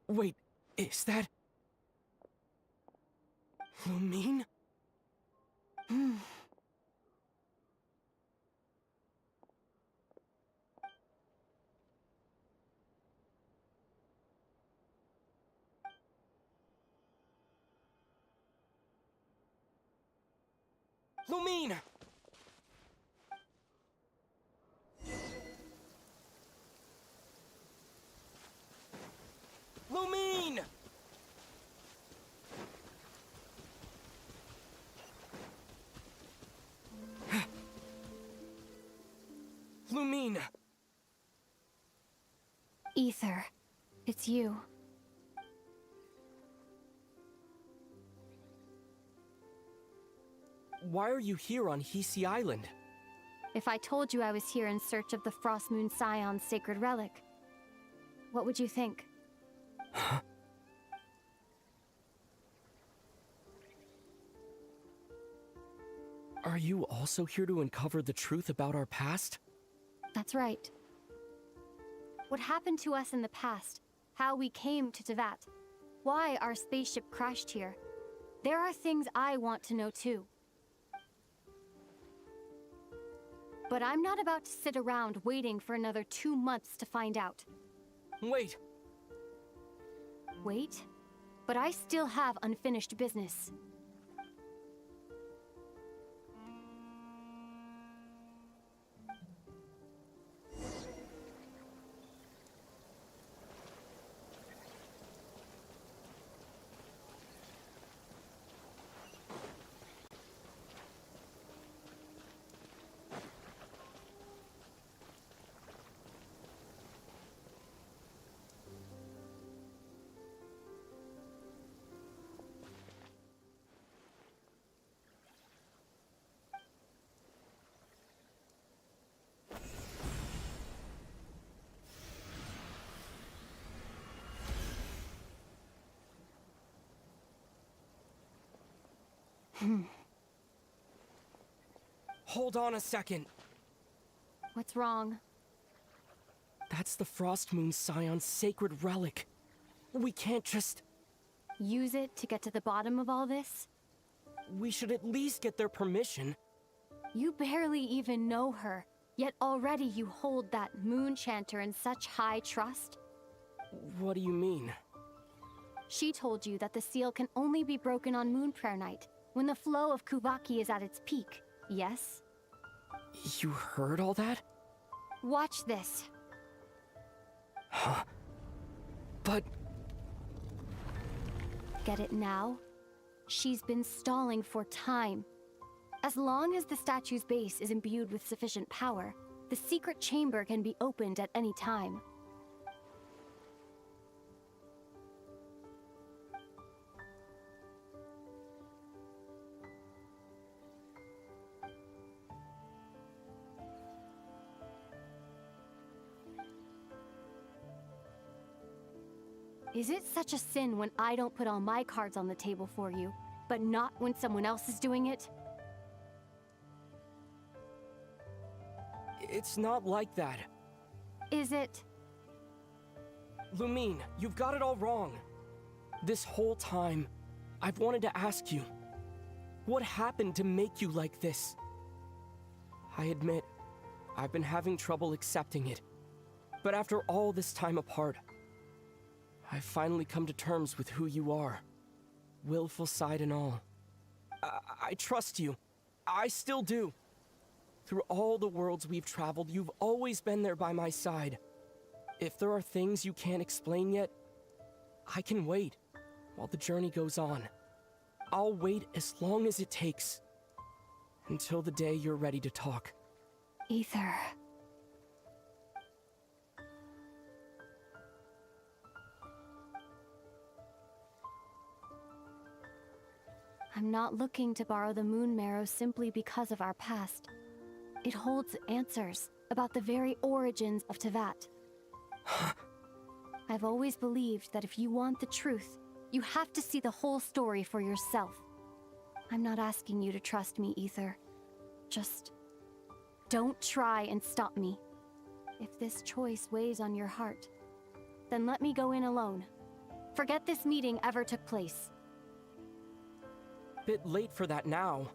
Wait, is that... Lumine? Lumine! Lumine! Lumine! Ether, it's you. Why are you here on Hisi Island? If I told you I was here in search of the Frost Moon Scion's sacred relic, what would you think? Are you also here to uncover the truth about our past? That's right. What happened to us in the past, how we came to Tevat, why our spaceship crashed here. There are things I want to know too. But I'm not about to sit around waiting for another 2 months to find out. Wait! Wait? But I still have unfinished business. Hold on a second. What's wrong? That's the Frost Moon Scion's sacred relic. We can't just... Use it to get to the bottom of all this? We should at least get their permission. You barely even know her, yet already you hold that moon chanter in such high trust? What do you mean? She told you that the seal can only be broken on Moon Prayer Night, when the flow of Kuvaki is at its peak, yes? You heard all that? Watch this. Huh? But... Get it now? She's been stalling for time. As long as the statue's base is imbued with sufficient power, the secret chamber can be opened at any time. Is it such a sin when I don't put all my cards on the table for you, but not when someone else is doing it? It's not like that. Is it? Lumine, you've got it all wrong. This whole time, I've wanted to ask you, what happened to make you like this? I admit, I've been having trouble accepting it. But after all this time apart, I've finally come to terms with who you are. Willful side and all. I trust you. I still do. Through all the worlds we've traveled, you've always been there by my side. If there are things you can't explain yet, I can wait while the journey goes on. I'll wait as long as it takes. Until the day you're ready to talk. Ether. I'm not looking to borrow the Moon Marrow simply because of our past. It holds answers about the very origins of Tevat. I've always believed that if you want the truth, you have to see the whole story for yourself. I'm not asking you to trust me, Ether. Just don't try and stop me. If this choice weighs on your heart, then let me go in alone. Forget this meeting ever took place. Bit late for that now.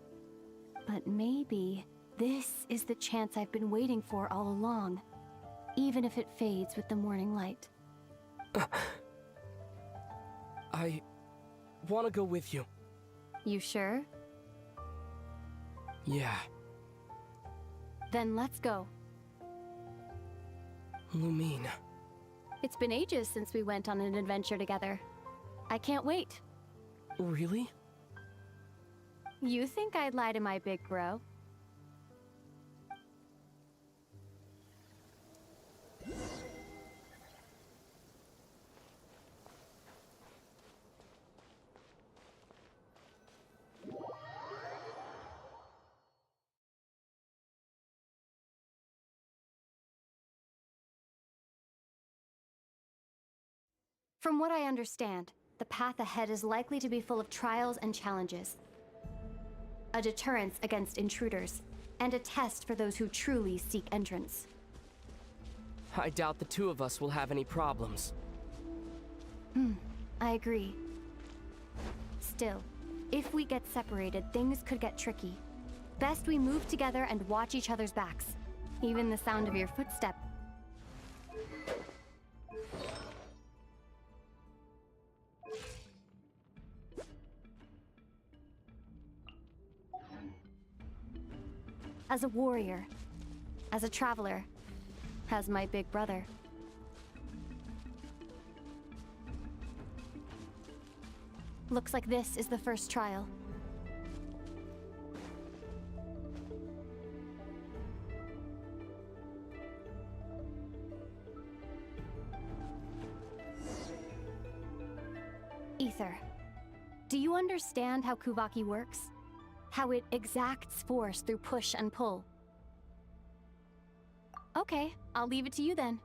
But maybe this is the chance I've been waiting for all along, even if it fades with the morning light. I want to go with you. You sure? Yeah. Then let's go. Lumine. It's been ages since we went on an adventure together. I can't wait. Really? You think I'd lie to my big bro? From what I understand, the path ahead is likely to be full of trials and challenges. A deterrence against intruders, and a test for those who truly seek entrance. I doubt the two of us will have any problems. I agree. Still, if we get separated, things could get tricky. Best we move together and watch each other's backs. Even the sound of your footstep. As a warrior, as a traveler, as my big brother. Looks like this is the first trial. Ether, do you understand how Pubg works? How it exacts force through push and pull? Okay, I'll leave it to you then.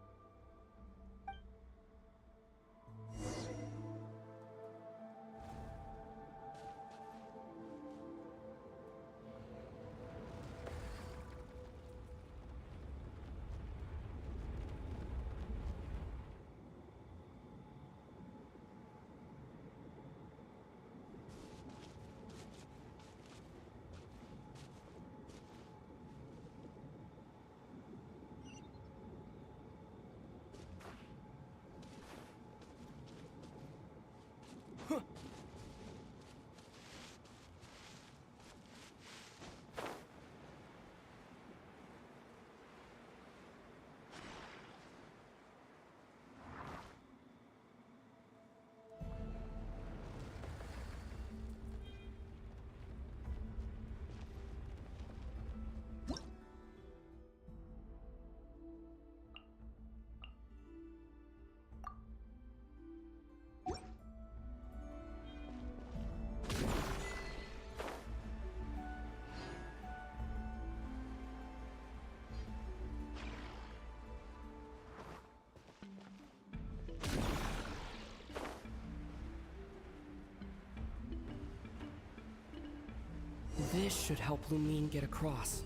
This should help Lumine get across.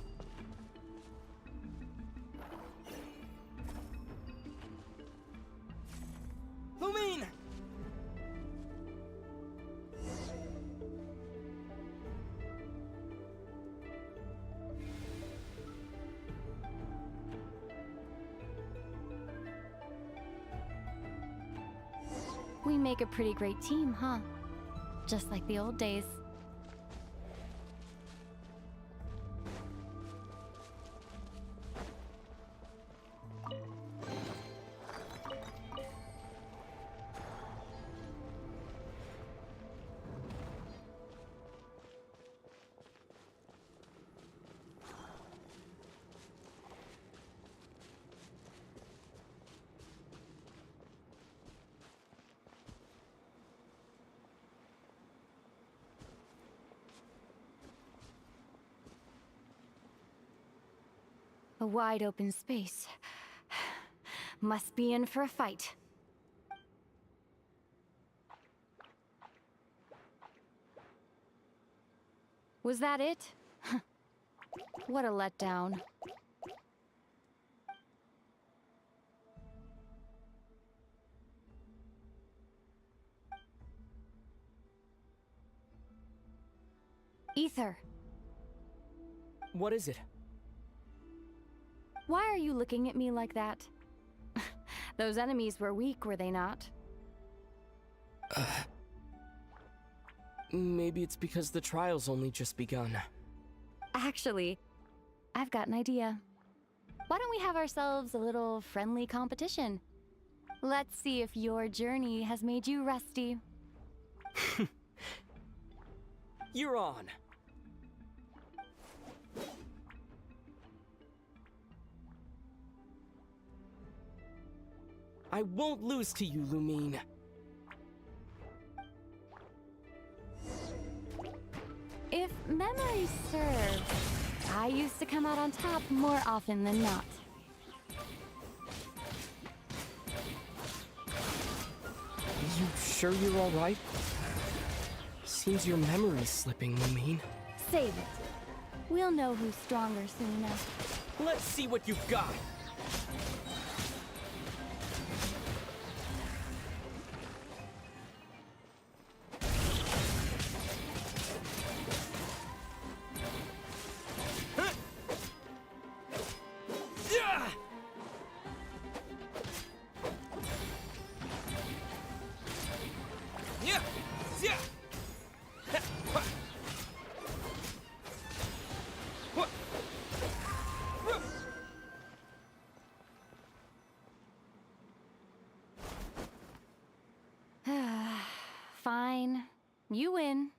Lumine! We make a pretty great team, huh? Just like the old days. A wide open space. Must be in for a fight. Was that it? What a letdown. Ether. What is it? Why are you looking at me like that? Those enemies were weak, were they not? Maybe it's because the trial's only just begun. Actually, I've got an idea. Why don't we have ourselves a little friendly competition? Let's see if your journey has made you rusty. You're on. I won't lose to you, Lumine. If memory serves, I used to come out on top more often than not. You sure you're alright? Seems your memory's slipping, Lumine. Save it. We'll know who's stronger soon enough. Let's see what you've got. Fine. You win.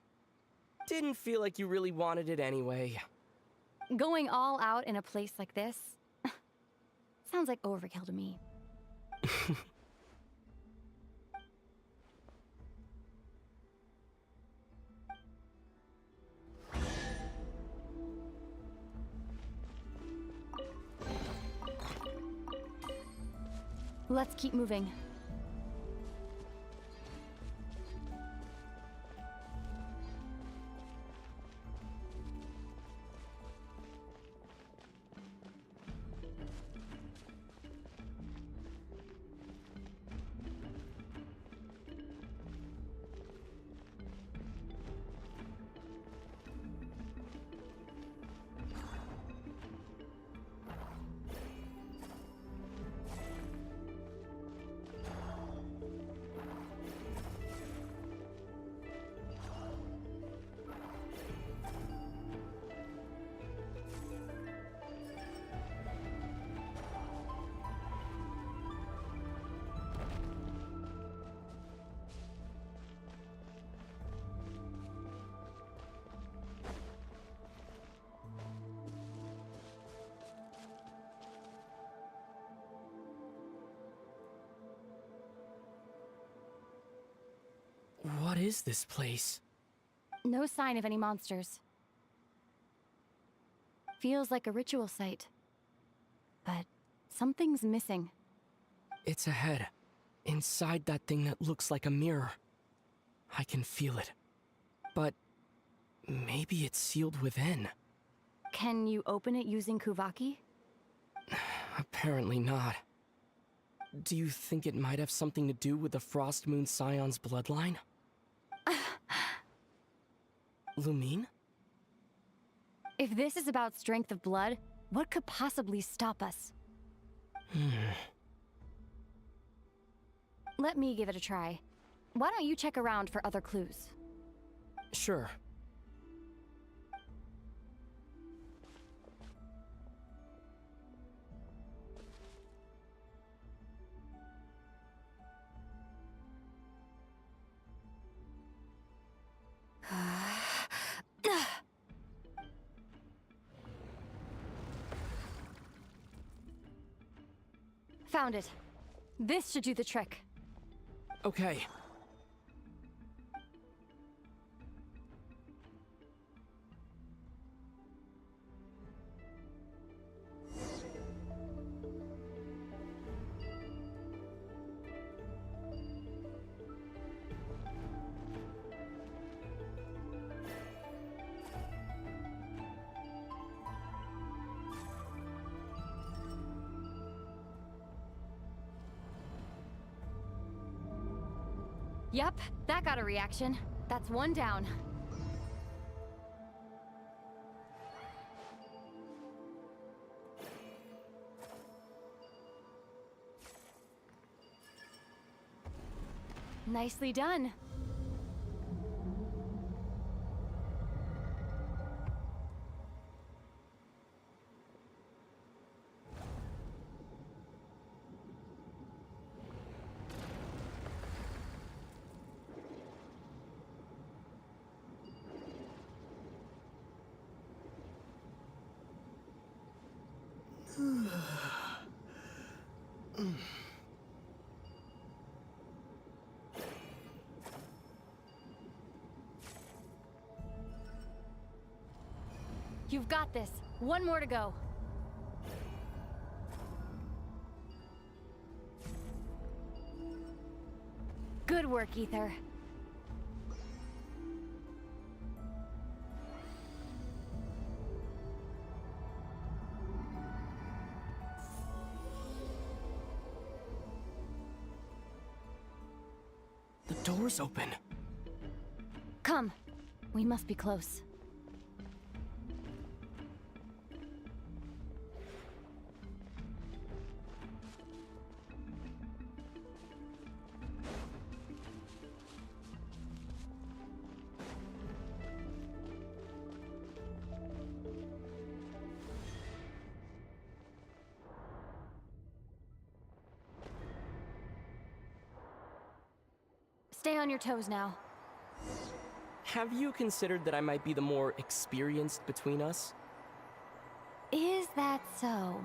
Didn't feel like you really wanted it anyway. Going all out in a place like this sounds like overkill to me. Let's keep moving. What is this place? No sign of any monsters. Feels like a ritual site. But something's missing. It's ahead. Inside that thing that looks like a mirror. I can feel it. But maybe it's sealed within. Can you open it using Kuvaki? Apparently not. Do you think it might have something to do with the Frost Moon Scion's bloodline? Lumine? If this is about strength of blood, what could possibly stop us? Let me give it a try. Why don't you check around for other clues? Sure. Found it. This should do the trick. Okay. Yep, that got a reaction. That's one down. Nicely done. You've got this. One more to go. Good work, Ether. The door's open. Come. We must be close. Stay on your toes now. Have you considered that I might be the more experienced between us? Is that so?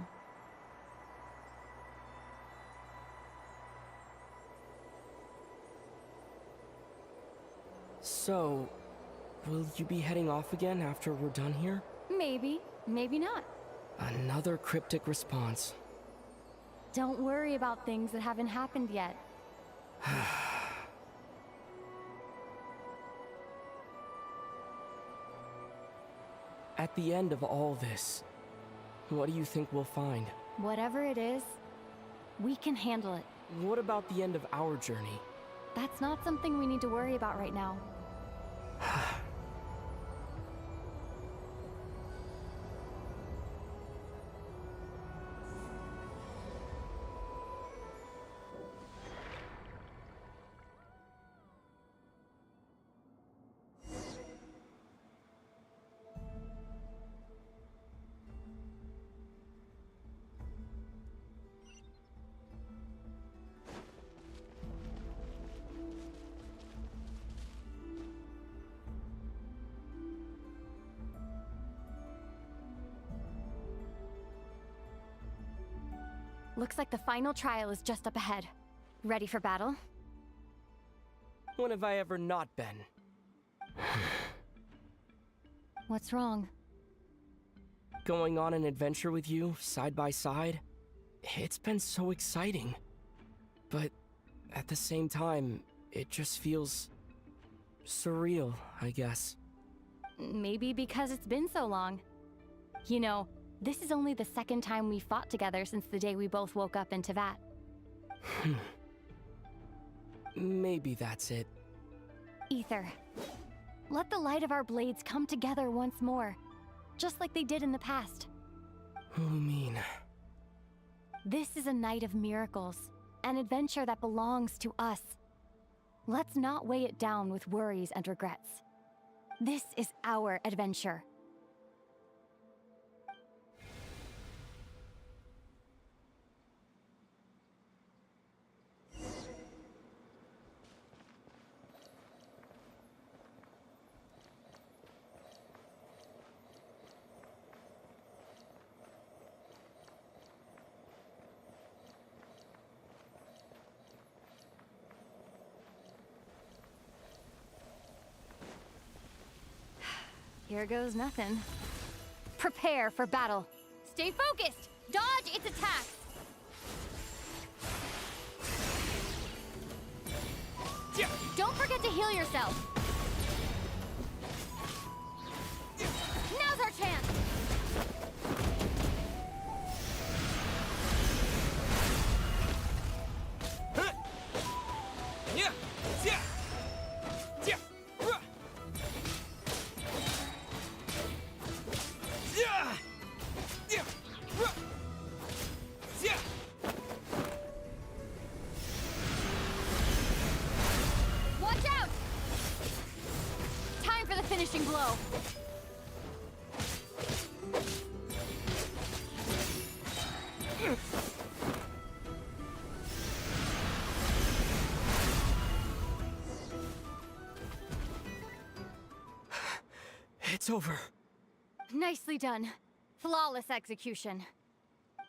So, will you be heading off again after we're done here? Maybe, maybe not. Another cryptic response. Don't worry about things that haven't happened yet. At the end of all this, what do you think we'll find? Whatever it is, we can handle it. What about the end of our journey? That's not something we need to worry about right now. Looks like the final trial is just up ahead. Ready for battle? When have I ever not been? What's wrong? Going on an adventure with you, side by side, it's been so exciting. But at the same time, it just feels surreal, I guess. Maybe because it's been so long. You know, this is only the second time we fought together since the day we both woke up in Tevat. Maybe that's it. Ether, let the light of our blades come together once more, just like they did in the past. What do you mean? This is a night of miracles, an adventure that belongs to us. Let's not weigh it down with worries and regrets. This is our adventure. Here goes nothing. Prepare for battle. Stay focused! Dodge its attacks! Don't forget to heal yourself! Now's our chance! Watch out! Time for the finishing blow. It's over. Nicely done. Flawless execution.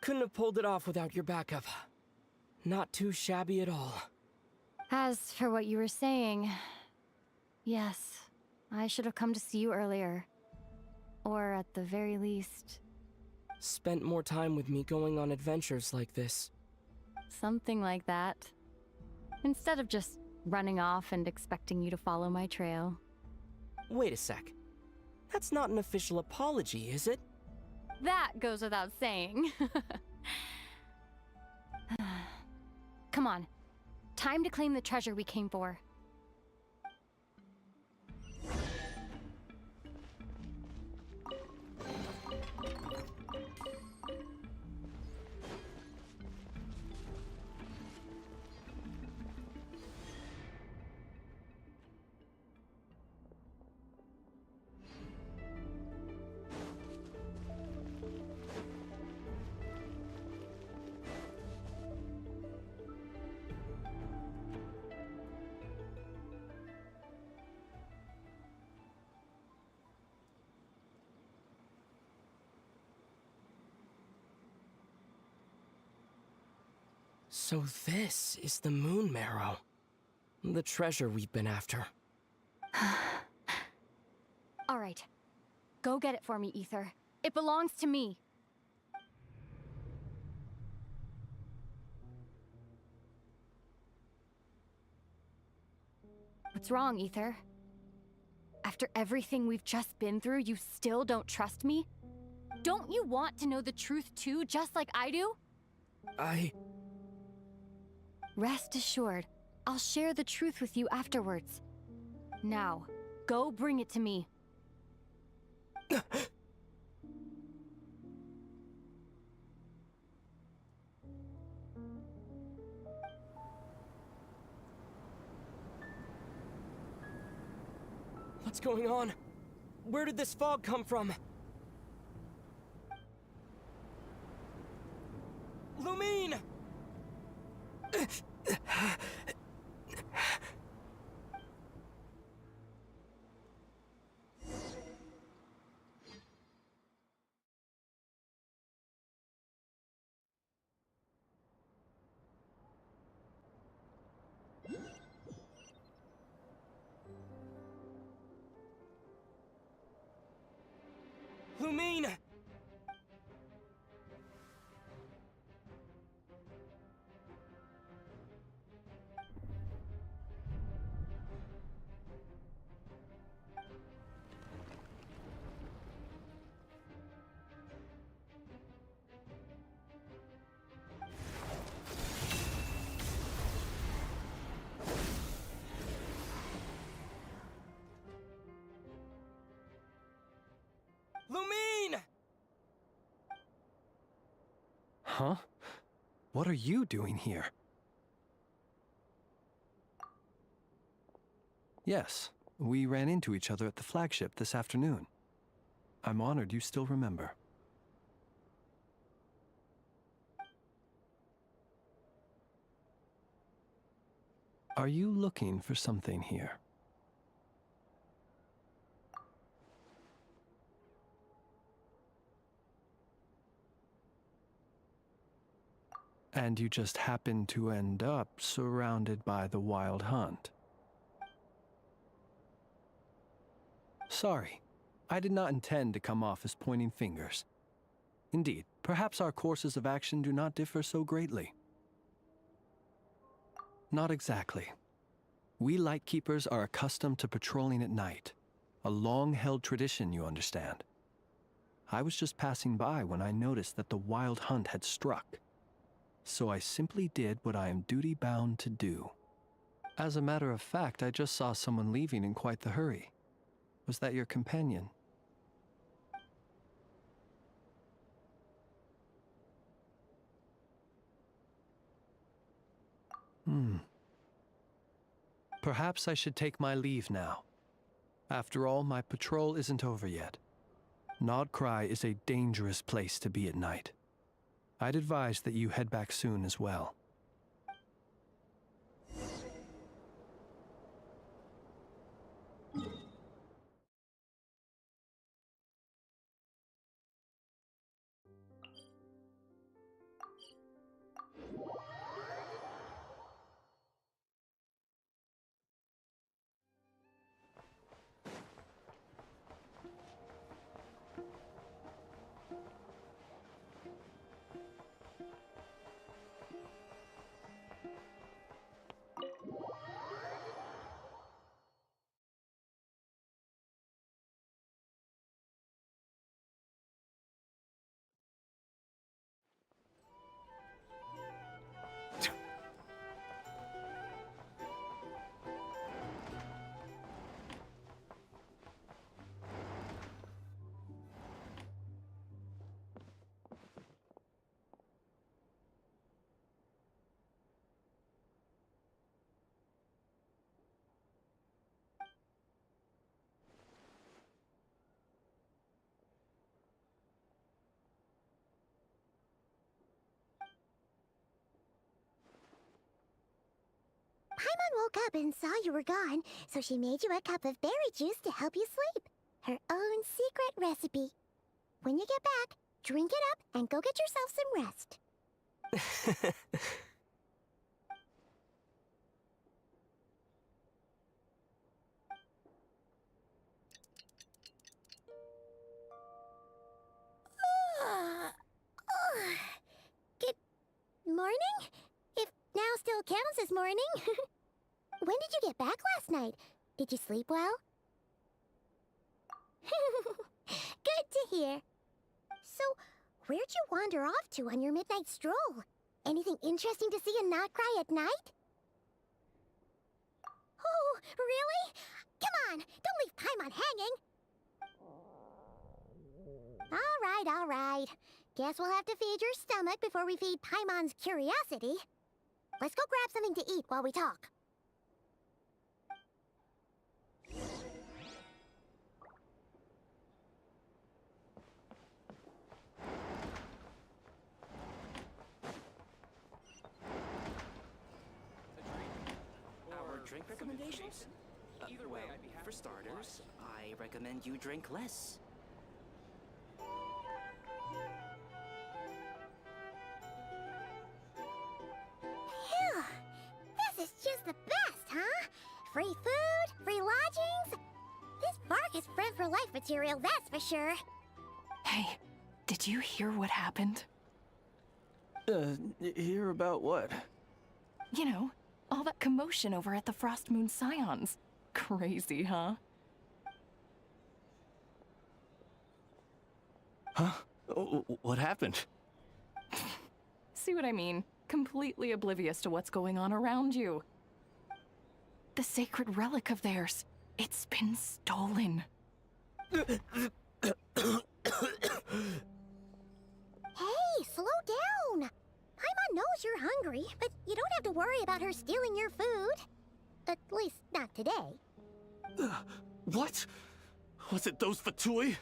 Couldn't have pulled it off without your backup. Not too shabby at all. As for what you were saying, yes, I should have come to see you earlier. Or at the very least... Spent more time with me going on adventures like this. something like that. Instead of just running off and expecting you to follow my trail. Wait a sec. That's not an official apology, is it? That goes without saying. Come on. Time to claim the treasure we came for. So this is the Moon Marrow. The treasure we've been after. All right. Go get it for me, Ether. It belongs to me. What's wrong, Ether? After everything we've just been through, you still don't trust me? Don't you want to know the truth too, just like I do? Rest assured, I'll share the truth with you afterwards. Now, go bring it to me. What's going on? Where did this fog come from? Lumine! Lumine! Lumine! Huh? What are you doing here? Yes, we ran into each other at the flagship this afternoon. I'm honored you still remember. Are you looking for something here? And you just happen to end up surrounded by the Wild Hunt. Sorry, I did not intend to come off as pointing fingers. Indeed, perhaps our courses of action do not differ so greatly. Not exactly. We Lightkeepers are accustomed to patrolling at night. A long-held tradition, you understand. I was just passing by when I noticed that the Wild Hunt had struck. So I simply did what I am duty-bound to do. As a matter of fact, I just saw someone leaving in quite the hurry. Was that your companion? Perhaps I should take my leave now. After all, my patrol isn't over yet. Nodcry is a dangerous place to be at night. I'd advise that you head back soon as well. woke up and saw you were gone, so she made you a cup of berry juice to help you sleep. Her own secret recipe. When you get back, drink it up and go get yourself some rest. Good morning? If now still counts as morning. When did you get back last night? Did you sleep well? Good to hear. So, where'd you wander off to on your midnight stroll? Anything interesting to see and not cry at night? Oh, really? Come on, don't leave Paimon hanging. All right. Guess we'll have to feed your stomach before we feed Paimon's curiosity. Let's go grab something to eat while we talk. Our drink recommendations? Either way, for starters, I recommend you drink less. Phew! This is just the best, huh? Free food, free lodgings. This bark is friend for life material, that's for sure. Hey, did you hear what happened? Hear about what? You know, all that commotion over at the Frost Moon Scions. Crazy, huh? Huh? What happened? See what I mean? Completely oblivious to what's going on around you. The sacred relic of theirs. It's been stolen. Hey, slow down! Paimon knows you're hungry, but you don't have to worry about her stealing your food. At least, not today. What? Was it those Fatui?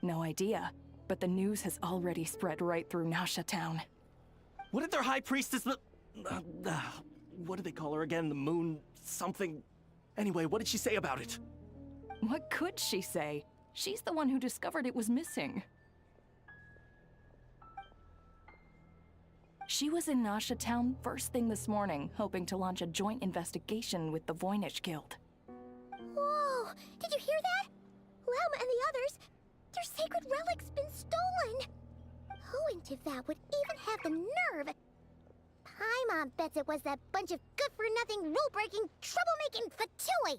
No idea, but the news has already spread right through Nasha Town. What did their high priestess what do they call her again? The moon something? Anyway, what did she say about it? What could she say? She's the one who discovered it was missing. She was in Nasha Town first thing this morning, hoping to launch a joint investigation with the Voynich Guild. Whoa! Did you hear that? Lauma and the others, their sacred relic's been stolen! Who in Tivat would even have the nerve? Paimon bets it was that bunch of good-for-nothing, rule-breaking, troublemaking Fatui!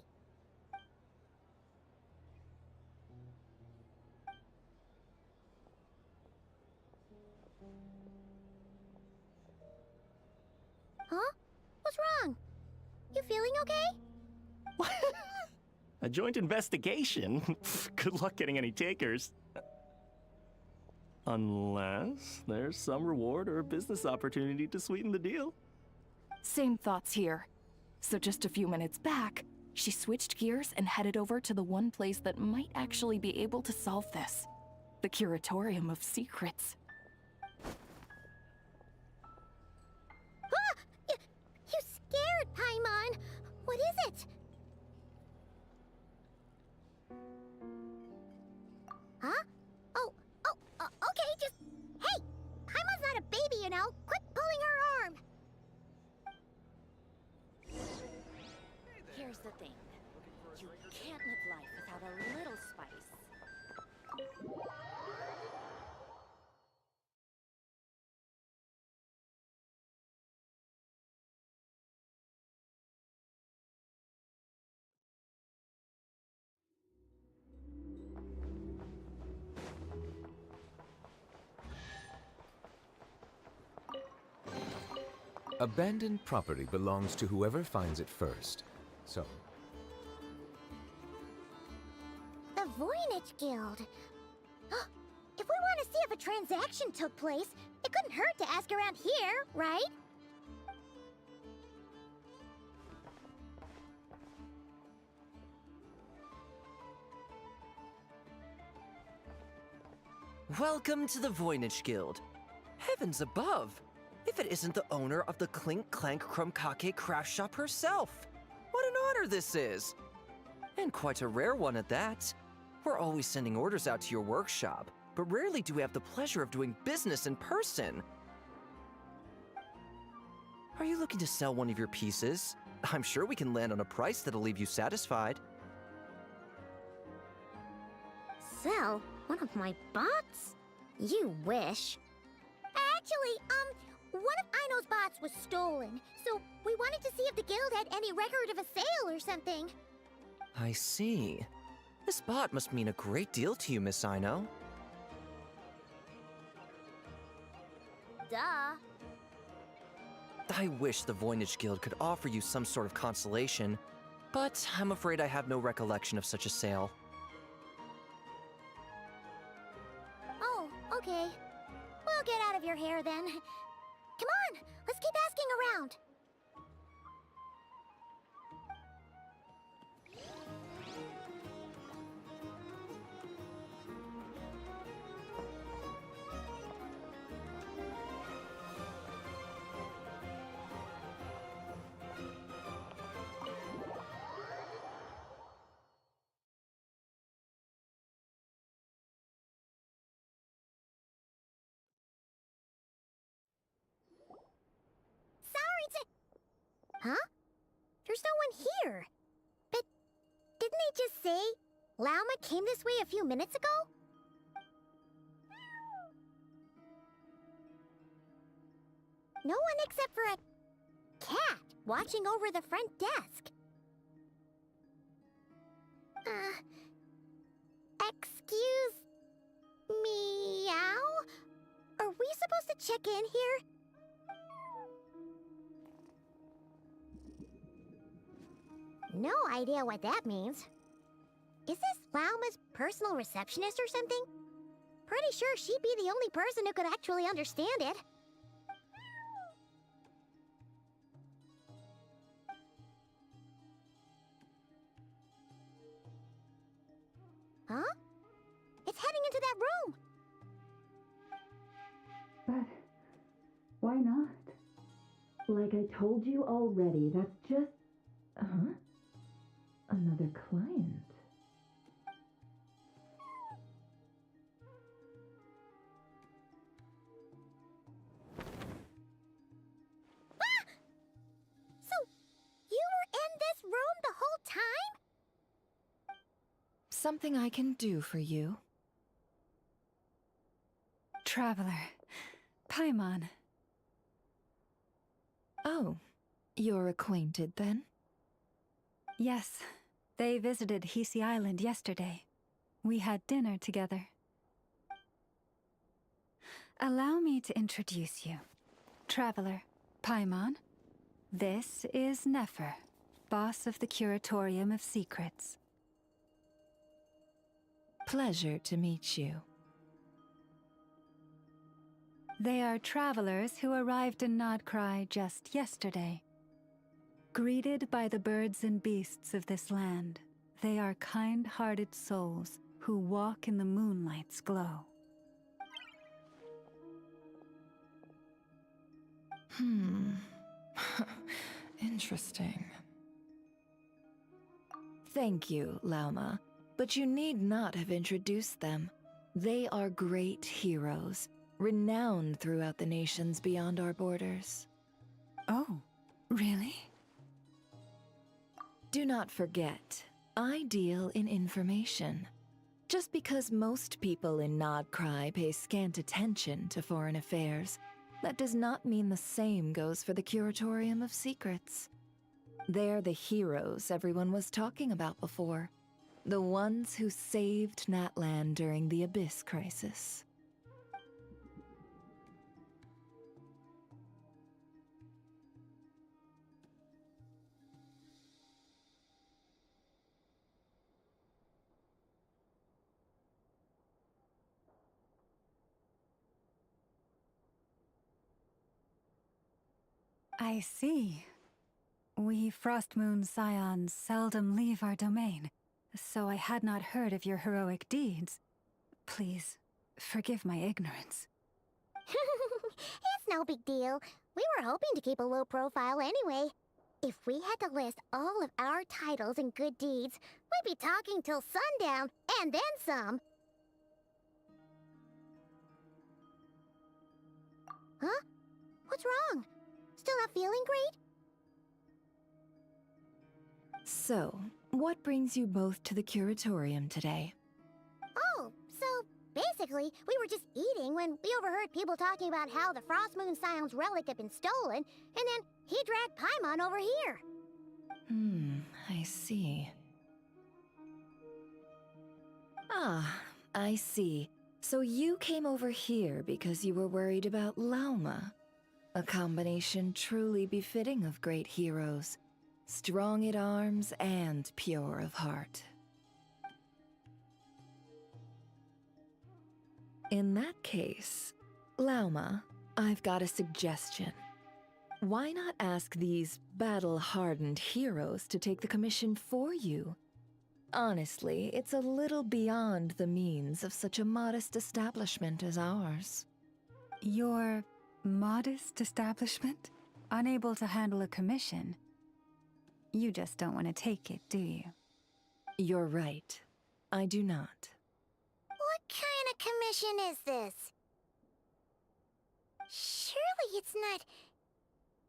Huh? What's wrong? You feeling okay? A joint investigation? Good luck getting any takers. Unless there's some reward or business opportunity to sweeten the deal. Same thoughts here. So just a few minutes back, she switched gears and headed over to the one place that might actually be able to solve this. The Curatorium of Secrets. Ah! You scared, Paimon! What is it? Huh? Okay, just... Hey! Paimon's not a baby, you know! Quit pulling her arm! Here's the thing. You can't live life without a little spice. Abandoned property belongs to whoever finds it first. So, The Voynich Guild. If we want to see if a transaction took place, it couldn't hurt to ask around here, right? Welcome to the Voynich Guild. Heavens above! If it isn't the owner of the Clink Clank Krumkake craft shop herself. What an honor this is! And quite a rare one at that. We're always sending orders out to your workshop, but rarely do we have the pleasure of doing business in person. Are you looking to sell one of your pieces? I'm sure we can land on a price that'll leave you satisfied. Sell one of my bots? You wish. Actually, one of Aino's bots was stolen, so we wanted to see if the guild had any record of a sale or something. I see. This bot must mean a great deal to you, Miss Aino. Duh. I wish the Voynich Guild could offer you some sort of consolation, but I'm afraid I have no recollection of such a sale. Oh, okay. We'll get out of your hair then. Come on, let's keep asking around. Huh? There's no one here. But didn't they just say Lauma came this way a few minutes ago? No one except for a cat watching over the front desk. Excuse meow? Are we supposed to check in here? No idea what that means. Is this Lauma's personal receptionist or something? Pretty sure she'd be the only person who could actually understand it. Huh? It's heading into that room! But why not? Like I told you already, that's just... Huh? Another client. Ah! So, you were in this room the whole time? Something I can do for you. Traveler. Paimon. Oh, you're acquainted then? Yes. They visited Hisi Island yesterday. We had dinner together. Allow me to introduce you. Traveler, Paimon. This is Nefer, boss of the Curatorium of Secrets. Pleasure to meet you. They are travelers who arrived in Nodcry just yesterday. Greeted by the birds and beasts of this land, they are kind-hearted souls who walk in the moonlight's glow. Interesting. Thank you, Lauma, but you need not have introduced them. They are great heroes, renowned throughout the nations beyond our borders. Oh, really? Do not forget, I deal in information. Just because most people in Nodcry pay scant attention to foreign affairs, that does not mean the same goes for the Curatorium of Secrets. They're the heroes everyone was talking about before. The ones who saved Natlan during the Abyss Crisis. I see. We Frostmoon Scions seldom leave our domain, so I had not heard of your heroic deeds. Please, forgive my ignorance. It's no big deal. We were hoping to keep a low profile anyway. If we had to list all of our titles and good deeds, we'd be talking till sundown, and then some. Huh? What's wrong? Still not feeling great? So, what brings you both to the curatorium today? Oh, so basically, we were just eating when we overheard people talking about how the Frost Moon Scion's relic had been stolen, and then he dragged Paimon over here. I see. Ah, I see. So you came over here because you were worried about Lauma. A combination truly befitting of great heroes. Strong at arms and pure of heart. In that case, Lauma, I've got a suggestion. Why not ask these battle-hardened heroes to take the commission for you? Honestly, it's a little beyond the means of such a modest establishment as ours. Your modest establishment? Unable to handle a commission? You just don't want to take it, do you? You're right. I do not. What kind of commission is this? Surely it's not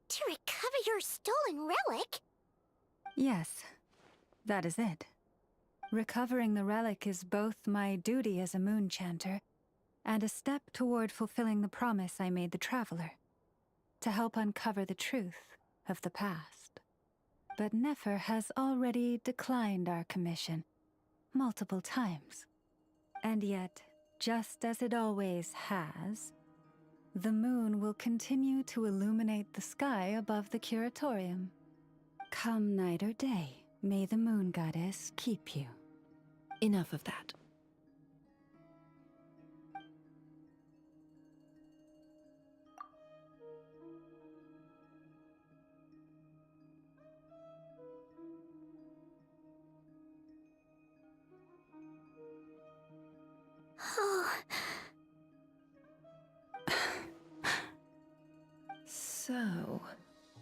to recover your stolen relic? Yes, that is it. Recovering the relic is both my duty as a moon chanter and a step toward fulfilling the promise I made the Traveler, to help uncover the truth of the past. But Nefer has already declined our commission multiple times. And yet, just as it always has, the moon will continue to illuminate the sky above the curatorium. Come night or day, may the moon goddess keep you. Enough of that. So,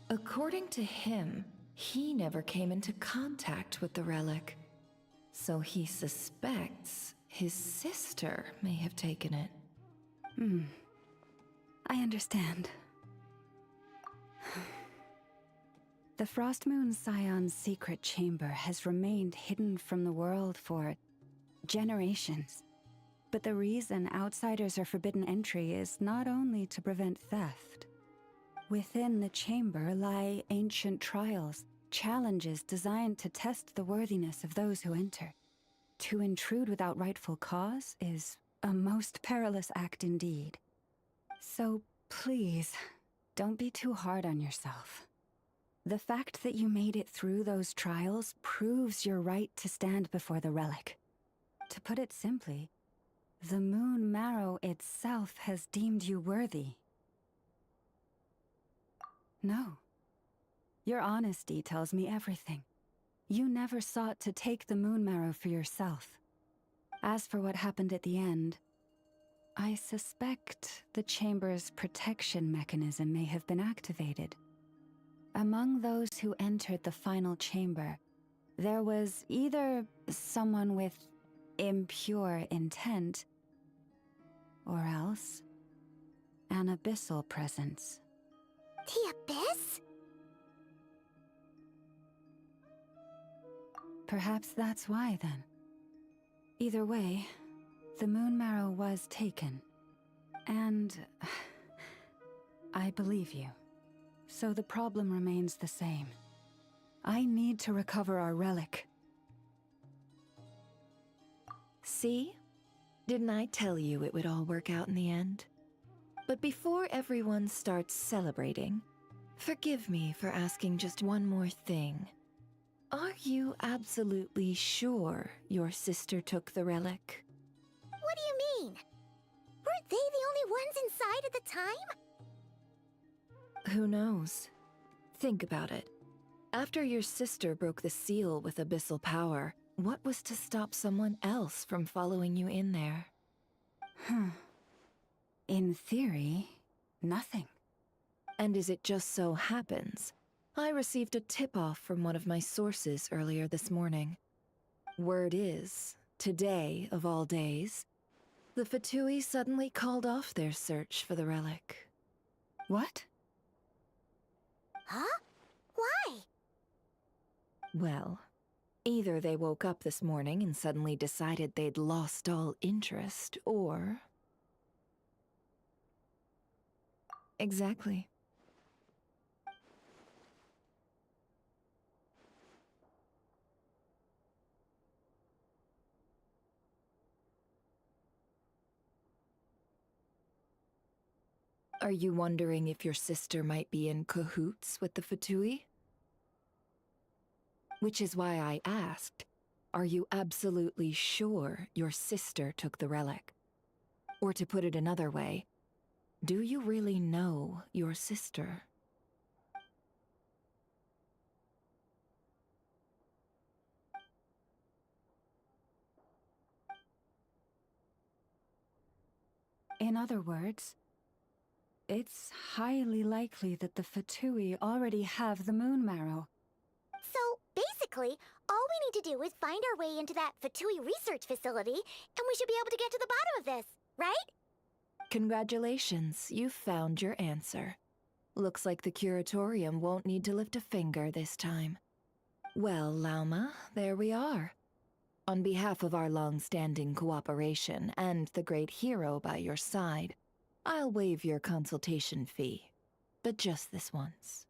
according to him, he never came into contact with the relic. So he suspects his sister may have taken it. I understand. The Frost Moon Scion's secret chamber has remained hidden from the world for generations. But the reason outsiders are forbidden entry is not only to prevent theft. Within the chamber lie ancient trials, challenges designed to test the worthiness of those who enter. To intrude without rightful cause is a most perilous act indeed. So please, don't be too hard on yourself. The fact that you made it through those trials proves your right to stand before the relic. To put it simply, the Moon Marrow itself has deemed you worthy. No. Your honesty tells me everything. You never sought to take the Moon Marrow for yourself. As for what happened at the end, I suspect the Chamber's protection mechanism may have been activated. Among those who entered the final chamber, there was either someone with impure intent, or else an abyssal presence. The Abyss? Perhaps that's why, then. Either way, the Moon Marrow was taken. And I believe you. So the problem remains the same. I need to recover our relic. See? Didn't I tell you it would all work out in the end? But before everyone starts celebrating, forgive me for asking just one more thing. Are you absolutely sure your sister took the relic? What do you mean? Weren't they the only ones inside at the time? Who knows? Think about it. After your sister broke the seal with abyssal power, what was to stop someone else from following you in there? In theory, nothing. And as it just so happens, I received a tip-off from one of my sources earlier this morning. Word is, today of all days, the Fatui suddenly called off their search for the relic. What? Huh? Why? Well, either they woke up this morning and suddenly decided they'd lost all interest, or... Exactly. Are you wondering if your sister might be in cahoots with the Fatui? Which is why I asked, are you absolutely sure your sister took the relic? Or to put it another way, do you really know your sister? In other words, it's highly likely that the Fatui already have the moon marrow. So, basically, all we need to do is find our way into that Fatui research facility, and we should be able to get to the bottom of this, right? Congratulations, you've found your answer. Looks like the curatorium won't need to lift a finger this time. Well, Lauma, there we are. On behalf of our long-standing cooperation and the great hero by your side, I'll waive your consultation fee. But just this once.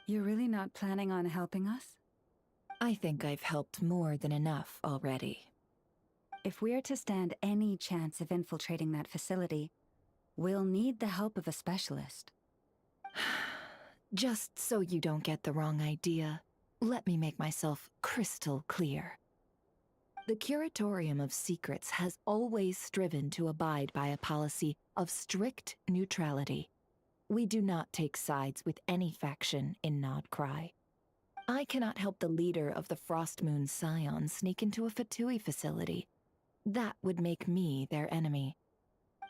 You're really not planning on helping us? I think I've helped more than enough already. If we're to stand any chance of infiltrating that facility, we'll need the help of a specialist. Just so you don't get the wrong idea, let me make myself crystal clear. The Curatorium of Secrets has always striven to abide by a policy of strict neutrality. We do not take sides with any faction in Nodcry. I cannot help the leader of the Frostmoon Scions sneak into a Fatui facility. That would make me their enemy.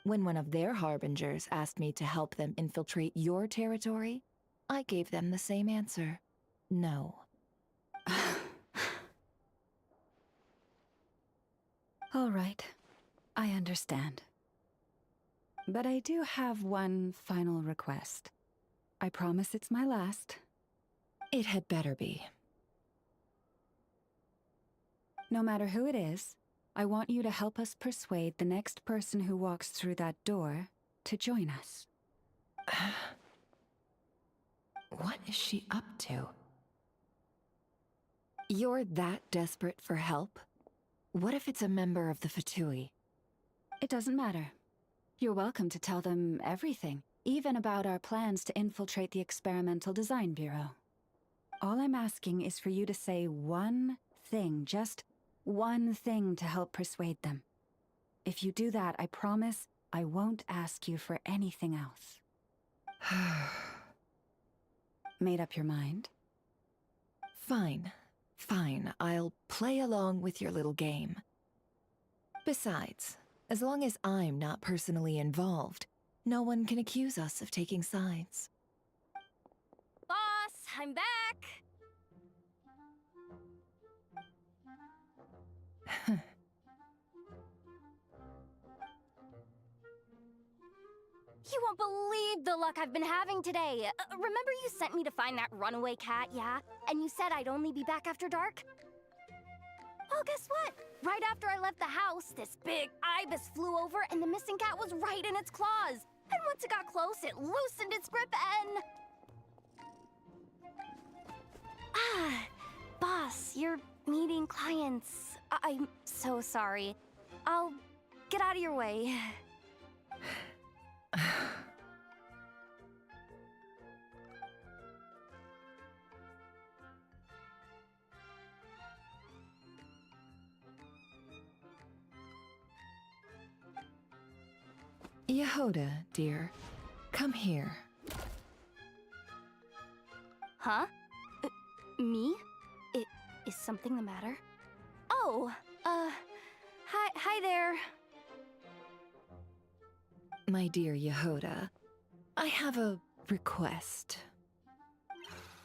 When one of their harbingers asked me to help them infiltrate your territory, I gave them the same answer. No. All right, I understand. But I do have one final request. I promise it's my last. It had better be. No matter who it is, I want you to help us persuade the next person who walks through that door to join us. What is she up to? You're that desperate for help? What if it's a member of the Fatui? It doesn't matter. You're welcome to tell them everything, even about our plans to infiltrate the Experimental Design Bureau. All I'm asking is for you to say one thing, just one thing to help persuade them. If you do that, I promise I won't ask you for anything else. Made up your mind? Fine. Fine, I'll play along with your little game. Besides, as long as I'm not personally involved, no one can accuse us of taking sides. Boss, I'm back! You won't believe the luck I've been having today. Remember you sent me to find that runaway cat, yeah? And you said I'd only be back after dark? Well, guess what? Right after I left the house, this big ibis flew over and the missing cat was right in its claws. And once it got close, it loosened its grip and... Ah, boss, you're meeting clients. I'm so sorry. I'll get out of your way. Yehoda, dear, come here. Huh? Me? Is something the matter? Oh, hi there. My dear Yehoda, I have a request.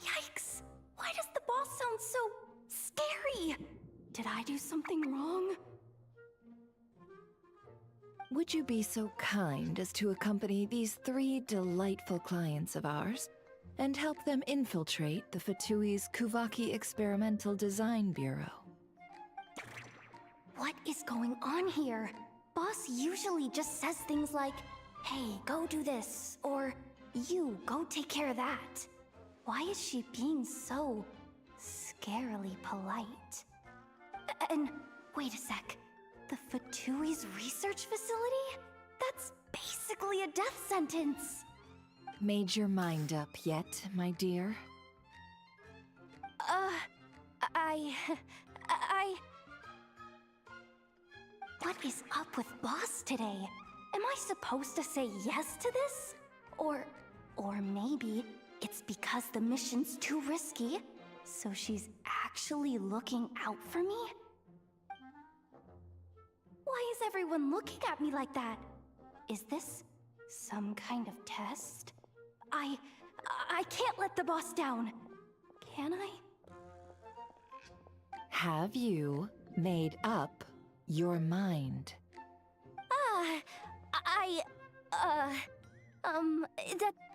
Yikes! Why does the boss sound so scary? Did I do something wrong? Would you be so kind as to accompany these 3 delightful clients of ours and help them infiltrate the Fatui's Kuvaki Experimental Design Bureau? What is going on here? Boss usually just says things like, hey, go do this, or you, go take care of that. Why is she being so scarily polite? And wait a sec, the Fatui's research facility? That's basically a death sentence. Made your mind up yet, my dear? What is up with Boss today? Am I supposed to say yes to this? Or maybe it's because the mission's too risky, so she's actually looking out for me? Why is everyone looking at me like that? Is this some kind of test? I can't let the boss down. Can I? Have you made up your mind?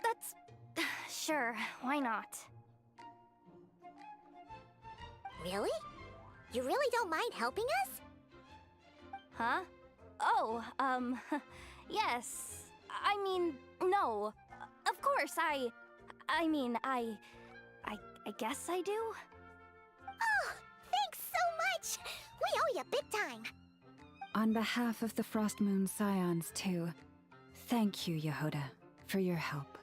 That's... Sure, why not? Really? You really don't mind helping us? Huh? Oh, yes. I mean, no. Of course, I guess I do. Oh, thanks so much! We owe you big time! On behalf of the Frost Moon Scions, too, thank you, Yehoda, for your help.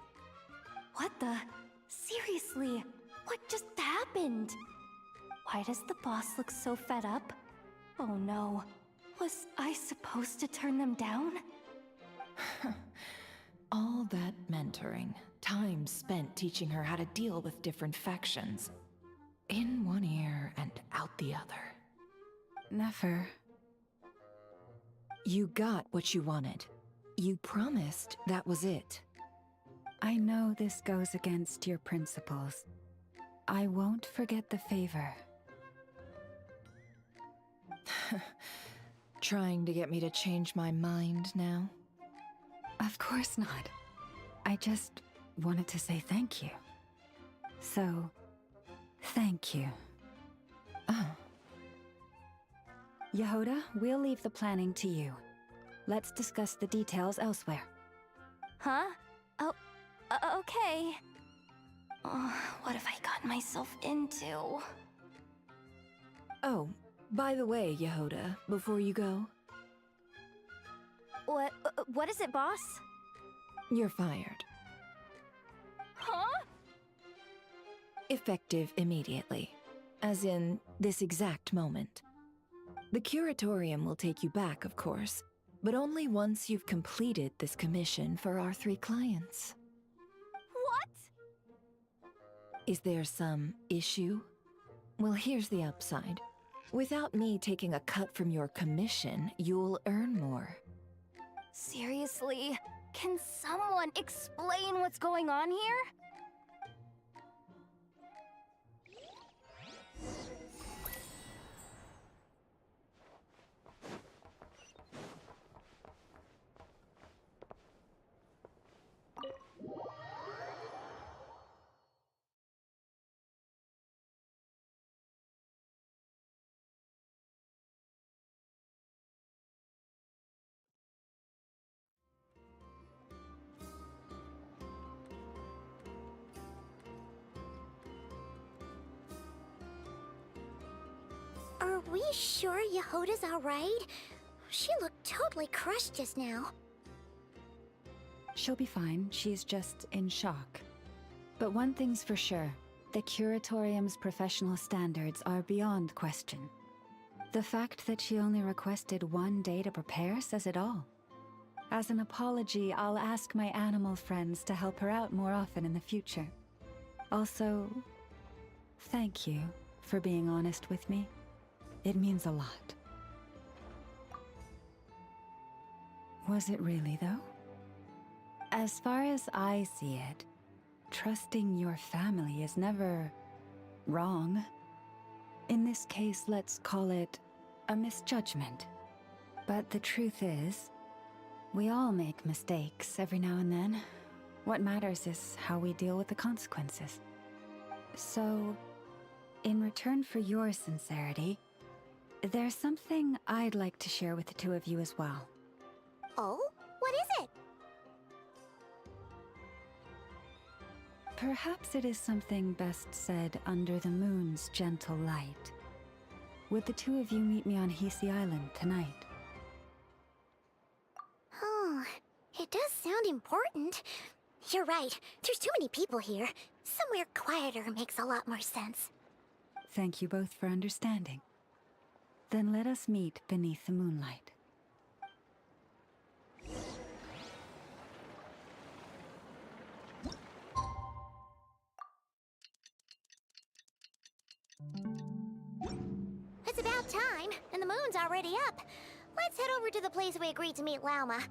What the? Seriously, what just happened? Why does the boss look so fed up? Oh no, was I supposed to turn them down? All that mentoring, time spent teaching her how to deal with different factions. In one ear and out the other. Never. You got what you wanted. You promised that was it. I know this goes against your principles. I won't forget the favor. Trying to get me to change my mind now? Of course not. I just wanted to say thank you. So, thank you. Oh. Yehoda, we'll leave the planning to you. Let's discuss the details elsewhere. Huh? Oh, okay. Oh, what have I gotten myself into? Oh, by the way, Yehoda, before you go... What is it, boss? You're fired. Huh? Effective immediately. As in, this exact moment. The curatorium will take you back, of course, but only once you've completed this commission for our 3 clients. What? Is there some issue? Well, here's the upside. Without me taking a cut from your commission, you'll earn more. Seriously? Can someone explain what's going on here? Are we sure Yehoda's alright? She looked totally crushed just now. She'll be fine. She's just in shock. But one thing's for sure. The Curatorium's professional standards are beyond question. The fact that she only requested 1 day to prepare says it all. As an apology, I'll ask my animal friends to help her out more often in the future. Also, thank you for being honest with me. It means a lot. Was it really, though? As far as I see it, trusting your family is never wrong. In this case, let's call it a misjudgment. But the truth is, we all make mistakes every now and then. What matters is how we deal with the consequences. So, in return for your sincerity, there's something I'd like to share with the two of you as well. Oh? What is it? Perhaps it is something best said under the moon's gentle light. Would the two of you meet me on Hisi Island tonight? Oh, it does sound important. You're right. There's too many people here. Somewhere quieter makes a lot more sense. Thank you both for understanding. Then let us meet beneath the moonlight. It's about time, and the moon's already up. Let's head over to the place we agreed to meet Lauma.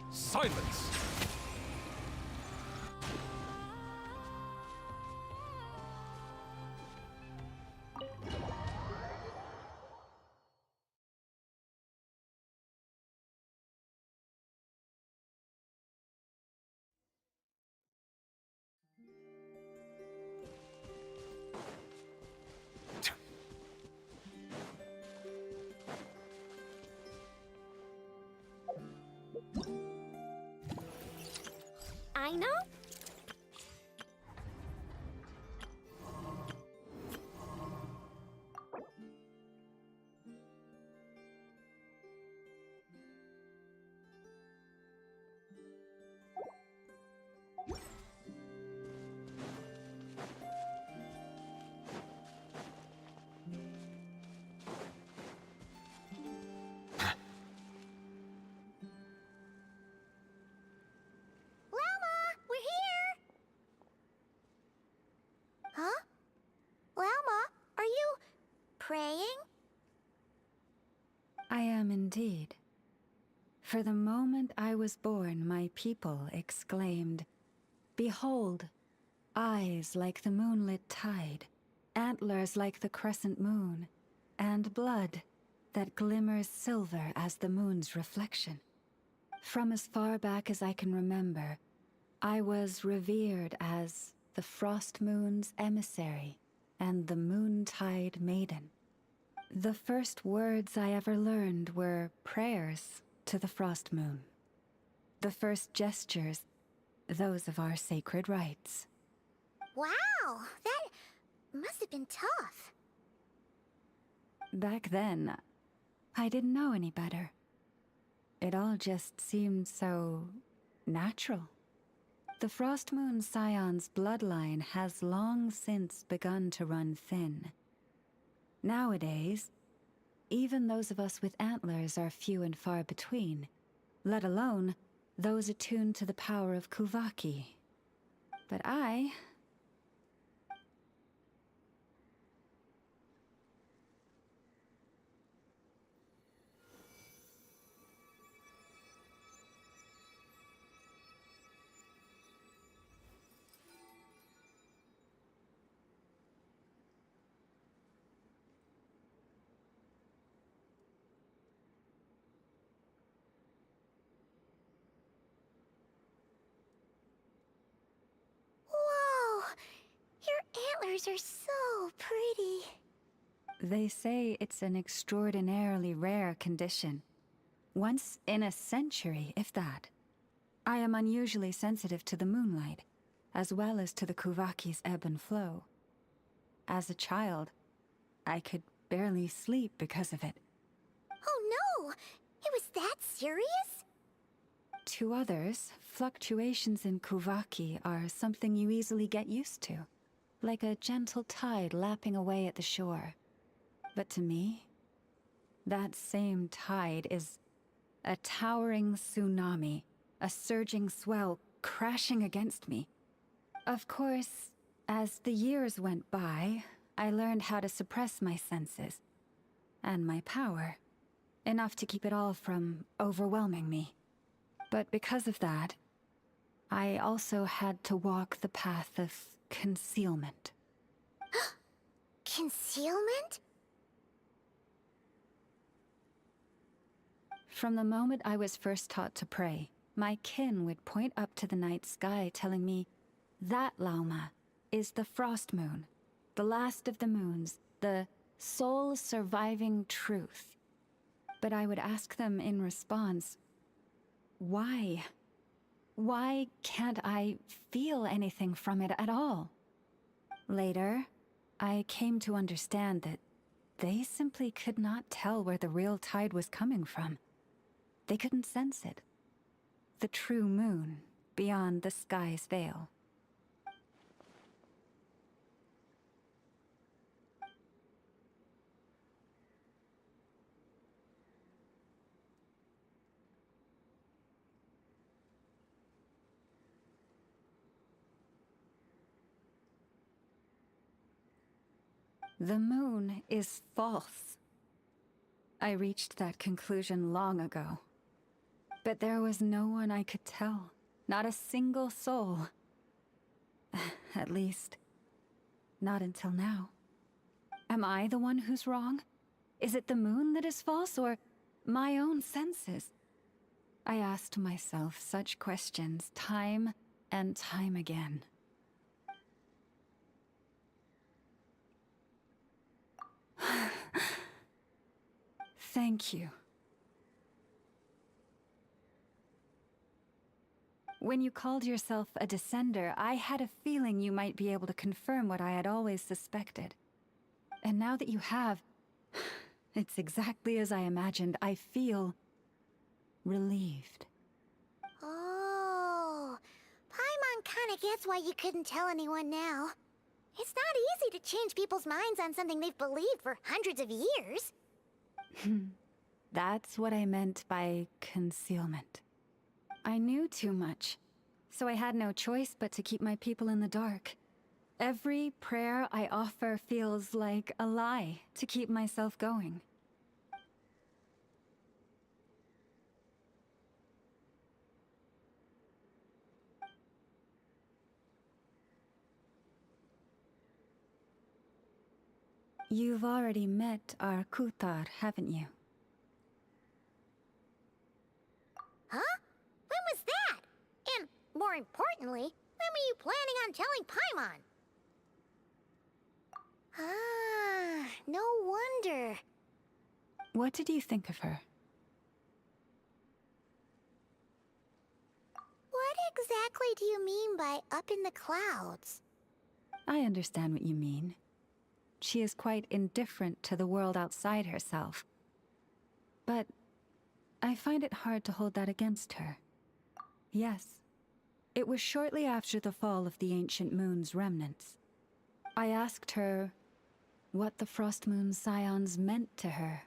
Silence! I know? Huh? Lauma, are you praying? I am indeed. For the moment I was born, my people exclaimed, "Behold, eyes like the moonlit tide, antlers like the crescent moon, and blood that glimmers silver as the moon's reflection." From as far back as I can remember, I was revered as the Frost Moon's emissary and the Moontide Maiden. The first words I ever learned were prayers to the Frost Moon. The first gestures, those of our sacred rites. Wow, that must have been tough. Back then, I didn't know any better. It all just seemed so natural. The Frost Moon Scion's bloodline has long since begun to run thin. Nowadays, even those of us with antlers are few and far between, let alone those attuned to the power of Kuvaki. But I... Whoa! Your antlers are so so pretty. They say it's an extraordinarily rare condition. Once in a century, if that. I am unusually sensitive to the moonlight, as well as to the Kuvaki's ebb and flow. As a child, I could barely sleep because of it. Oh no! It was that serious? To others, fluctuations in Kuvaki are something you easily get used to, like a gentle tide lapping away at the shore. But to me, that same tide is a towering tsunami, a surging swell crashing against me. Of course, as the years went by, I learned how to suppress my senses and my power, enough to keep it all from overwhelming me. But because of that, I also had to walk the path of concealment. Concealment? From the moment I was first taught to pray, my kin would point up to the night sky telling me, that Lauma is the frost moon, the last of the moons, the sole surviving truth. But I would ask them in response, why? Why can't I feel anything from it at all? Later, I came to understand that they simply could not tell where the real tide was coming from. They couldn't sense it. The true moon beyond the sky's veil. The moon is false. I reached that conclusion long ago. But there was no one I could tell. Not a single soul. At least, not until now. Am I the one who's wrong? Is it the moon that is false, or my own senses? I asked myself such questions time and time again. Thank you. When you called yourself a descender, I had a feeling you might be able to confirm what I had always suspected. And now that you have, it's exactly as I imagined. I feel relieved. Oh, Paimon kinda gets why you couldn't tell anyone now. It's not easy to change people's minds on something they've believed for hundreds of years. That's what I meant by concealment. I knew too much, so I had no choice but to keep my people in the dark. Every prayer I offer feels like a lie to keep myself going. You've already met our Kutar, haven't you? Huh? When was that? And, more importantly, when were you planning on telling Paimon? Ah, no wonder. What did you think of her? What exactly do you mean by up in the clouds? I understand what you mean. She is quite indifferent to the world outside herself. But I find it hard to hold that against her. Yes, it was shortly after the fall of the ancient moon's remnants. I asked her what the Frost Moon Scions meant to her,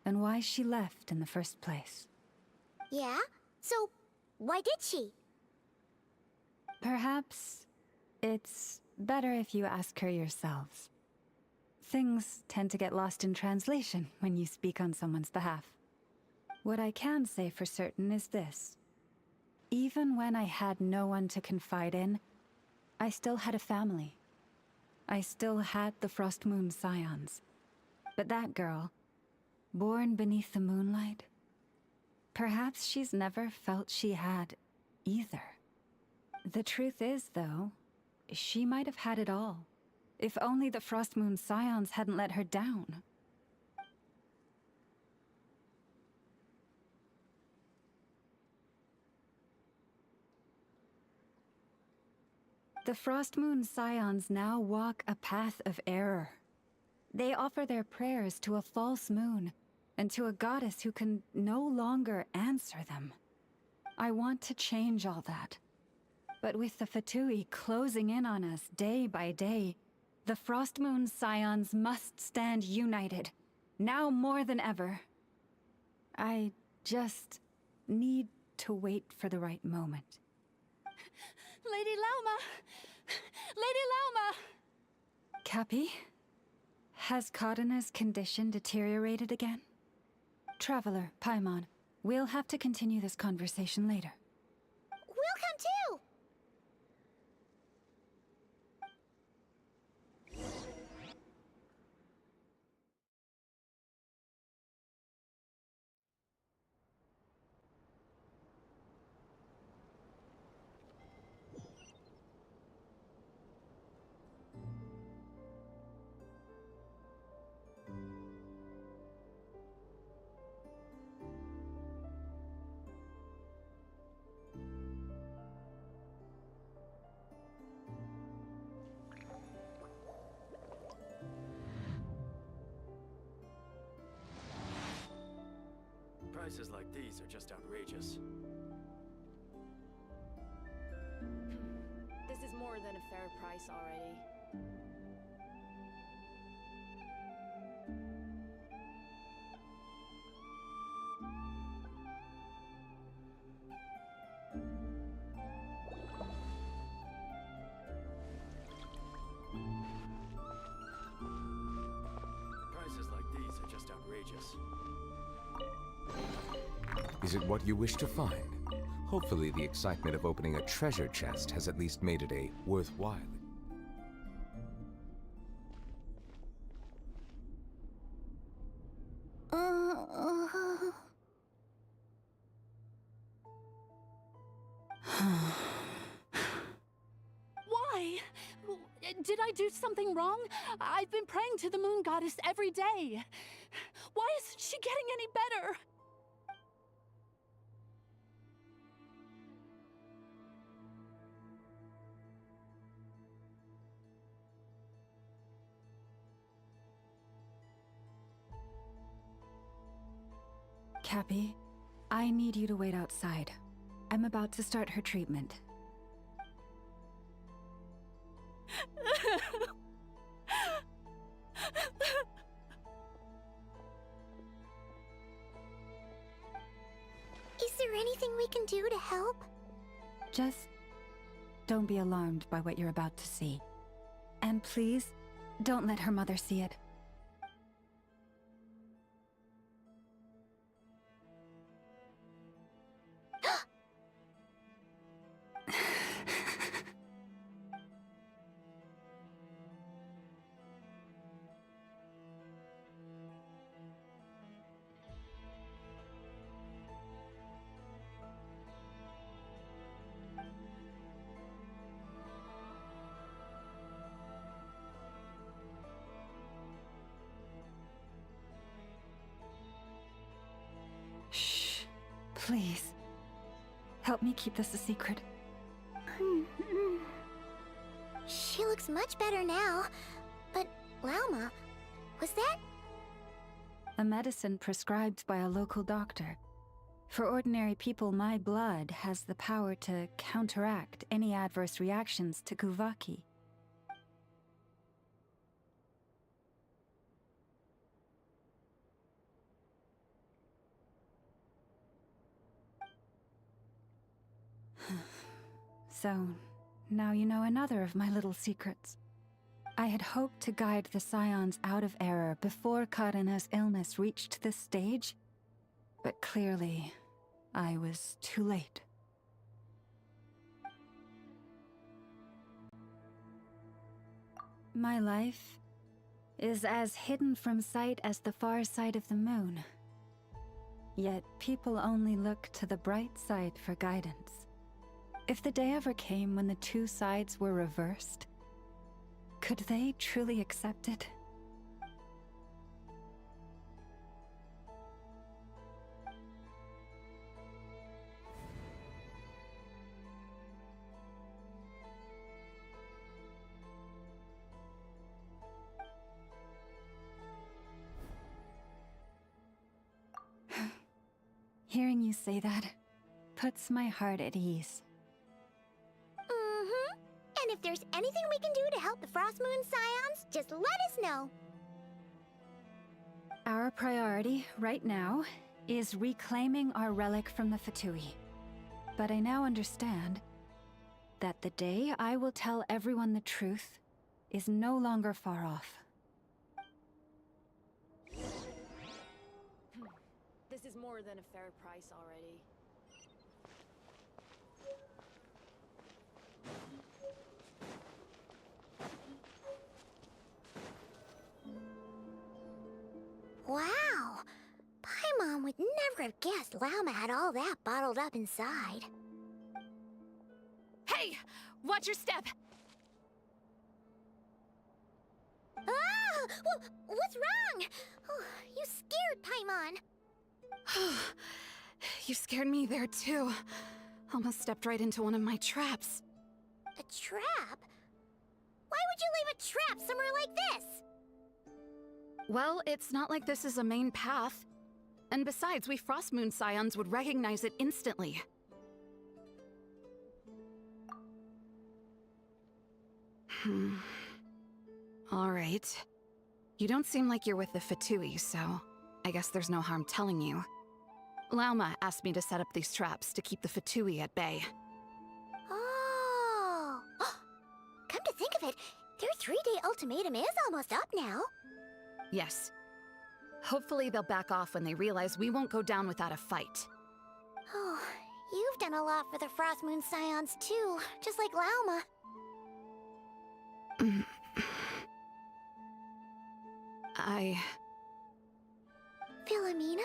and why she left in the first place. Yeah? So, why did she? Perhaps it's better if you ask her yourselves. Things tend to get lost in translation when you speak on someone's behalf. What I can say for certain is this. Even when I had no one to confide in, I still had a family. I still had the Frost Moon Scions. But that girl, born beneath the moonlight, perhaps she's never felt she had either. The truth is, though, she might have had it all. If only the Frost Moon Scions hadn't let her down. The Frost Moon Scions now walk a path of error. They offer their prayers to a false moon, and to a goddess who can no longer answer them. I want to change all that. But with the Fatui closing in on us day by day, the Frost Moon Scions must stand united, now more than ever. I just need to wait for the right moment. Lady Lauma! Lady Lauma! Cappy? Has Kadana's condition deteriorated again? Traveler, Paimon, we'll have to continue this conversation later. We'll come too! Prices like these are just outrageous. This is more than a fair price already. Prices like these are just outrageous. Is it what you wish to find? Hopefully the excitement of opening a treasure chest has at least made it a worthwhile. Why? Did I do something wrong? I've been praying to the moon goddess every day. Why isn't she getting any better? Cappy, I need you to wait outside. I'm about to start her treatment. Is there anything we can do to help? Just don't be alarmed by what you're about to see. And please, don't let her mother see it. Shh. Please. Help me keep this a secret. She looks much better now. But, Lauma, was that? A medicine prescribed by a local doctor. For ordinary people, my blood has the power to counteract any adverse reactions to Kuvaki. So, now you know another of my little secrets. I had hoped to guide the Scions out of error before Karina's illness reached this stage, but clearly, I was too late. My life is as hidden from sight as the far side of the moon. Yet people only look to the bright side for guidance. If the day ever came when the two sides were reversed, Could they truly accept it? Hearing you say that puts my heart at ease. Mm-hmm. And if there's anything we can do to help the Frost Moon Scions, just let us know. Our priority right now is reclaiming our relic from the Fatui. But I now understand that the day I will tell everyone the truth is no longer far off. This is more than a fair price already. Wow! Paimon would never have guessed Lauma had all that bottled up inside. Hey! Watch your step! Ah! What's wrong? Oh, you scared Paimon. You scared me there too. Almost stepped right into one of my traps. A trap? Why would you leave a trap somewhere like this? Well, it's not like this is a main path. And besides, we Frost Moon Scions would recognize it instantly. Alright. You don't seem like you're with the Fatui, so I guess there's no harm telling you. Lauma asked me to set up these traps to keep the Fatui at bay. Oh! Come to think of it, their 3-day ultimatum is almost up now. Yes. Hopefully they'll back off when they realize we won't go down without a fight. Oh, you've done a lot for the Frost Moon Scions too, just like Lauma. Philomena?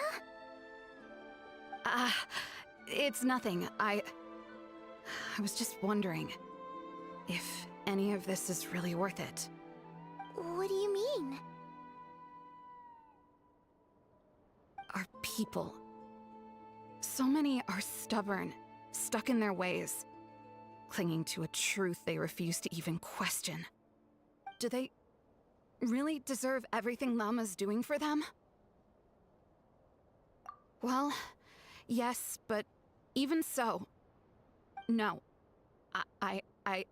It's nothing. I was just wondering if any of this is really worth it. What do you mean? Our people. So many are stubborn, stuck in their ways, clinging to a truth they refuse to even question. Do they really deserve everything Lama's doing for them? Well, yes, but even so, no. I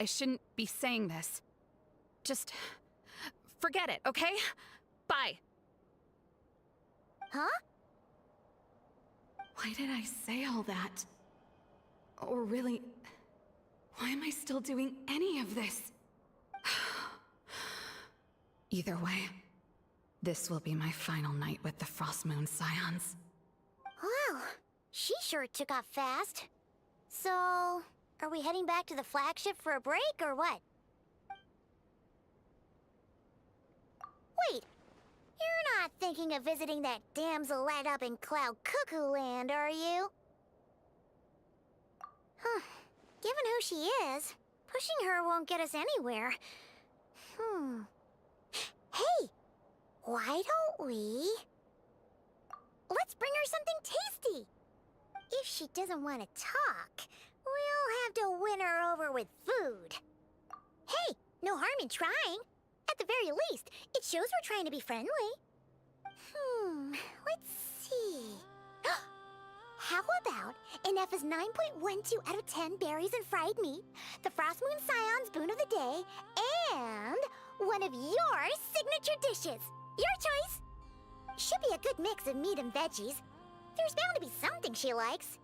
shouldn't be saying this. Just forget it, okay? Bye. Huh? Why did I say all that? Or really, why am I still doing any of this? Either way, this will be my final night with the Frost Moon Scions. Wow, she sure took off fast. So, are we heading back to the flagship for a break, or what? Wait, you're not thinking of visiting that damselette up in Cloud Cuckoo Land, are you? Huh, given who she is, pushing her won't get us anywhere. Hey, why don't we... Let's bring her something tasty! If she doesn't want to talk, we'll have to win her over with food. Hey, no harm in trying. At the very least, it shows we're trying to be friendly. Let's see. How about Ineffa's 9.12 out of 10 berries and fried meat, the Frost Moon Scion's boon of the day, and one of your signature dishes. Your choice. Should be a good mix of meat and veggies. There's bound to be something she likes.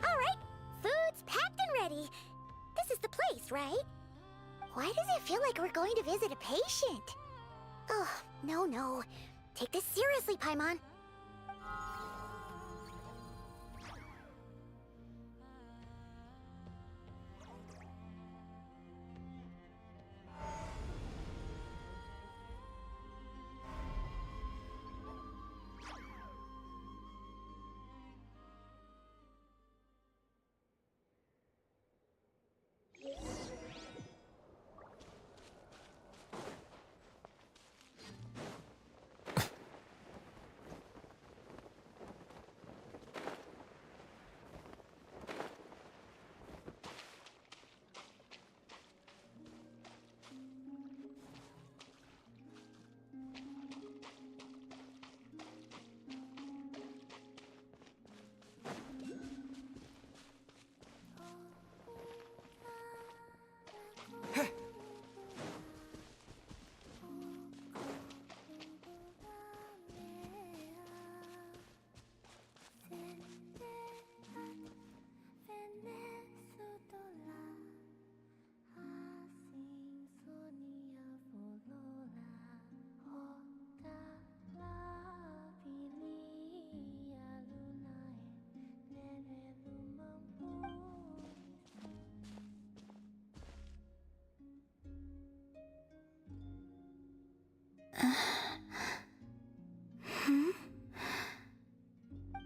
Alright, food's packed and ready. This is the place, right? Why does it feel like we're going to visit a patient? Oh, no. Take this seriously, Paimon.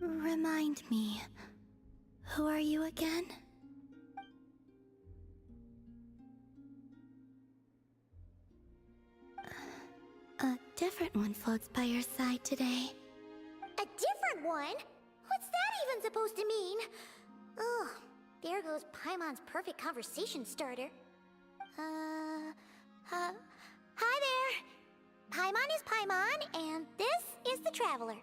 Remind me, who are you again? A different one floats by your side today. A different one? What's that even supposed to mean? Ugh, there goes Paimon's perfect conversation starter. Hi there! Paimon is Paimon, and this is the Traveler.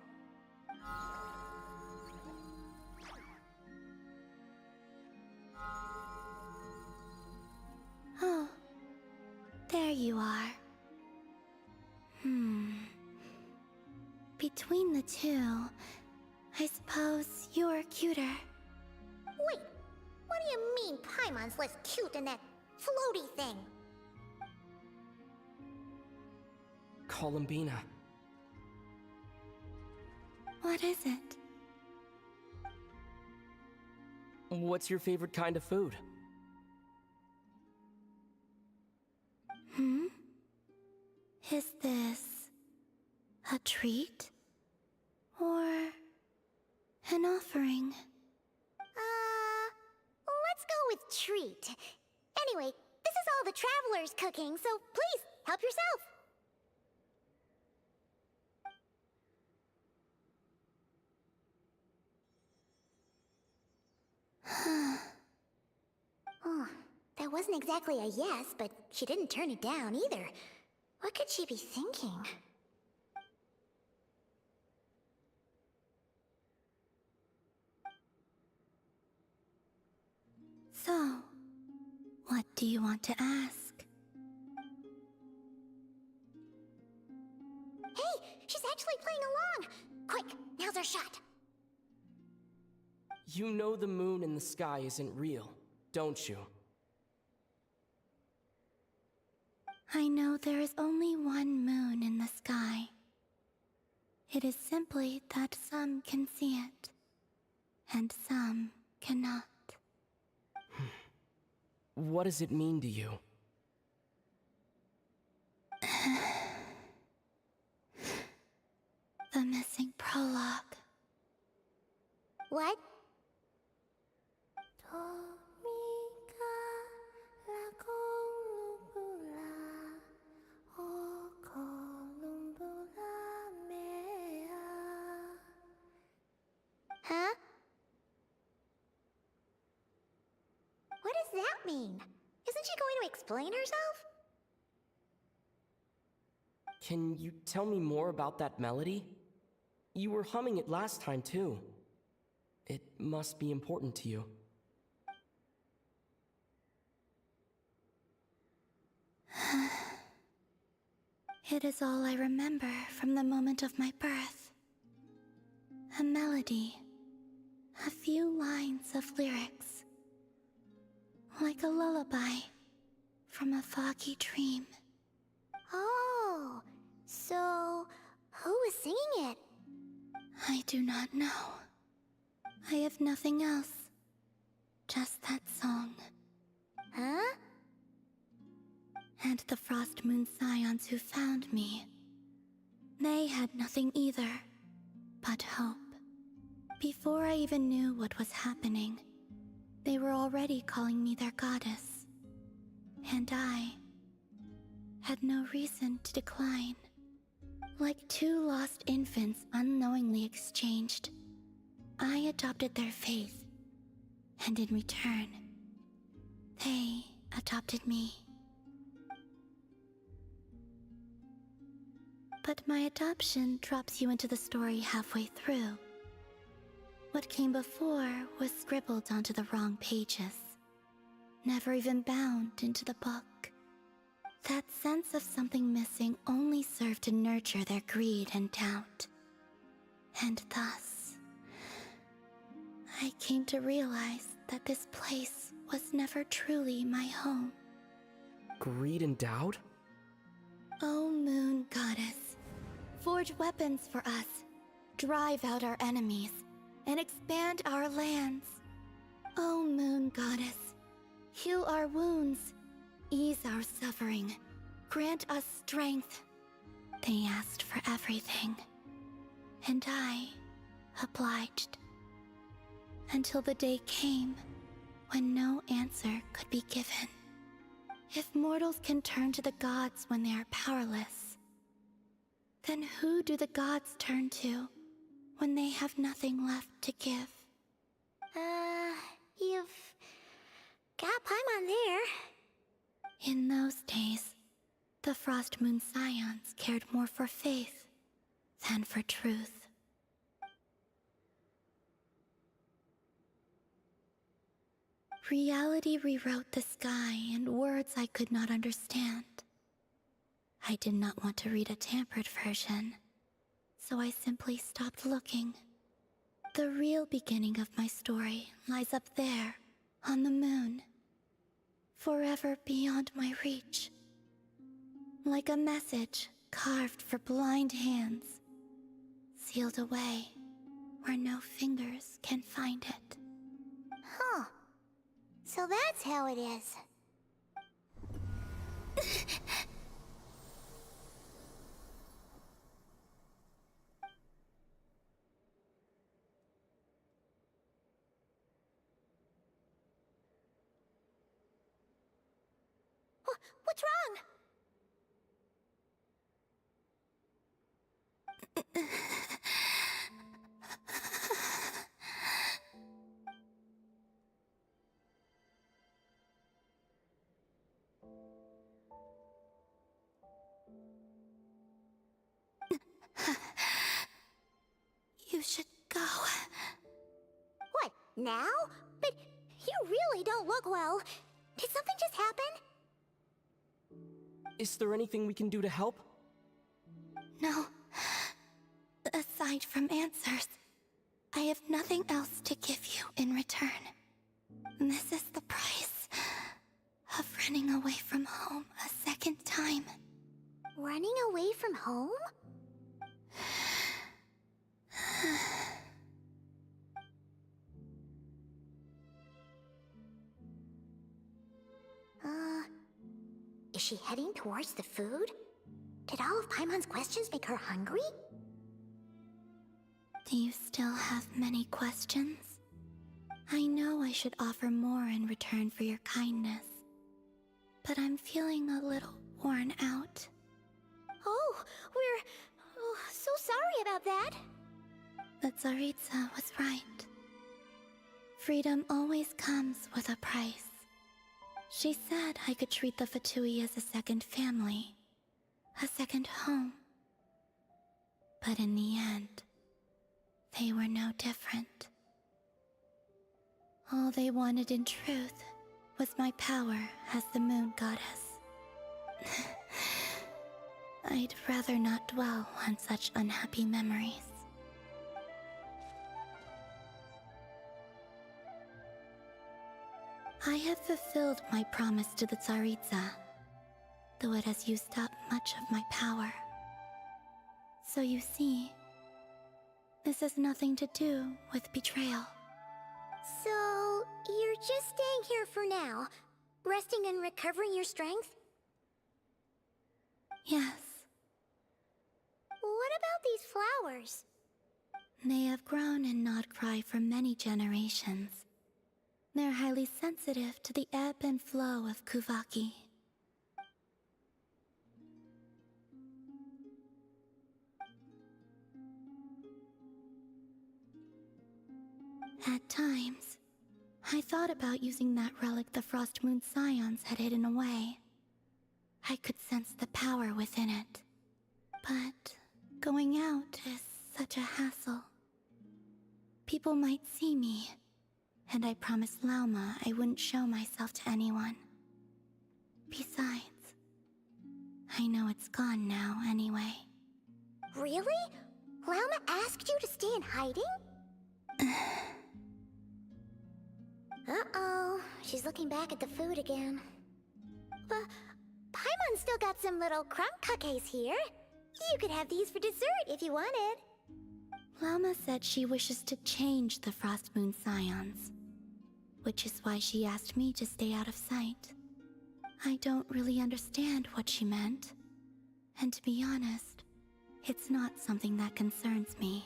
Oh, there you are. Between the two, I suppose you're cuter. Wait, what do you mean Paimon's less cute than that floaty thing? Columbina. What is it? What's your favorite kind of food? Is this a treat? Or an offering? Let's go with treat. Anyway, this is all the Traveler's cooking, so please, help yourself. Oh, that wasn't exactly a yes, but she didn't turn it down either. What could she be thinking? So, what do you want to ask? Hey, she's actually playing along! Quick, now's our shot. You know the moon in the sky isn't real, don't you? I know there is only one moon in the sky. It is simply that some can see it, and some cannot. What does it mean to you? The missing prologue. What? Huh? What does that mean? Isn't she going to explain herself? Can you tell me more about that melody? You were humming it last time, too. It must be important to you. It is all I remember from the moment of my birth. A melody. A few lines of lyrics. Like a lullaby from a foggy dream. Oh, so who was singing it? I do not know. I have nothing else. Just that song. Huh? And the Frost Moon Scions who found me. They had nothing either, but hope. Before I even knew what was happening, they were already calling me their goddess. And I had no reason to decline. Like two lost infants unknowingly exchanged, I adopted their faith. And in return, they adopted me. But my adoption drops you into the story halfway through. What came before was scribbled onto the wrong pages, never even bound into the book. That sense of something missing only served to nurture their greed and doubt. And thus, I came to realize that this place was never truly my home. Greed and doubt? O Moon Goddess, forge weapons for us, drive out our enemies, and expand our lands. O Moon Goddess, heal our wounds, ease our suffering, grant us strength. They asked for everything, and I obliged. Until the day came when no answer could be given. If mortals can turn to the gods when they are powerless, then who do the gods turn to when they have nothing left to give? You've got Paimon there. In those days, the Frost Moon Scions cared more for faith than for truth. Reality rewrote the sky in words I could not understand. I did not want to read a tampered version, so I simply stopped looking. The real beginning of my story lies up there, on the moon, forever beyond my reach. Like a message carved for blind hands, sealed away where no fingers can find it. Huh. So that's how it is. What's wrong? You should go. What, now? But you really don't look well. Did something just happen? Is there anything we can do to help? No. Aside from answers, I have nothing else to give you in return. This is the price of running away from home a second time. Running away from home? Is she heading towards the food? Did all of Paimon's questions make her hungry? Do you still have many questions? I know I should offer more in return for your kindness, but I'm feeling a little worn out. Oh, we're so sorry about that. The Tsaritsa was right. Freedom always comes with a price. She said I could treat the Fatui as a second family, a second home. But in the end, they were no different. All they wanted in truth was my power as the moon goddess. I'd rather not dwell on such unhappy memories. I have fulfilled my promise to the Tsaritsa, though it has used up much of my power. So you see, this has nothing to do with betrayal. So, you're just staying here for now, resting and recovering your strength? Yes. What about these flowers? They have grown in Nodcry for many generations. They're highly sensitive to the ebb and flow of Kuvaki. At times, I thought about using that relic the Frost Moon Scions had hidden away. I could sense the power within it. But going out is such a hassle. People might see me, and I promised Lauma I wouldn't show myself to anyone. Besides, I know it's gone now anyway. Really? Lauma asked you to stay in hiding? Uh-oh, she's looking back at the food again. But Paimon still got some little crumb cookies here. You could have these for dessert if you wanted. Lauma said she wishes to change the Frost Moon Scions, which is why she asked me to stay out of sight. I don't really understand what she meant, and to be honest, it's not something that concerns me.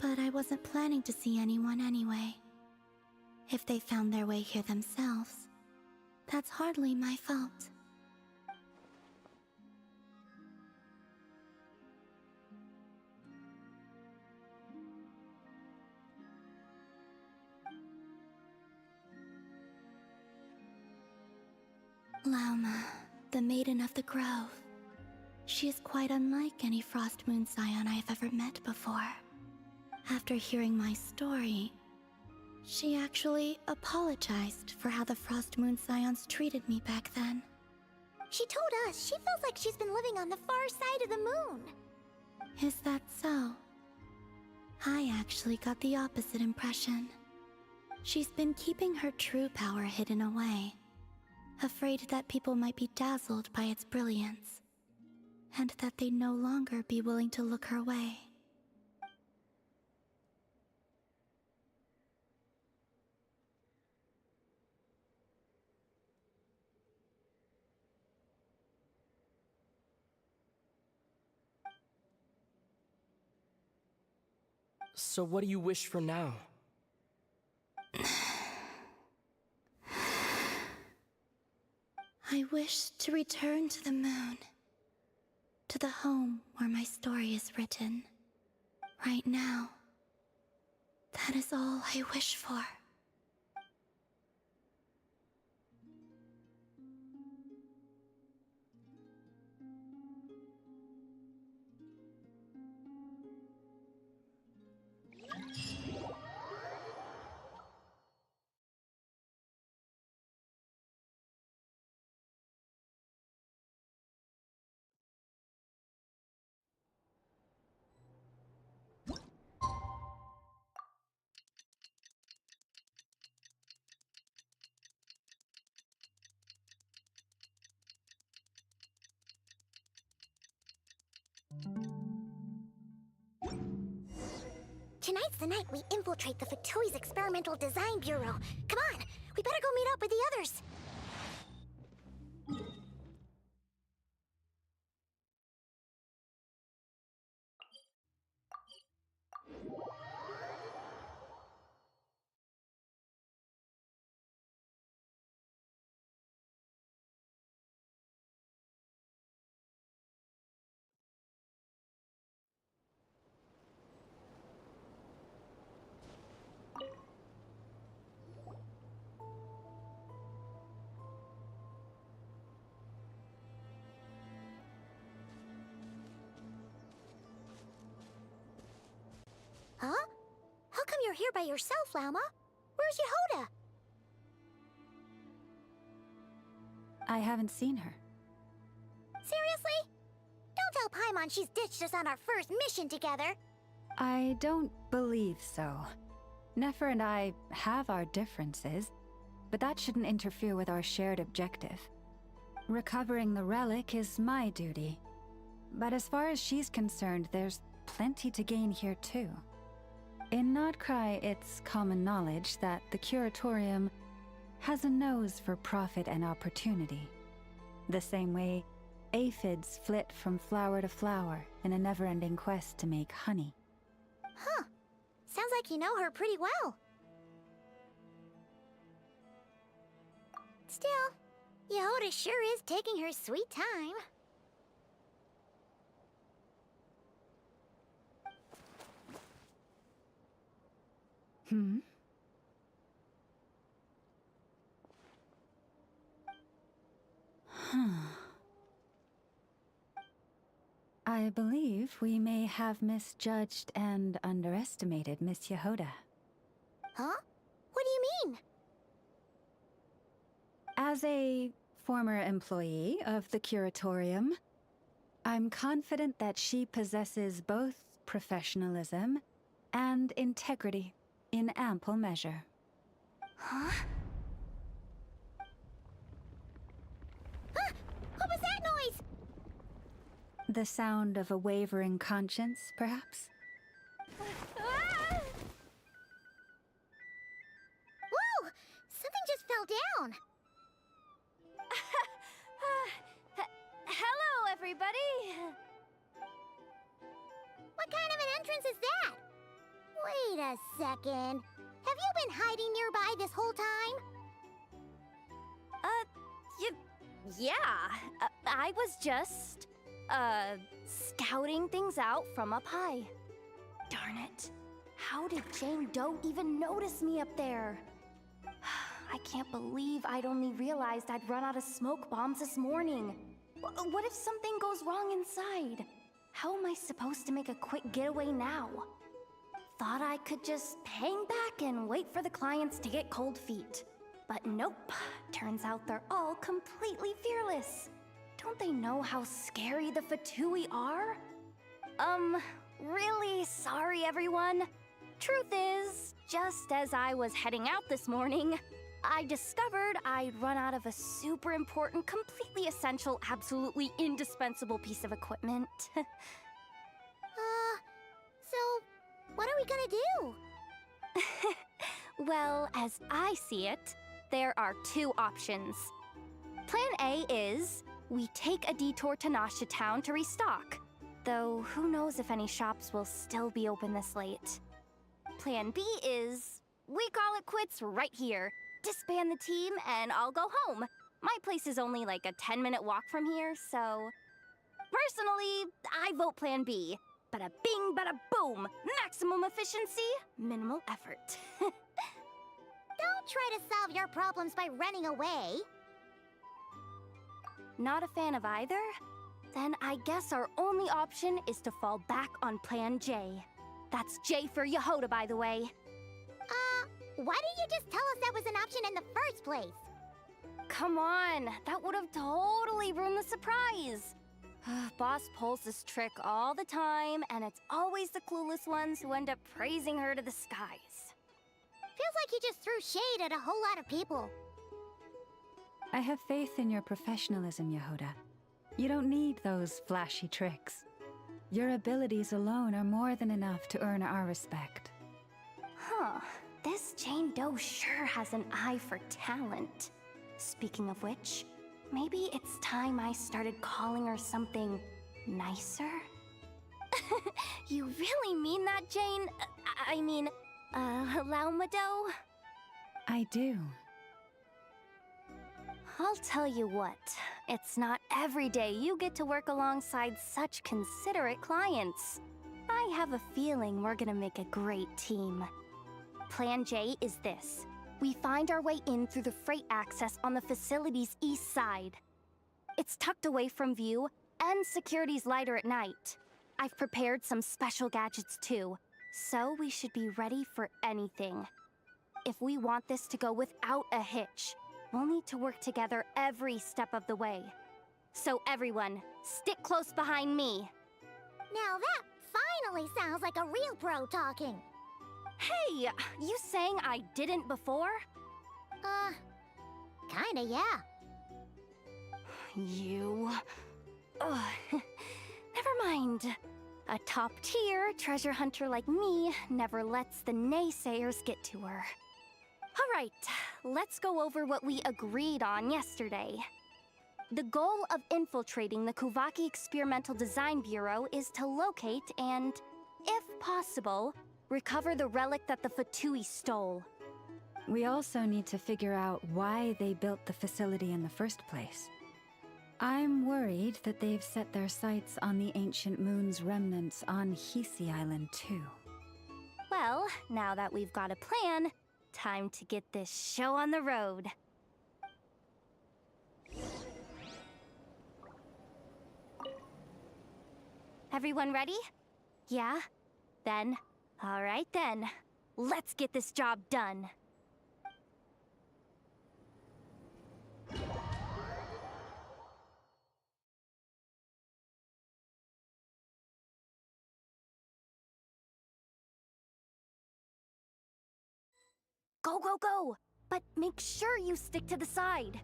But I wasn't planning to see anyone anyway. If they found their way here themselves, that's hardly my fault. Lauma, the Maiden of the Grove. She is quite unlike any Frost Moon Scion I have ever met before. After hearing my story, she actually apologized for how the Frost Moon Scions treated me back then. She told us she feels like she's been living on the far side of the moon. Is that so? I actually got the opposite impression. She's been keeping her true power hidden away, afraid that people might be dazzled by its brilliance, and that they'd no longer be willing to look her way. So what do you wish for now? I wish to return to the moon, to the home where my story is written. Right now, that is all I wish for. Tonight's the night we infiltrate the Fatoy's Experimental Design Bureau. Come on, we better go meet up with the others. Huh? How come you're here by yourself, Lauma? Where's Yehoda? I haven't seen her. Seriously? Don't tell Paimon she's ditched us on our first mission together. I don't believe so. Nefer and I have our differences, but that shouldn't interfere with our shared objective. Recovering the relic is my duty. But as far as she's concerned, there's plenty to gain here too. In Nodcry, it's common knowledge that the Curatorium has a nose for profit and opportunity. The same way aphids flit from flower to flower in a never-ending quest to make honey. Huh. Sounds like you know her pretty well. Still, Yehoda sure is taking her sweet time. Hmm? I believe we may have misjudged and underestimated Miss Yehoda. Huh? What do you mean? As a former employee of the Curatorium, I'm confident that she possesses both professionalism and integrity in ample measure. Huh? Ah! What was that noise? The sound of a wavering conscience, perhaps? Ah! Whoa! Something just fell down. Hello, everybody! What kind of an entrance is that? Wait a second. Have you been hiding nearby this whole time? Yeah. I was just, scouting things out from up high. Darn it. How did Jane Doe even notice me up there? I can't believe I'd only realized I'd run out of smoke bombs this morning. What if something goes wrong inside? How am I supposed to make a quick getaway now? Thought I could just hang back and wait for the clients to get cold feet. But nope. Turns out they're all completely fearless. Don't they know how scary the Fatui are? Really sorry, everyone. Truth is, just as I was heading out this morning, I discovered I'd run out of a super important, completely essential, absolutely indispensable piece of equipment. So, what are we gonna do? Well, as I see it, there are two options. Plan A is, we take a detour to Nasha Town to restock. Though, who knows if any shops will still be open this late. Plan B is, we call it quits right here. Disband the team and I'll go home. My place is only like a 10-minute walk from here, so... Personally, I vote Plan B. Bada bing, bada boom. Maximum efficiency, minimal effort. Don't try to solve your problems by running away. Not a fan of either? Then I guess our only option is to fall back on Plan J. That's J for Yehoda, by the way. Why didn't you just tell us that was an option in the first place? Come on, that would have totally ruined the surprise. Boss pulls this trick all the time, and it's always the clueless ones who end up praising her to the skies. Feels like you just threw shade at a whole lot of people. I have faith in your professionalism, Yehoda. You don't need those flashy tricks. Your abilities alone are more than enough to earn our respect. Huh. This Jane Doe sure has an eye for talent. Speaking of which, maybe it's time I started calling her something nicer? You really mean that, Jane? I mean, Laumado? I do. I'll tell you what, it's not every day you get to work alongside such considerate clients. I have a feeling we're gonna make a great team. Plan J is this. We find our way in through the freight access on the facility's east side. It's tucked away from view, and security's lighter at night. I've prepared some special gadgets too, so we should be ready for anything. If we want this to go without a hitch, we'll need to work together every step of the way. So everyone, stick close behind me. Now that finally sounds like a real pro talking. Hey, you saying I didn't before? Kinda, yeah. You... Ugh. Never mind. A top-tier treasure hunter like me never lets the naysayers get to her. Alright, let's go over what we agreed on yesterday. The goal of infiltrating the Kuvaki Experimental Design Bureau is to locate and, if possible, recover the relic that the Fatui stole. We also need to figure out why they built the facility in the first place. I'm worried that they've set their sights on the ancient moon's remnants on Hisi Island too. Well, now that we've got a plan, time to get this show on the road. Everyone ready? Yeah? Then, alright then. Let's get this job done. Go, go, go! But make sure you stick to the side.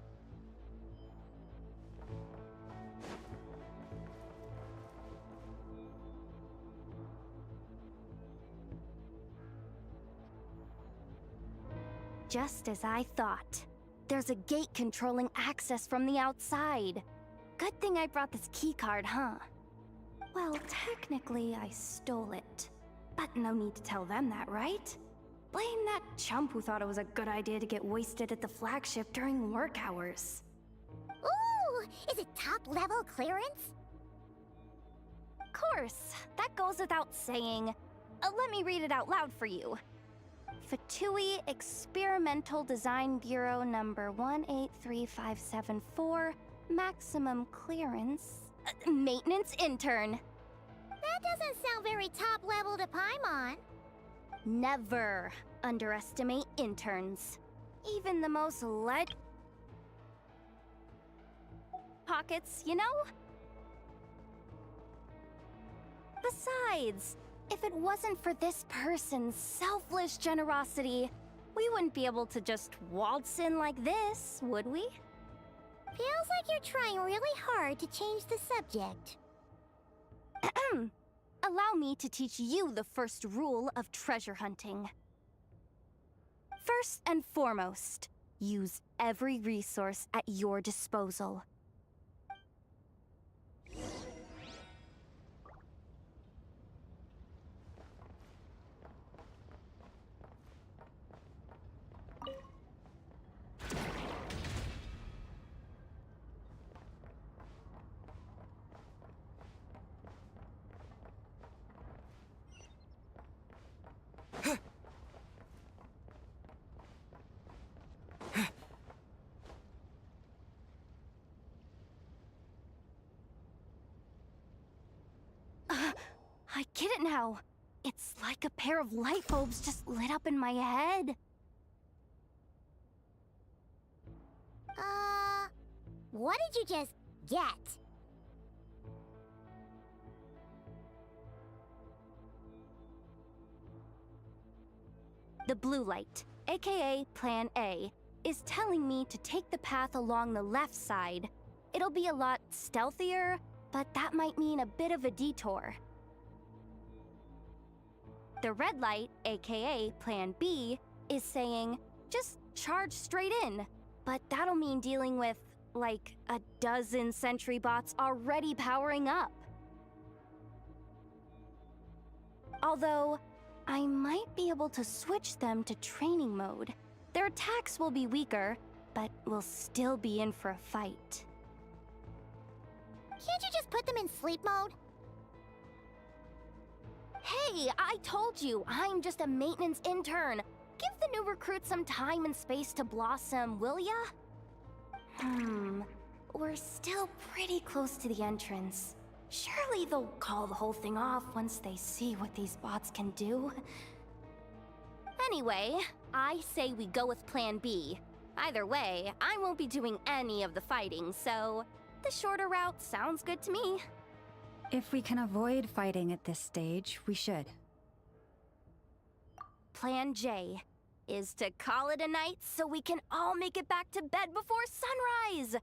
Just as I thought. There's a gate controlling access from the outside. Good thing I brought this keycard, huh? Well, technically I stole it. But no need to tell them that, right? Blame that chump who thought it was a good idea to get wasted at the flagship during work hours. Ooh, is it top-level clearance? Of course, that goes without saying. Let me read it out loud for you. Fatui Experimental Design Bureau number 183574, maximum clearance, maintenance intern. That doesn't sound very top-level to Paimon. Never underestimate interns. Even the most pockets, you know? Besides, if it wasn't for this person's selfless generosity, we wouldn't be able to just waltz in like this, would we? Feels like you're trying really hard to change the subject. Allow me to teach you the first rule of treasure hunting. First and foremost, use every resource at your disposal. I get it now. It's like a pair of light bulbs just lit up in my head. What did you just get? The blue light, aka Plan A, is telling me to take the path along the left side. It'll be a lot stealthier, but that might mean a bit of a detour. The red light, aka Plan B, is saying, just charge straight in. But that'll mean dealing with, like, a dozen sentry bots already powering up. Although, I might be able to switch them to training mode. Their attacks will be weaker, but we'll still be in for a fight. Can't you just put them in sleep mode? Hey, I told you, I'm just a maintenance intern. Give the new recruits some time and space to blossom, will ya? We're still pretty close to the entrance. Surely they'll call the whole thing off once they see what these bots can do. Anyway, I say we go with Plan B. Either way, I won't be doing any of the fighting, so the shorter route sounds good to me. If we can avoid fighting at this stage, we should. Plan J is to call it a night so we can all make it back to bed before sunrise.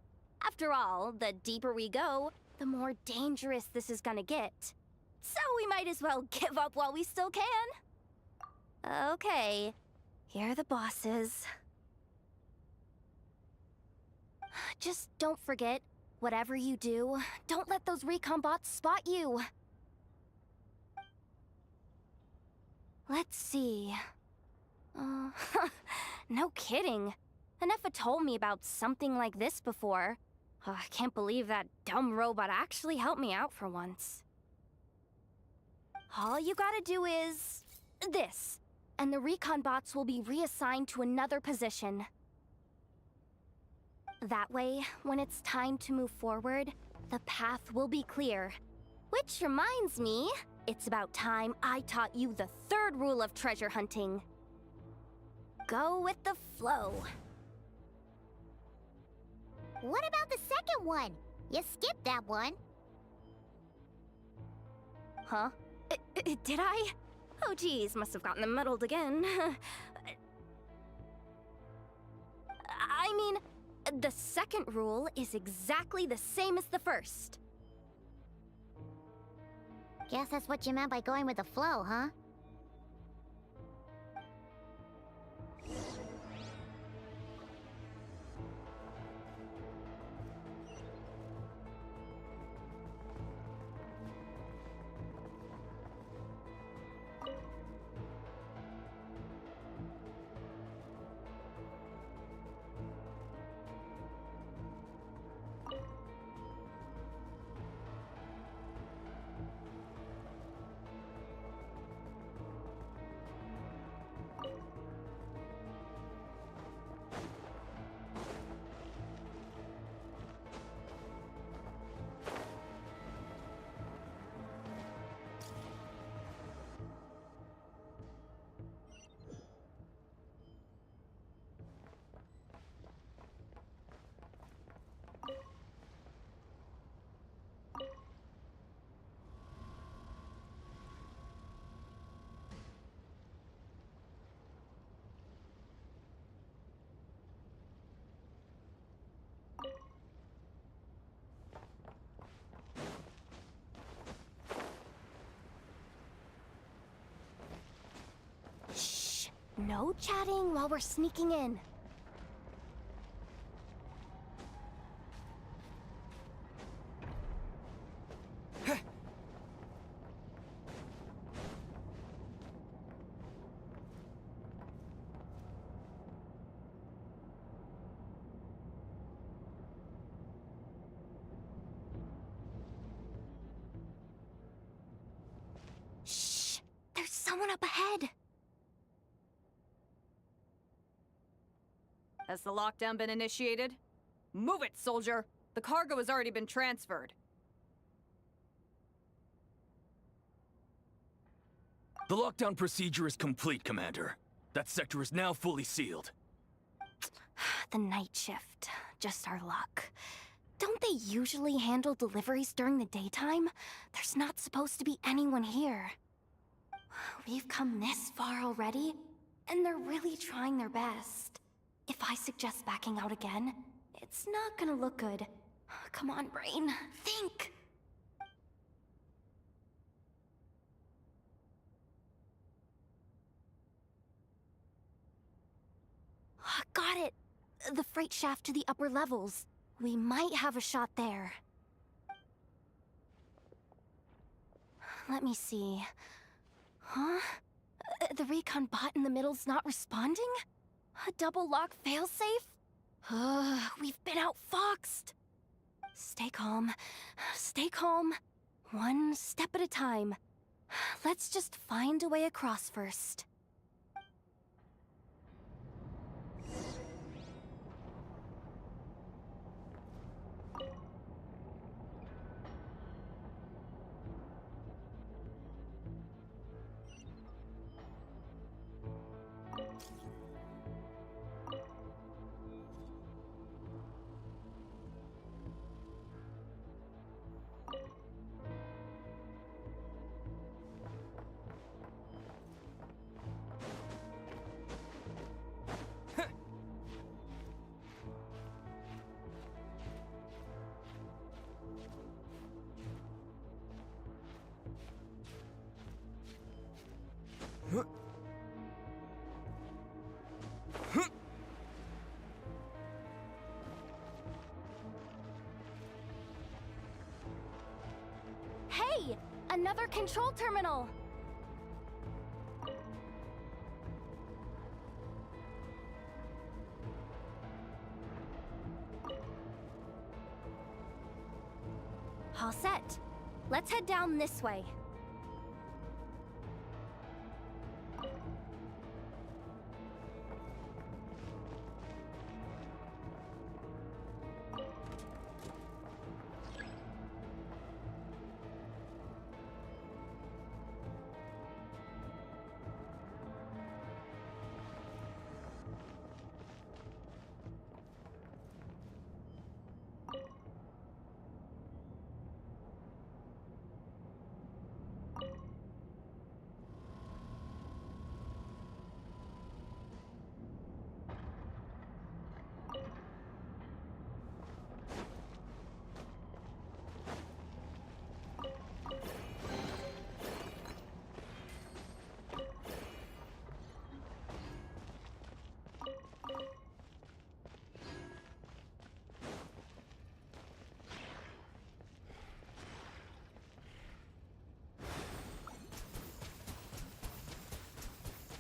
After all, the deeper we go, the more dangerous this is gonna get. So we might as well give up while we still can. Okay, here are the bosses. Just don't forget, whatever you do, don't let those recon bots spot you. Let's see. No kidding. Nefa told me about something like this before. I can't believe that dumb robot actually helped me out for once. All you gotta do is this, and the recon bots will be reassigned to another position. That way, when it's time to move forward, the path will be clear. Which reminds me, it's about time I taught you the third rule of treasure hunting. Go with the flow. What about the second one? You skipped that one. Huh? Did I? Oh geez, must have gotten them muddled again. I mean, the second rule is exactly the same as the first. Guess that's what you meant by going with the flow, huh? no chatting while we're sneaking in. Shh! There's someone up ahead! Has the lockdown been initiated? Move it, soldier! The cargo has already been transferred. The lockdown procedure is complete, Commander. That sector is now fully sealed. The night shift. Just our luck. Don't they usually handle deliveries during the daytime? There's not supposed to be anyone here. We've come this far already, and they're really trying their best. If I suggest backing out again, it's not gonna look good. Come on, brain. Think! Got it! The freight shaft to the upper levels. We might have a shot there. Let me see. Huh? The recon bot in the middle's not responding? A double lock failsafe? We've been outfoxed! Stay calm. Stay calm. One step at a time. Let's just find a way across first. Hey! Another control terminal! All set. Let's head down this way.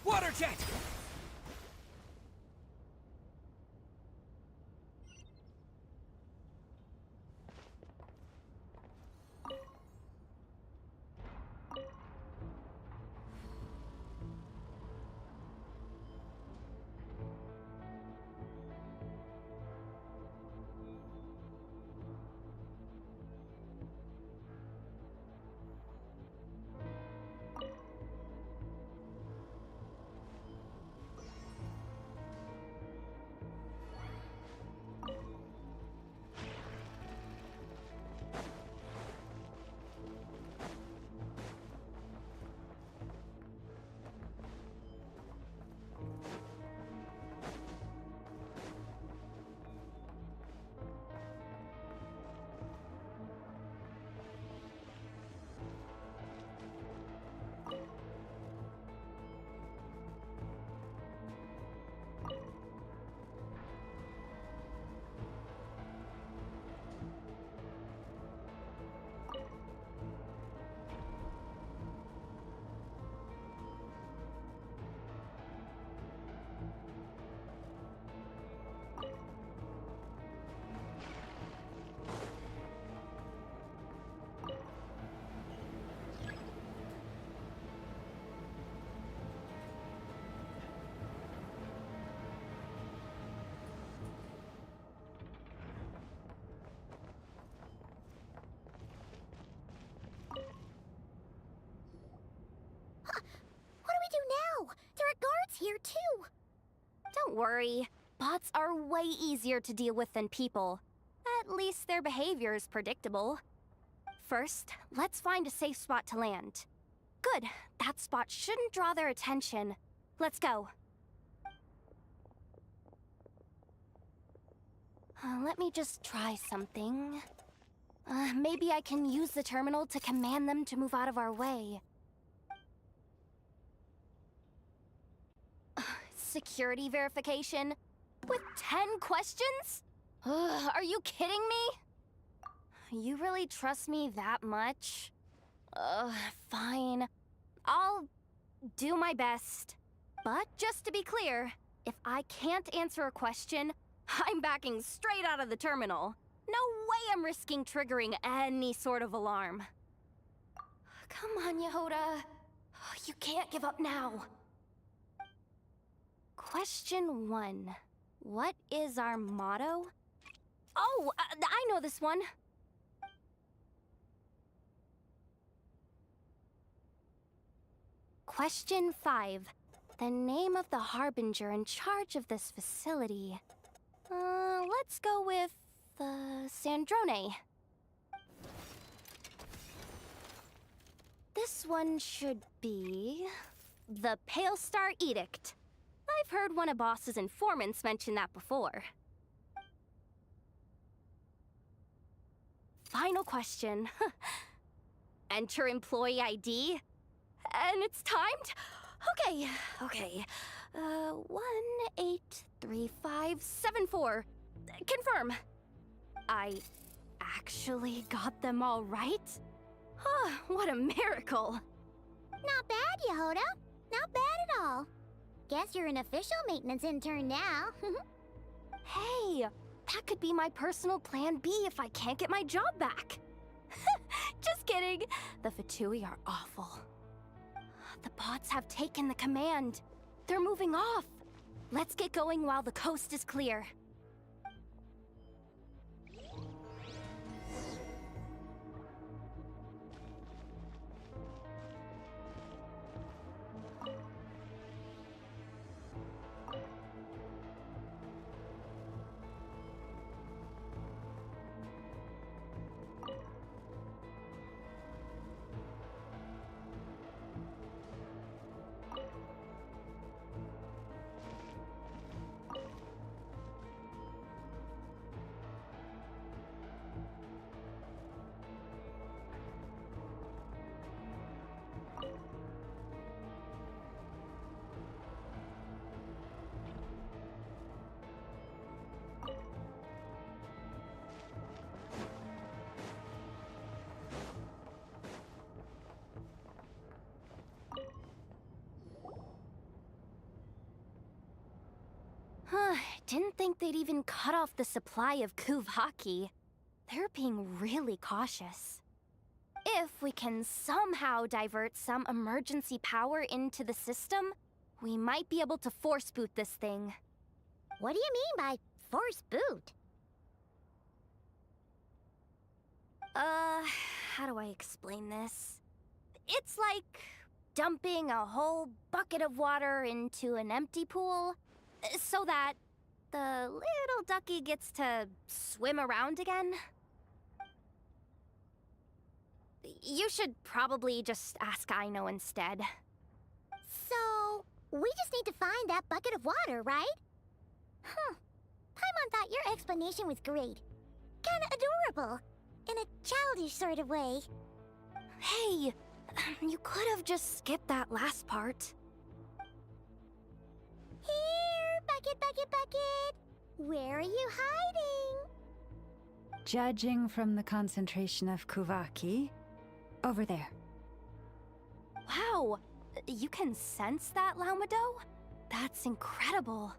Water jet! here too. Don't worry. Bots are way easier to deal with than people. At least their behavior is predictable. First, let's find a safe spot to land. Good. That spot shouldn't draw their attention. Let's go. Let me just try something. Maybe I can use the terminal to command them to move out of our way. Security verification? With 10 questions? Are you kidding me? You really trust me that much? Fine. I'll do my best. But just to be clear, if I can't answer a question, I'm backing straight out of the terminal. No way I'm risking triggering any sort of alarm. Come on, Yehoda. You can't give up now. Question 1. What is our motto? Oh, I know this one. Question 5. The name of the harbinger in charge of this facility. Let's go with, Sandrone. This one should be... the Pale Star Edict. I've heard one of Boss's informants mention that before. Final question. Enter employee ID. And it's timed? Okay. 183574. Confirm. I actually got them all right? What a miracle. Not bad, Yehoda. Not bad at all. Guess you're an official maintenance intern now. Hey, that could be my personal plan B if I can't get my job back. Just kidding. The Fatui are awful. The bots have taken the command. They're moving off. Let's get going while the coast is clear. Didn't think they'd even cut off the supply of Kuvaki. They're being really cautious. If we can somehow divert some emergency power into the system, we might be able to force boot this thing. What do you mean by force boot? How do I explain this? It's like dumping a whole bucket of water into an empty pool, so that the little ducky gets to swim around again. You should probably just ask Aino instead. So, we just need to find that bucket of water, right? Paimon thought your explanation was great. Kinda adorable. In a childish sort of way. Hey, you could have just skipped that last part. Here, bucket, bucket, bucket. Where are you hiding? Judging from the concentration of Kuvaki, over there. Wow, you can sense that, Laumado? That's incredible.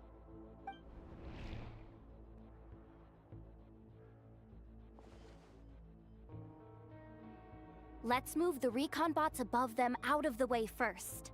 Let's move the recon bots above them out of the way first.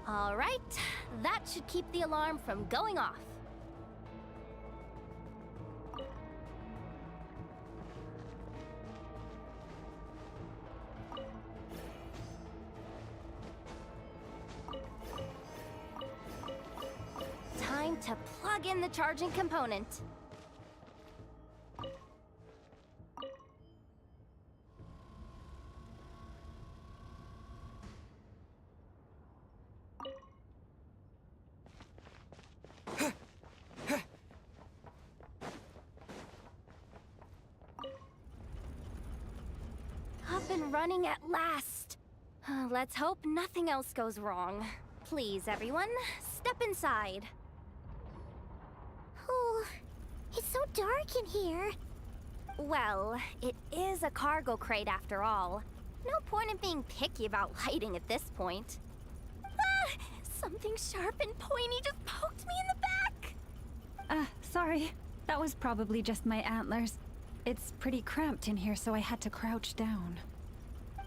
All right, that should keep the alarm from going off. Time to plug in the charging component. Up and running at last. Let's hope nothing else goes wrong. Please, everyone, step inside. Oh, it's so dark in here. Well, it is a cargo crate after all. No point in being picky about lighting at this point. Ah! Something sharp and pointy just poked me in the back! Sorry. That was probably just my antlers. It's pretty cramped in here, so I had to crouch down.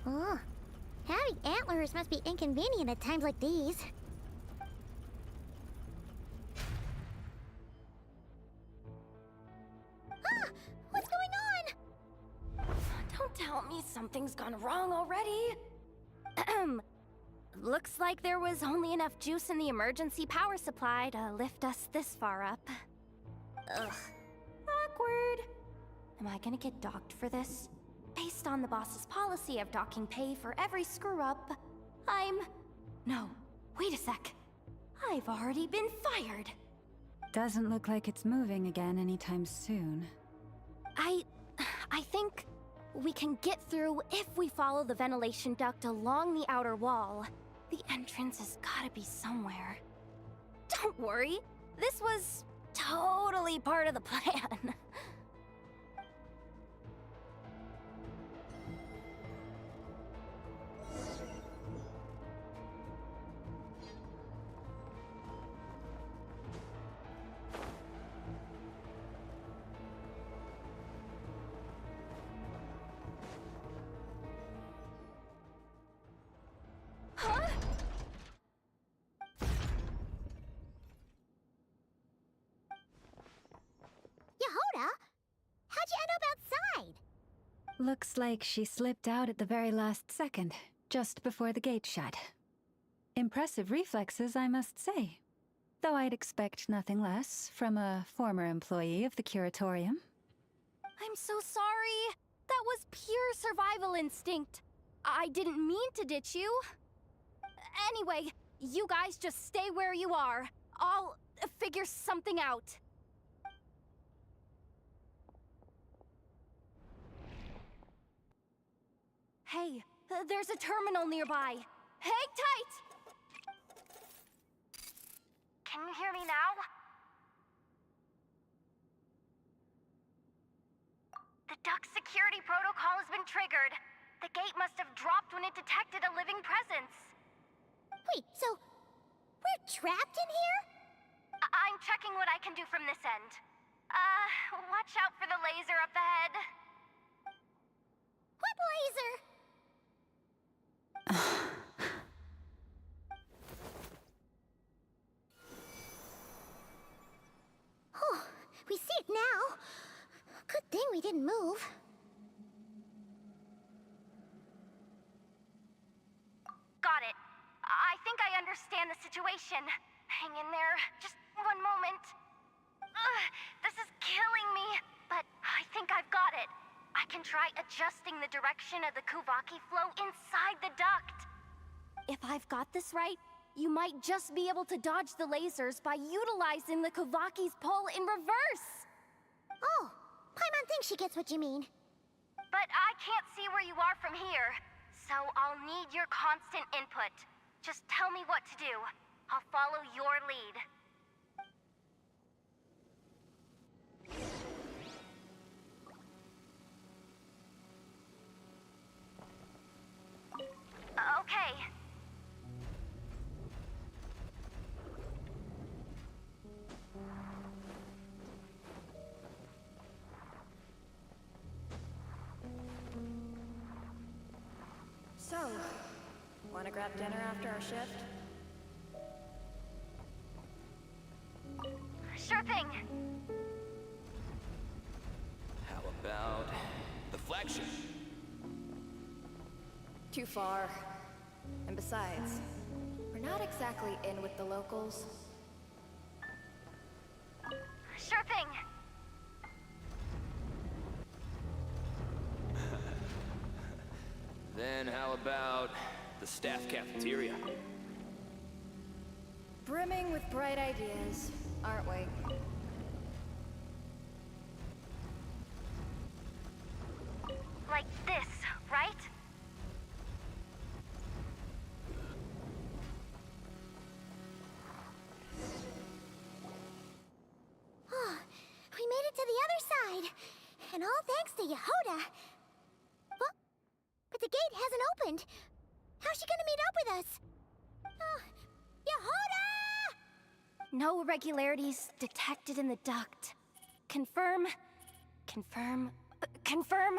Oh, having antlers must be inconvenient at times like these. Ah! What's going on? Don't tell me something's gone wrong already. Looks like there was only enough juice in the emergency power supply to lift us this far up. Ugh. Awkward. Am I gonna get docked for this? Based on the boss's policy of docking pay for every screw-up, No, wait a sec. I've already been fired. Doesn't look like it's moving again anytime soon. I think we can get through if we follow the ventilation duct along the outer wall. The entrance has gotta be somewhere. Don't worry, this was totally part of the plan. Huh? Yehoda? How'd you end up outside? Looks like she slipped out at the very last second, just before the gate shut. Impressive reflexes, I must say. Though I'd expect nothing less from a former employee of the Curatorium. I'm so sorry. That was pure survival instinct. I didn't mean to ditch you. Anyway, you guys just stay where you are. I'll figure something out. Hey, there's a terminal nearby. Hang tight! Can you hear me now? The duct security protocol has been triggered. The gate must have dropped when it detected a living presence. Wait, so we're trapped in here? I'm checking what I can do from this end. Watch out for the laser up ahead. What laser? Oh, we see it now. Good thing we didn't move. Got it. I think I understand the situation. Hang in there. Just one moment. This is killing me, but I think I've got it. I can try adjusting the direction of the Kuvaki flow inside the duct. If I've got this right, you might just be able to dodge the lasers by utilizing the Kuvaki's pull in reverse. Oh, Paimon thinks she gets what you mean. But I can't see where you are from here, so I'll need your constant input. Just tell me what to do. I'll follow your lead. Okay. So, wanna grab dinner after our shift? Sure thing. How about the flagship? Too far. And besides, we're not exactly in with the locals. Sure thing. Then how about the staff cafeteria? Brimming with bright ideas, aren't we? Like this, right? Oh, we made it to the other side. And all thanks to Yehoda. Well, but the gate hasn't opened. How's she gonna meet up with us? Yehoda! No irregularities detected in the duct. Confirm. Confirm. Confirm.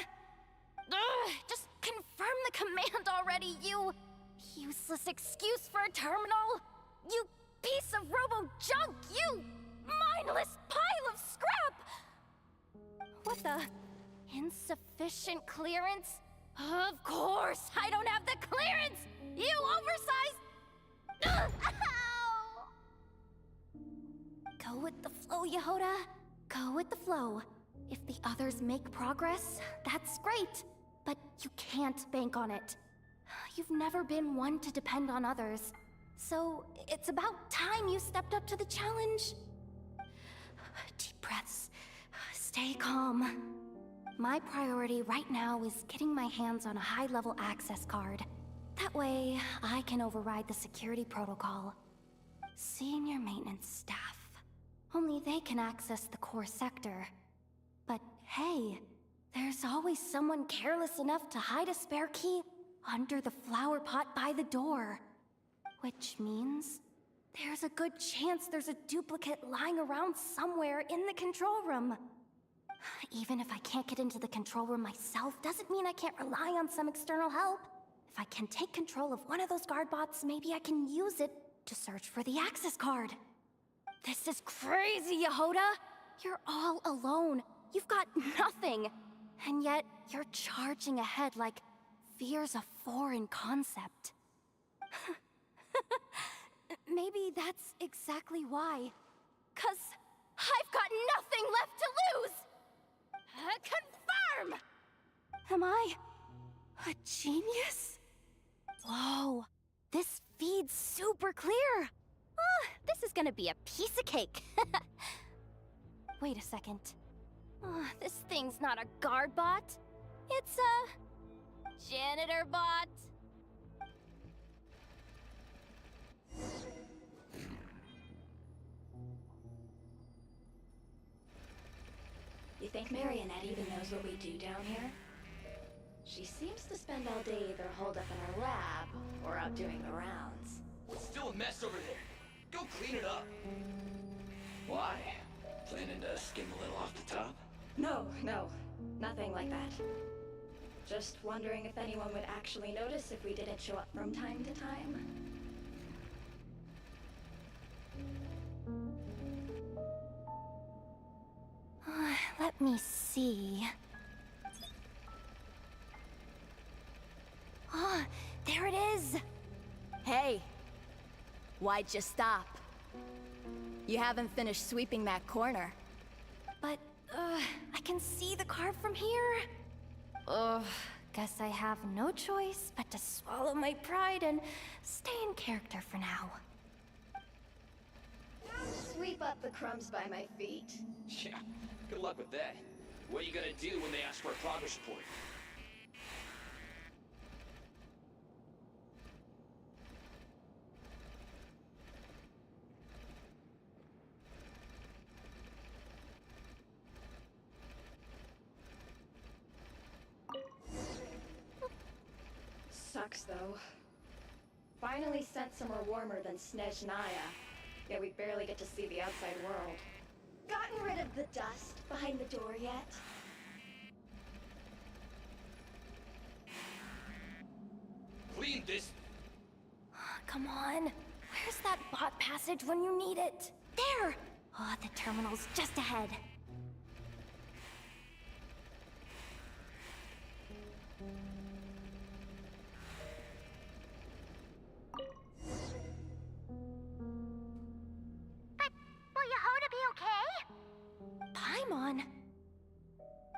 Ugh, just confirm the command already, you useless excuse for a terminal. You piece of robo-junk, you mindless pile of scrap! What the? Insufficient clearance? Of course, I don't have the clearance! You oversized... Ow! Go with the flow, Yehoda. Go with the flow. If the others make progress, that's great. But you can't bank on it. You've never been one to depend on others. So it's about time you stepped up to the challenge. Deep breaths. Stay calm. My priority right now is getting my hands on a high-level access card. That way, I can override the security protocol. Senior maintenance staff. Only they can access the core sector. But hey, there's always someone careless enough to hide a spare key under the flower pot by the door. Which means there's a good chance there's a duplicate lying around somewhere in the control room. Even if I can't get into the control room myself, doesn't mean I can't rely on some external help. If I can take control of one of those guard bots, maybe I can use it to search for the access card. This is crazy, Yehoda! You're all alone. You've got nothing. And yet, you're charging ahead like fear's a foreign concept. Maybe that's exactly why. 'Cause I've got nothing left to lose! Confirm! Am I a genius? Whoa, this feed's super clear. This is gonna be a piece of cake. Wait a second. This thing's not a guard bot. It's a janitor bot. You think Marionette even knows what we do down here? She seems to spend all day either holed up in her lab or out doing the rounds. It's still a mess over there. Go clean it up. Why? Planning to skim a little off the top? No, nothing like that. Just wondering if anyone would actually notice if we didn't show up from time to time. Let me see. There it is! Hey! Why'd you stop? You haven't finished sweeping that corner. But, I can see the card from here. Guess I have no choice but to swallow my pride and stay in character for now. Sweep up the crumbs by my feet. Yeah, good luck with that. What are you gonna do when they ask for a progress report? Sucks, though. Finally sent somewhere warmer than Snezhnaya, yet we barely get to see the outside world. Gotten rid of the dust behind the door yet? Clean this. Come on. Where's that bot passage when you need it? There! Oh, the terminal's just ahead. But will Yehoda be okay? Paimon?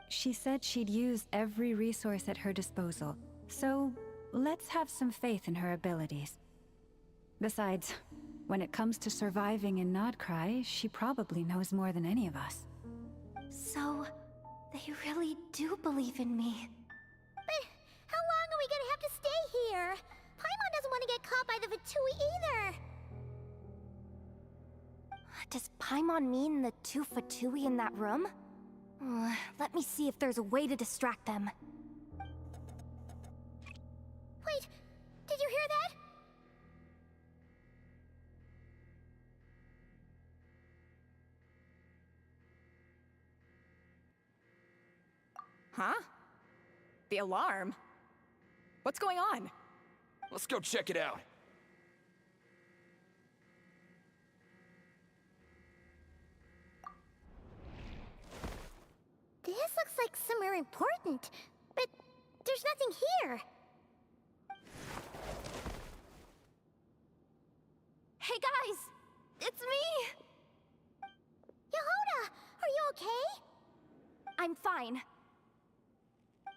She said she'd use every resource at her disposal, so let's have some faith in her abilities. Besides, when it comes to surviving in Nodcry, she probably knows more than any of us. So, they really do believe in me. But how long are we gonna have to stay here? Paimon doesn't want to get caught by the Fatui either. Does Paimon mean the two Fatui in that room? Let me see if there's a way to distract them. Wait, did you hear that? Huh? The alarm? What's going on? Let's go check it out. This looks like somewhere important, but there's nothing here. Hey guys! It's me! Yehoda, are you okay? I'm fine.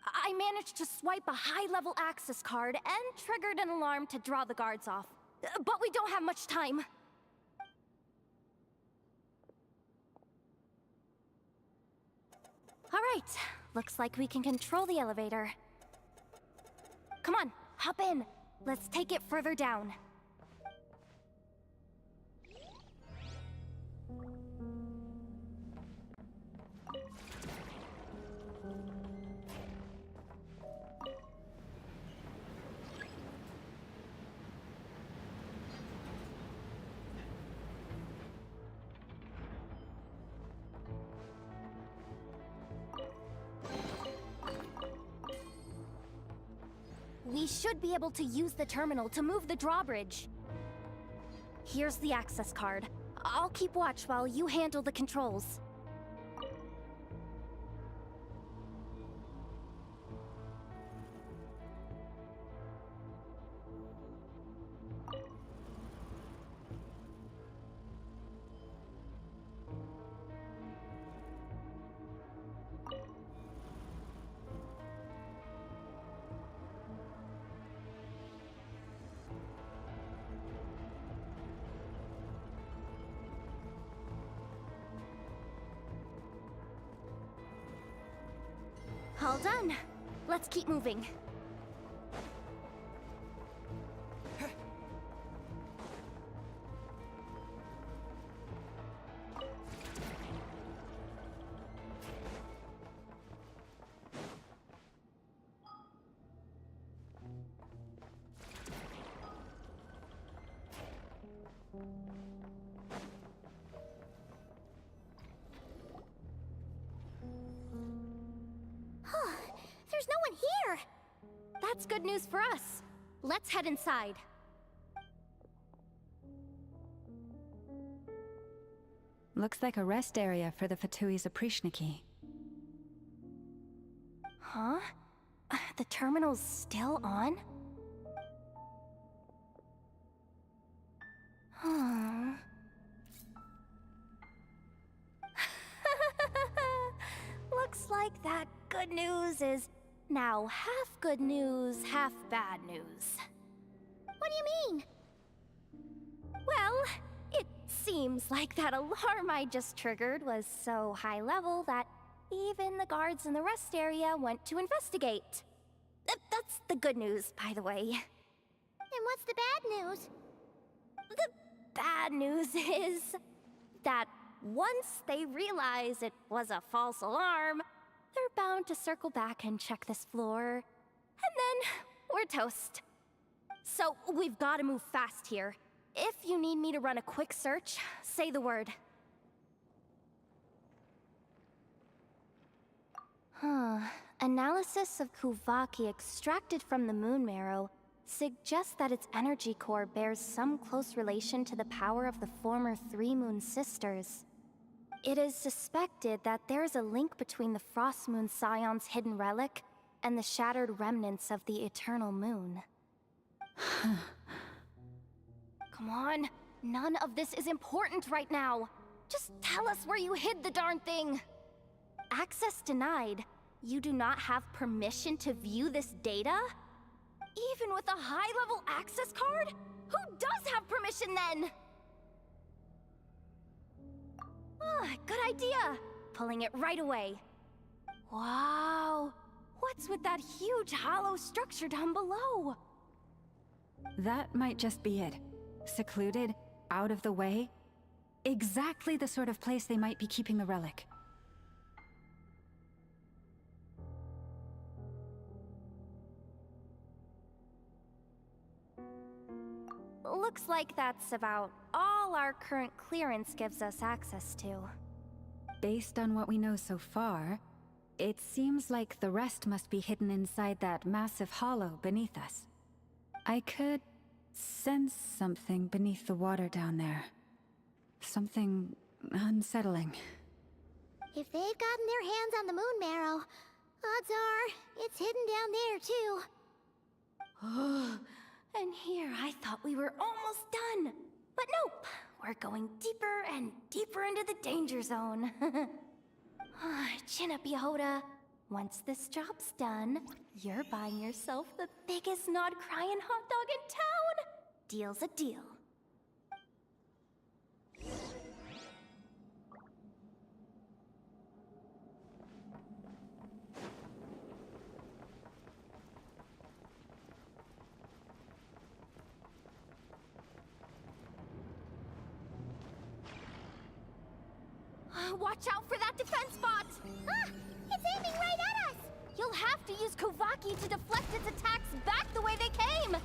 I managed to swipe a high-level access card and triggered an alarm to draw the guards off. But we don't have much time. Alright, looks like we can control the elevator. Come on, hop in. Let's take it further down. We should be able to use the terminal to move the drawbridge. Here's the access card. I'll keep watch while you handle the controls. All done. Let's keep moving. There's no one here! That's good news for us. Let's head inside. Looks like a rest area for the Fatui's Oprishniki. Huh? The terminal's still on? Huh. Looks like that good news is now half good news, half bad news. What do you mean? Well, it seems like that alarm I just triggered was so high level that even the guards in the rest area went to investigate. That's the good news, by the way. And what's the bad news? The bad news is that once they realize it was a false alarm, they're bound to circle back and check this floor. And then we're toast. So we've got to move fast here. If you need me to run a quick search, say the word. Analysis of Kuvaki extracted from the moon marrow suggests that its energy core bears some close relation to the power of the former Three Moon Sisters. It is suspected that there's a link between the Frost Moon Scion's hidden relic and the shattered remnants of the Eternal Moon. Come on, none of this is important right now. Just tell us where you hid the darn thing. Access denied. You do not have permission to view this data? Even with a high-level access card? Who does have permission then? Good idea. Pulling it right away. Wow. What's with that huge hollow structure down below? That might just be it. Secluded, out of the way. Exactly the sort of place they might be keeping the relic. Looks like that's about all our current clearance gives us access to. Based on what we know so far, it seems like the rest must be hidden inside that massive hollow beneath us. I could sense something beneath the water down there. Something unsettling. If they've gotten their hands on the moon marrow, odds are it's hidden down there too. And here I thought we were almost done. But nope, we're going deeper and deeper into the danger zone. Chin up, Yehoda. Once this job's done, you're buying yourself the biggest nod-crying hot dog in town. Deal's a deal. Watch out for that defense bot! It's aiming right at us! You'll have to use Kovaki to deflect its attacks back the way they came!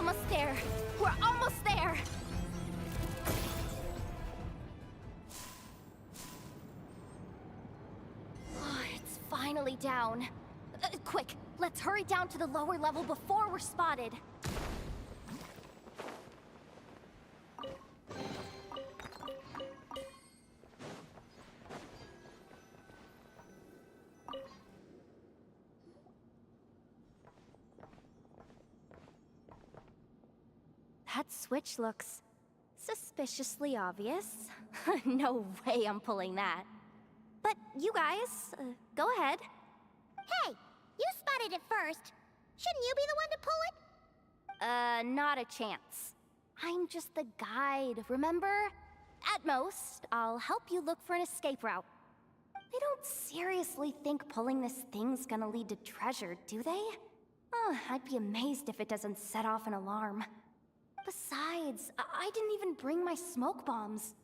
almost there. We're almost there. Oh, it's finally down. Quick, let's hurry down to the lower level before we're spotted. That switch looks suspiciously obvious. No way I'm pulling that. But you guys, go ahead. Hey, you spotted it first. Shouldn't you be the one to pull it? Not a chance. I'm just the guide, remember? At most, I'll help you look for an escape route. They don't seriously think pulling this thing's gonna lead to treasure, do they? I'd be amazed if it doesn't set off an alarm. Besides, I didn't even bring my smoke bombs.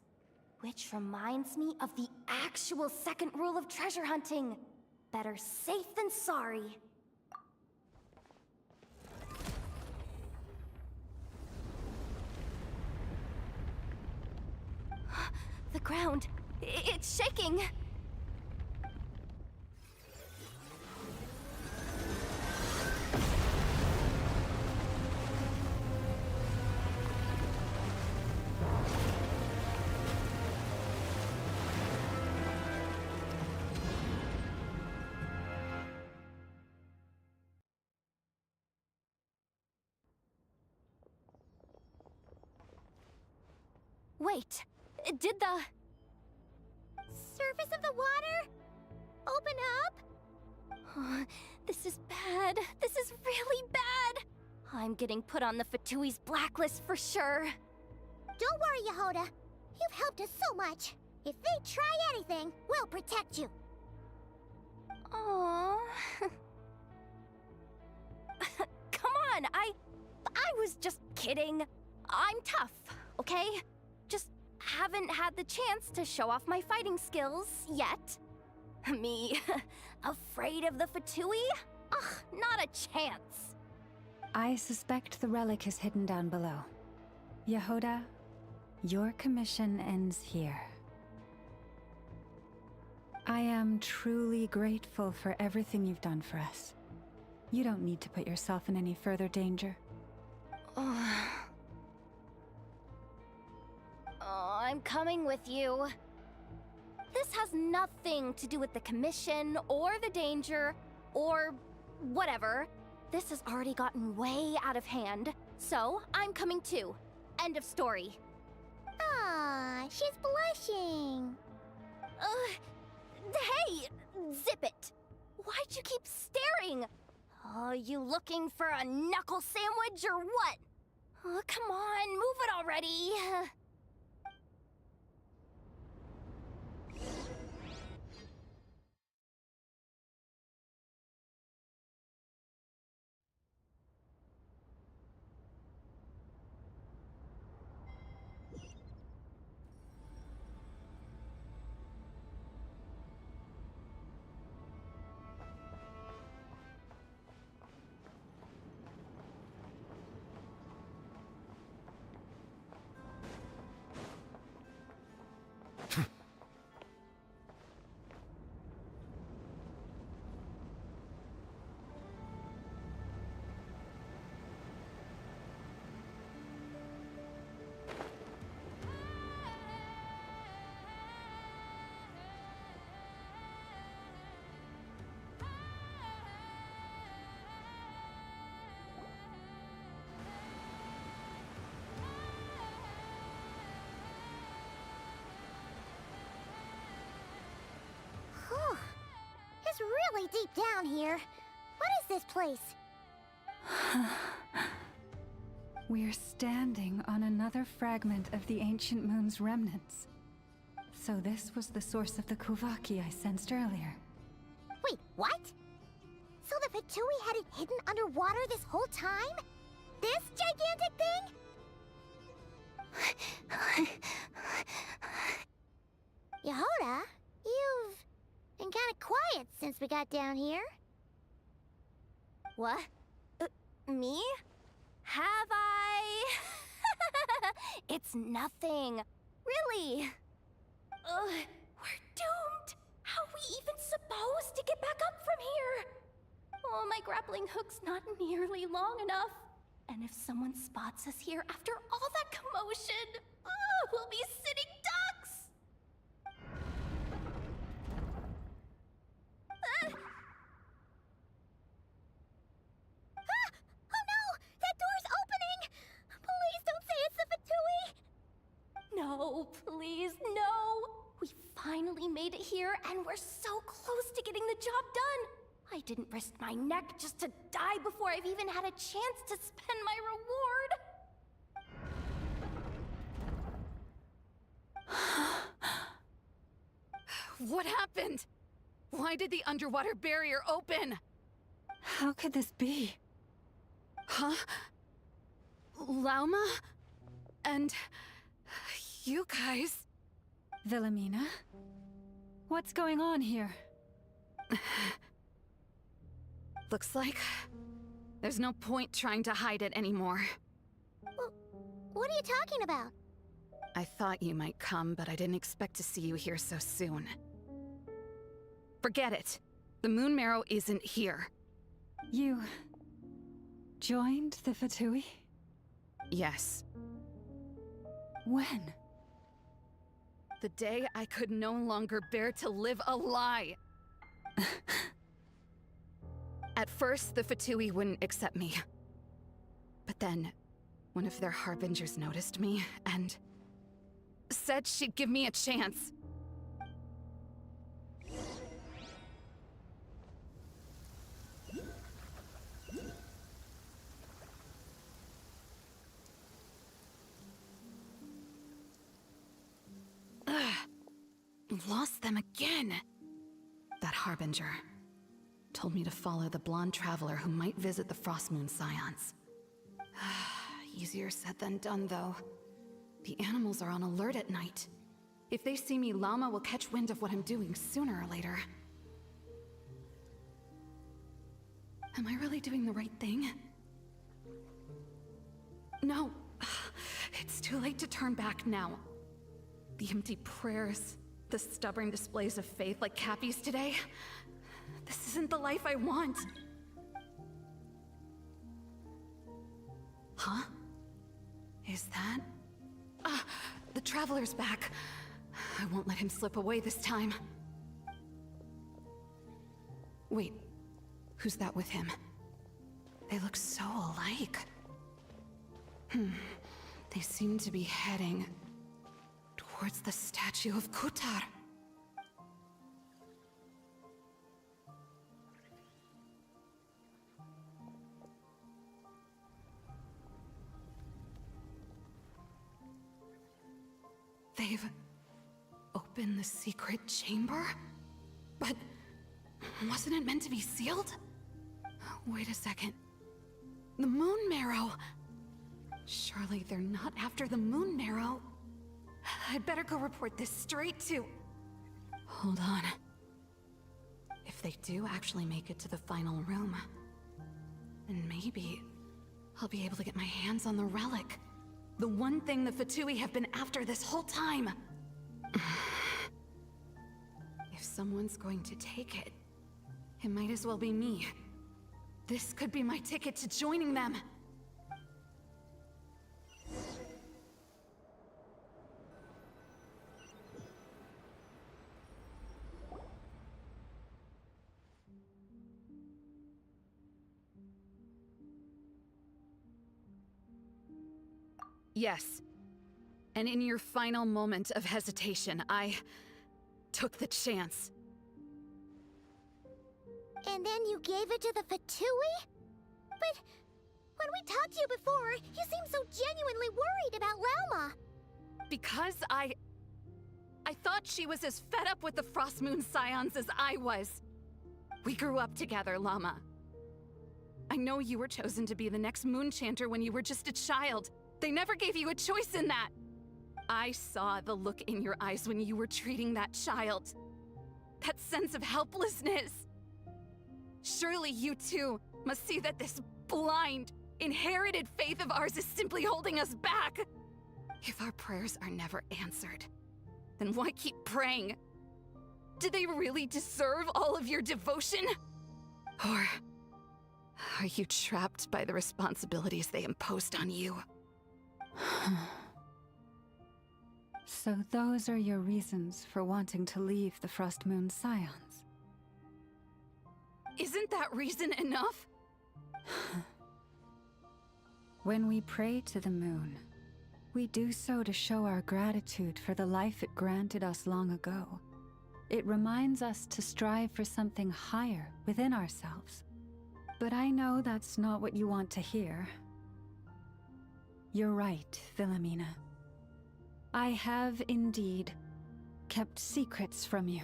Which reminds me of the actual second rule of treasure hunting. Better safe than sorry. The ground, it's shaking. Wait, did the surface of the water open up? Oh, this is bad. This is really bad. I'm getting put on the Fatui's blacklist for sure. Don't worry, Yehoda. You've helped us so much. If they try anything, we'll protect you. Aww. Come on, I was just kidding. I'm tough, okay? Just haven't had the chance to show off my fighting skills yet. Me, afraid of the Fatui? Ugh, not a chance. I suspect the relic is hidden down below. Yehoda, your commission ends here. I am truly grateful for everything you've done for us. You don't need to put yourself in any further danger. I'm coming with you. This has nothing to do with the commission, or the danger, or whatever. This has already gotten way out of hand, so I'm coming too. End of story. Ah, she's blushing. Hey! Zip it! Why'd you keep staring? You looking for a knuckle sandwich or what? Oh, come on, move it already! It's really deep down here. What is this place? We're standing on another fragment of the ancient moon's remnants. So this was the source of the Kuvaki I sensed earlier. Wait, what? So the Fatui had it hidden underwater this whole time? This gigantic thing? Yehoda, you've been kind of quiet since we got down here. What? Me? Have I? nothing. Really. We're doomed. How are we even supposed to get back up from here? Oh, my grappling hook's not nearly long enough. And if someone spots us here after all that commotion, we'll be sitting ducks! Oh no! That door's opening! Please don't say it's the Fatui! No, please, no! We finally made it here, and we're so close to getting the job done! I didn't risk my neck just to die before I've even had a chance to spend my reward! What happened? Why did the underwater barrier open? How could this be? Huh? Lauma? And... you guys... Wilhelmina? What's going on here? Looks like... there's no point trying to hide it anymore. What are you talking about? I thought you might come, but I didn't expect to see you here so soon. Forget it. The Moon Marrow isn't here. You... joined the Fatui? Yes. When? The day I could no longer bear to live a lie. At first, the Fatui wouldn't accept me. But then, one of their harbingers noticed me, and... said she'd give me a chance. Lost them again. That harbinger told me to follow the blonde traveler who might visit the Frostmoon Scions. Easier said than done, though. The animals are on alert at night. If they see me, Llama will catch wind of what I'm doing sooner or later. Am I really doing the right thing? No. It's too late to turn back now. The empty prayers, the stubborn displays of faith like Cappy's today. This isn't the life I want. Huh? Is that... the Traveler's back. I won't let him slip away this time. Wait, who's that with him? They look so alike. They seem to be heading towards the statue of Kutar. They've opened the secret chamber? But wasn't it meant to be sealed? Wait a second. The Moon Marrow! Surely they're not after the Moon Marrow. I'd better go report this straight to... Hold on. If they do actually make it to the final room, then maybe I'll be able to get my hands on the relic. The one thing the Fatui have been after this whole time. If someone's going to take it, it might as well be me. This could be my ticket to joining them. Yes. And in your final moment of hesitation, I took the chance. And then you gave it to the Fatui? But when we talked to you before, you seemed so genuinely worried about Lauma. Because I thought she was as fed up with the Frostmoon Scions as I was. We grew up together, Llama. I know you were chosen to be the next Moon Chanter when you were just a child. They never gave you a choice in that. I saw the look in your eyes when you were treating that child. That sense of helplessness. Surely you too must see that this blind, inherited faith of ours is simply holding us back. If our prayers are never answered, then why keep praying? Do they really deserve all of your devotion? Or are you trapped by the responsibilities they imposed on you? So those are your reasons for wanting to leave the Frost Moon Scions? Isn't that reason enough? When we pray to the moon, we do so to show our gratitude for the life it granted us long ago. It reminds us to strive for something higher within ourselves. But I know that's not what you want to hear. You're right, Philomena. I have indeed kept secrets from you.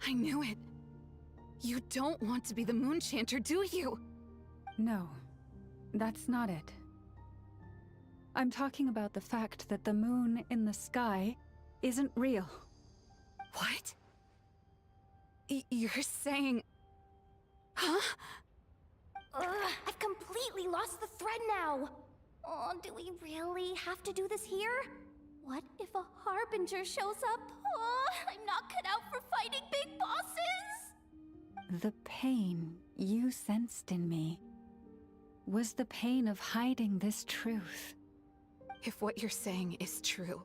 I knew it. You don't want to be the Moon Chanter, do you? No, that's not it. I'm talking about the fact that the moon in the sky isn't real. What? You're saying... Huh? I've completely lost the thread now. Oh, do we really have to do this here? What if a Harbinger shows up? Oh, I'm not cut out for fighting big bosses! The pain you sensed in me was the pain of hiding this truth. If what you're saying is true,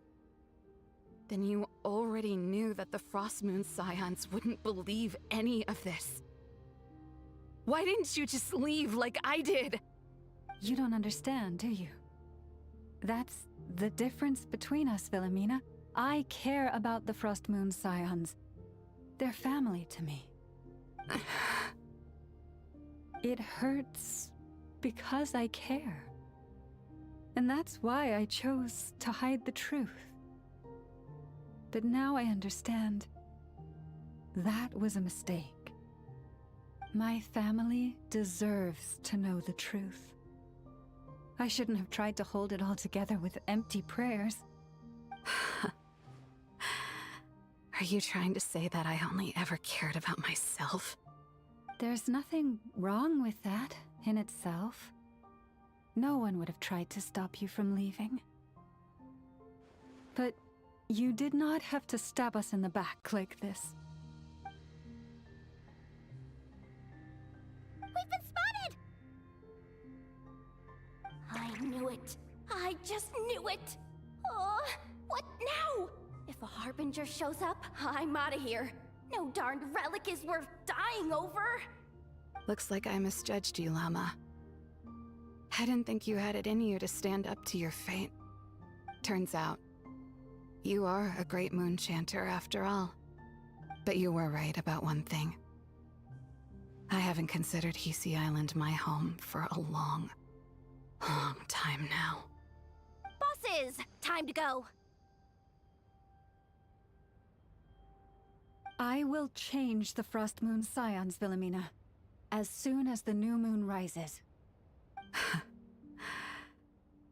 then you already knew that the Frost Moon Scions wouldn't believe any of this. Why didn't you just leave like I did? You don't understand, do you? That's the difference between us, Philomena. I care about the Frost Moon Scions. They're family to me. It hurts because I care. And that's why I chose to hide the truth. But now I understand. That was a mistake. My family deserves to know the truth. I shouldn't have tried to hold it all together with empty prayers. Are you trying to say that I only ever cared about myself? There's nothing wrong with that in itself. No one would have tried to stop you from leaving. But you did not have to stab us in the back like this. We've been spotted! I knew it. I just knew it. Oh, what now? If a Harbinger shows up, I'm out of here. No darned relic is worth dying over. Looks like I misjudged you, Llama. I didn't think you had it in you to stand up to your fate. Turns out, you are a great Moon Chanter after all. But you were right about one thing. I haven't considered Hisi Island my home for a long time now. Bosses, time to go. I will change the Frost Moon Scions, Philomena, as soon as the new moon rises.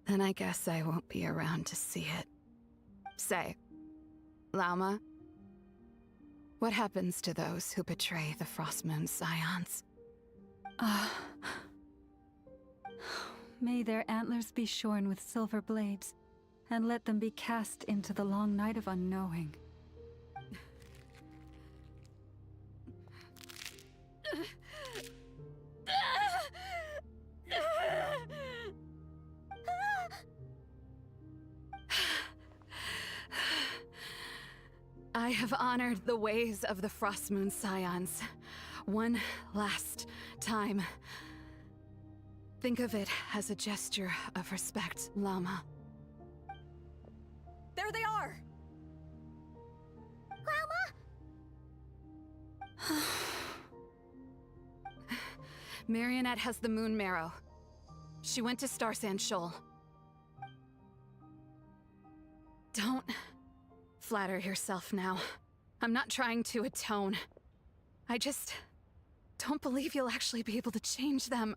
Then I guess I won't be around to see it. Say, Lauma, what happens to those who betray the Frost Moon Scions? May their antlers be shorn with silver blades, and let them be cast into the long night of unknowing. I have honored the ways of the Frost Moon Scions one last time. Think of it as a gesture of respect, Llama. There they are! Llama? Marionette has the Moon Marrow. She went to Star Sand Shoal. Don't flatter yourself now. I'm not trying to atone. I just don't believe you'll actually be able to change them.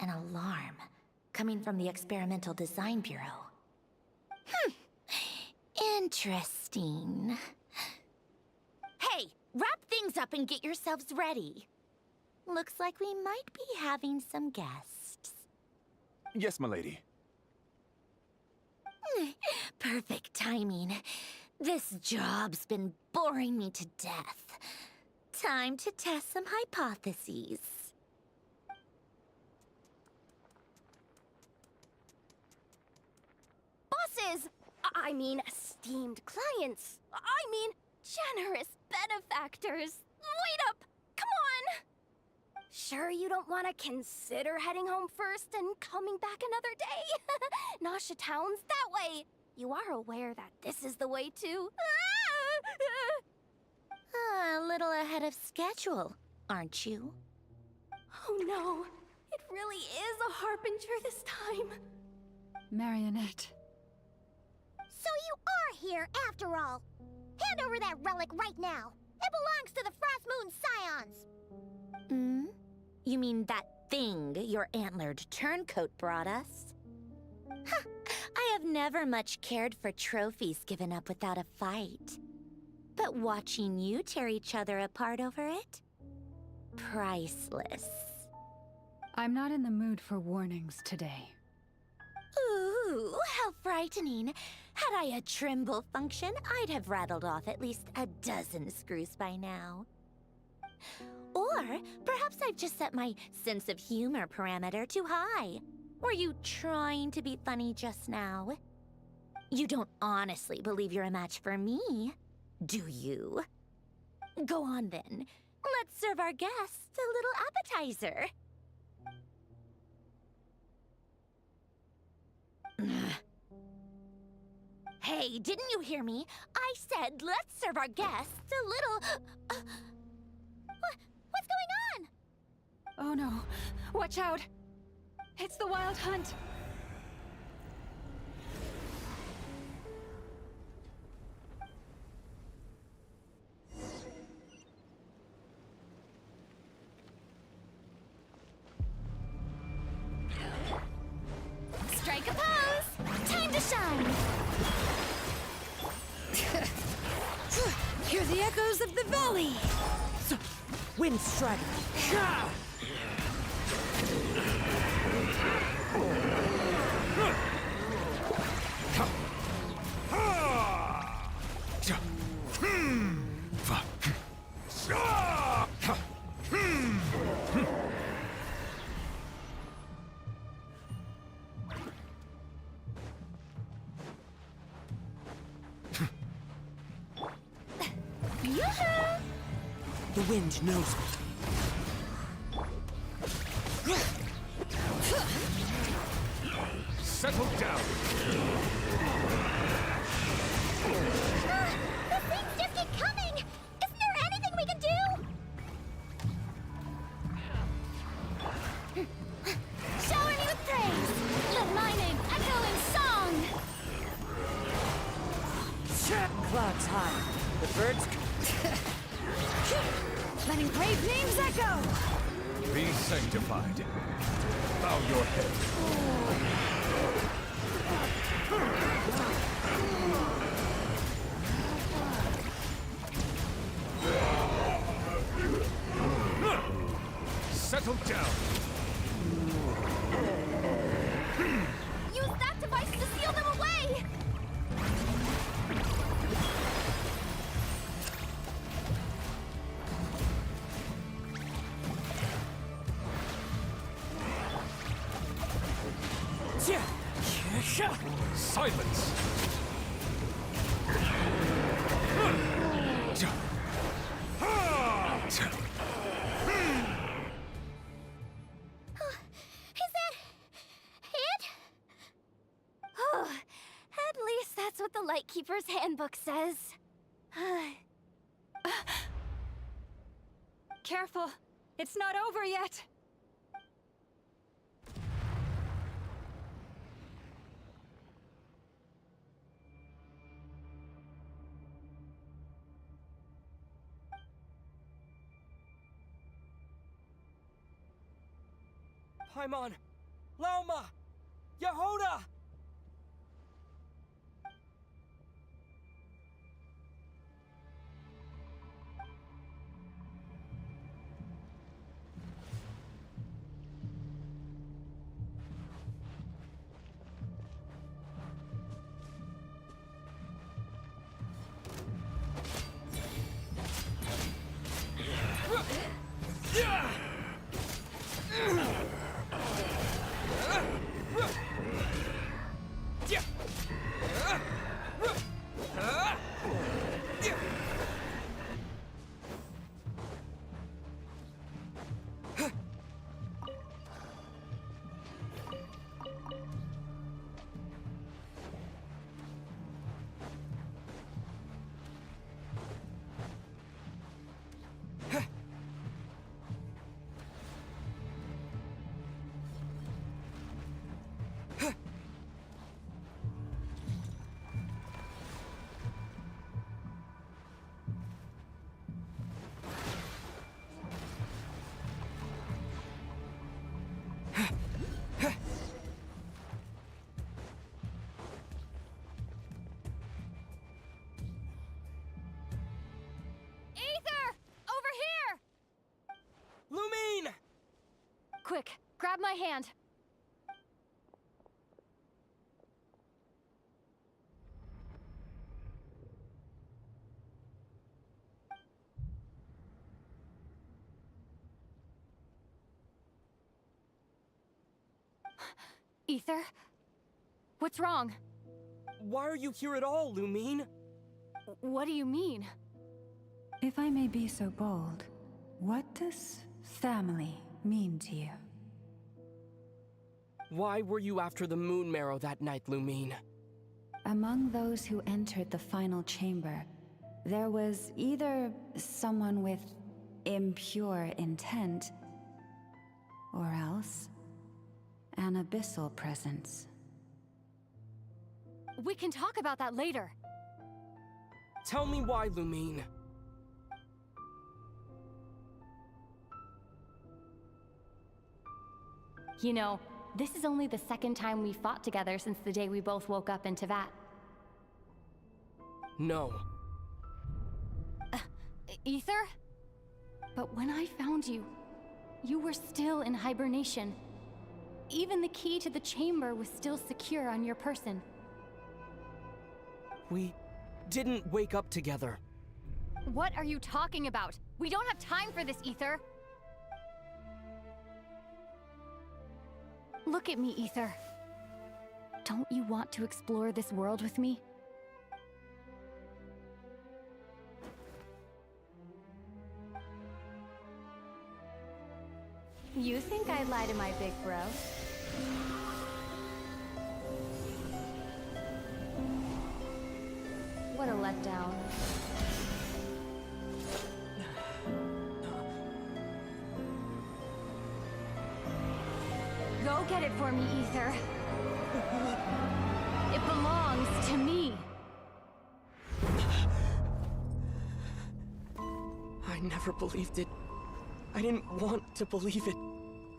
An alarm coming from the Experimental Design Bureau. Interesting. Hey, wrap things up and get yourselves ready. Looks like we might be having some guests. Yes, milady. Perfect timing. This job's been boring me to death. Time to test some hypotheses. Bosses! I mean, esteemed clients. I mean, generous benefactors. Wait up! Come on! Sure you don't want to consider heading home first and coming back another day? Nasha Town's that way. You are aware that this is the way too. A little ahead of schedule, aren't you? Oh no, it really is a harbinger this time. Marionette. So you are here after all. Hand over that relic right now. It belongs to the Frost Moon Scions. Hmm? You mean that thing your antlered turncoat brought us? Huh. I have never much cared for trophies given up without a fight. But watching you tear each other apart over it? Priceless. I'm not in the mood for warnings today. Ooh, how frightening. Had I a Trimble function, I'd have rattled off at least a dozen screws by now. Or perhaps I've just set my sense of humor parameter too high. Were you trying to be funny just now? You don't honestly believe you're a match for me, do you? Go on then. Let's serve our guests a little appetizer. Hey, didn't you hear me? I said let's serve our guests a little... What's going on? Oh no. Watch out. It's the Wild Hunt. Strike a pose! Time to shine! Hear the echoes of the valley! Wind Strider! The wind knows me. Settle down. The things just keep coming! Isn't there anything we can do? Shower me with praise! Let my name echo in song! Clouds high. The birds... Letting brave names echo! Be sanctified. Bow your head. Settle down. Use that device to seal them away! Silence. Is that... it? Oh, at least that's what the Lightkeeper's Handbook says. Careful. It's not over yet. Paimon, Lauma! Yehoda! Lumine! Quick, grab my hand. Ether? What's wrong? Why are you here at all, Lumine? What do you mean? If I may be so bold, what does family mean to you? Why were you after the Moon Marrow that night, Lumine? Among those who entered the final chamber, there was either someone with impure intent, or else an abyssal presence. We can talk about that later. Tell me why, Lumine. You know, this is only the second time we fought together since the day we both woke up in Tevat. No. Ether? But when I found you, you were still in hibernation. Even the key to the chamber was still secure on your person. We didn't wake up together. What are you talking about? We don't have time for this, Ether. Look at me, Ether. Don't you want to explore this world with me? You think I'd lie to my big bro? What a letdown. Go get it for me, Ether. It belongs to me. I never believed it. I didn't want to believe it.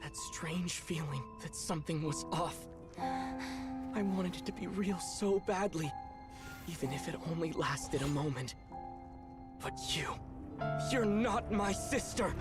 That strange feeling that something was off. I wanted it to be real so badly, even if it only lasted a moment. But you're not my sister!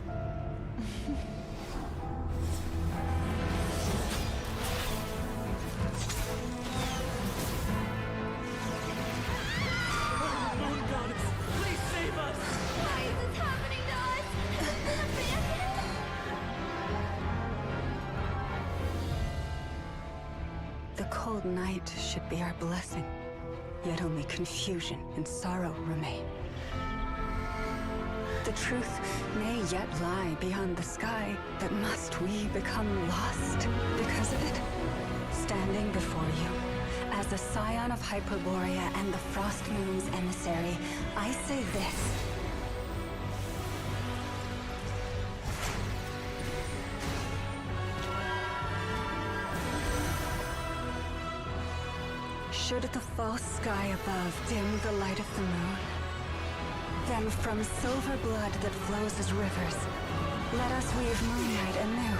The cold night should be our blessing, yet only confusion and sorrow remain. The truth may yet lie beyond the sky, but must we become lost because of it? Standing before you, as the scion of Hyperborea and the Frost Moon's emissary, I say this. Should the false sky above dim the light of the moon, then from silver blood that flows as rivers, let us weave moonlight anew.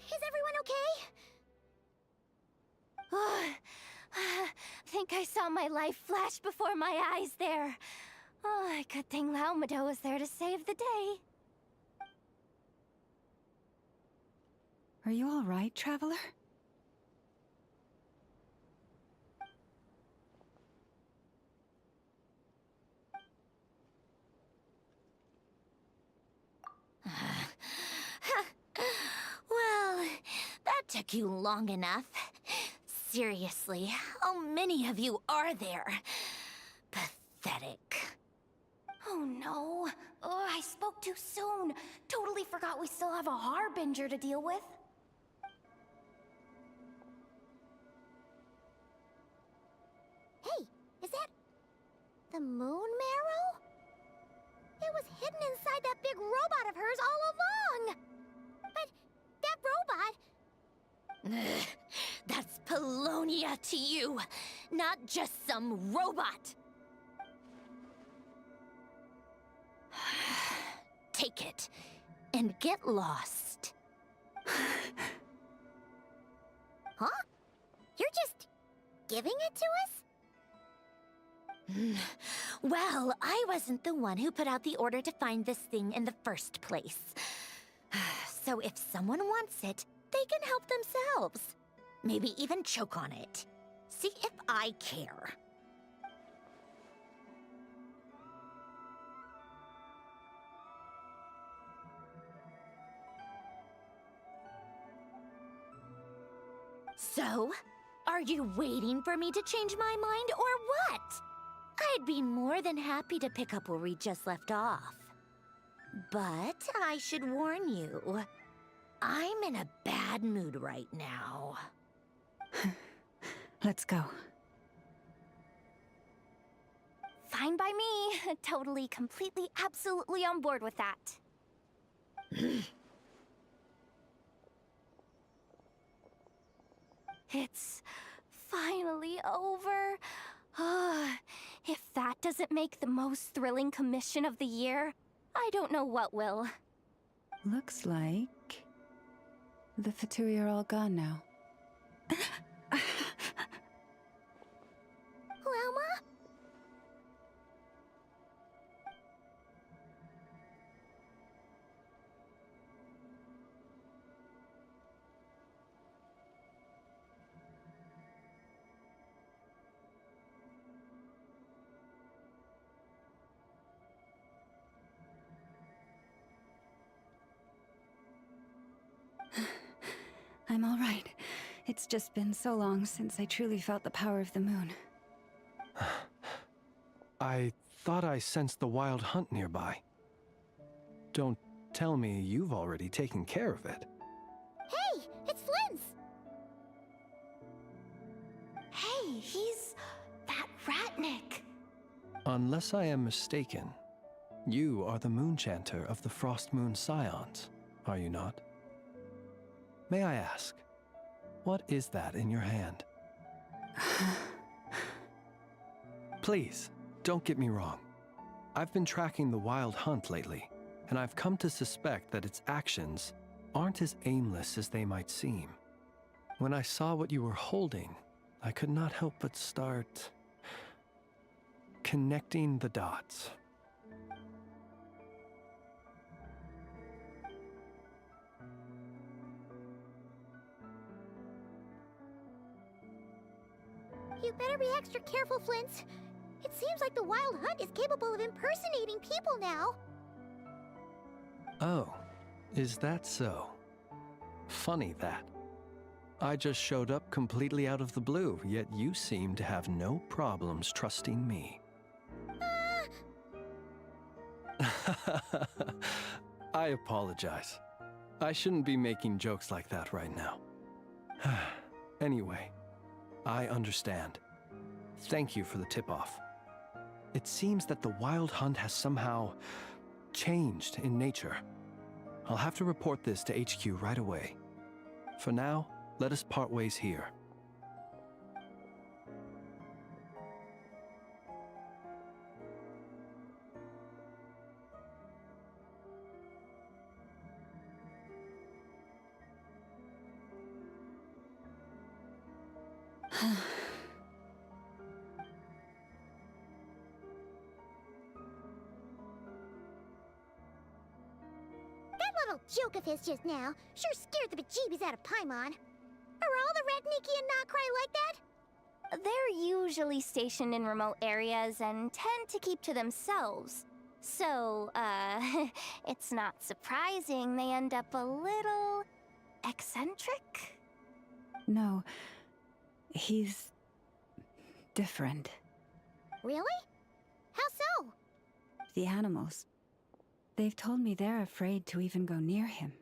Is everyone okay? Think I saw my life flash before my eyes there. Oh, good thing Laumado was there to save the day. Are you all right, Traveler? Well, that took you long enough. Seriously, how many of you are there? Pathetic. Oh no. Oh, I spoke too soon. Totally forgot we still have a Harbinger to deal with. Hey, is that the moon marrow? It was hidden inside that big robot of hers all along. But that robot... Ugh, that's Polonia to you, not just some robot. Take it and get lost. Huh? You're just giving it to us? Well, I wasn't the one who put out the order to find this thing in the first place. So if someone wants it, they can help themselves. Maybe even choke on it. See if I care. So, are you waiting for me to change my mind or what? I'd be more than happy to pick up where we just left off. But I should warn you, I'm in a bad mood right now. Let's go. Fine by me. Totally, completely, absolutely on board with that. It's finally over. If that doesn't make the most thrilling commission of the year, I don't know what will. Looks like the Fatui are all gone now. Lauma? I'm all right. It's just been so long since I truly felt the power of the moon. I thought I sensed the wild hunt nearby. Don't tell me you've already taken care of it. Hey, it's Flint's! Hey, he's that Ratnik. Unless I am mistaken, you are the Moonchanter of the Frost Moon Scions, are you not? May I ask, what is that in your hand? Please, don't get me wrong. I've been tracking the wild hunt lately, and I've come to suspect that its actions aren't as aimless as they might seem. When I saw what you were holding, I could not help but start connecting the dots. You better be extra careful, Flint. It seems like the Wild Hunt is capable of impersonating people now. Oh, is that so? Funny that. I just showed up completely out of the blue, yet you seem to have no problems trusting me. I apologize. I shouldn't be making jokes like that right now. Anyway, I understand. Thank you for the tip-off. It seems that the Wild Hunt has somehow changed in nature. I'll have to report this to HQ right away. For now, let us part ways here. That little joke of his just now sure scared the bejeebies out of Paimon. Are all the Red Nikki and Notcry like that? They're usually stationed in remote areas and tend to keep to themselves. So, it's not surprising they end up a little eccentric? No, he's different. Really? How so? The animals. They've told me they're afraid to even go near him.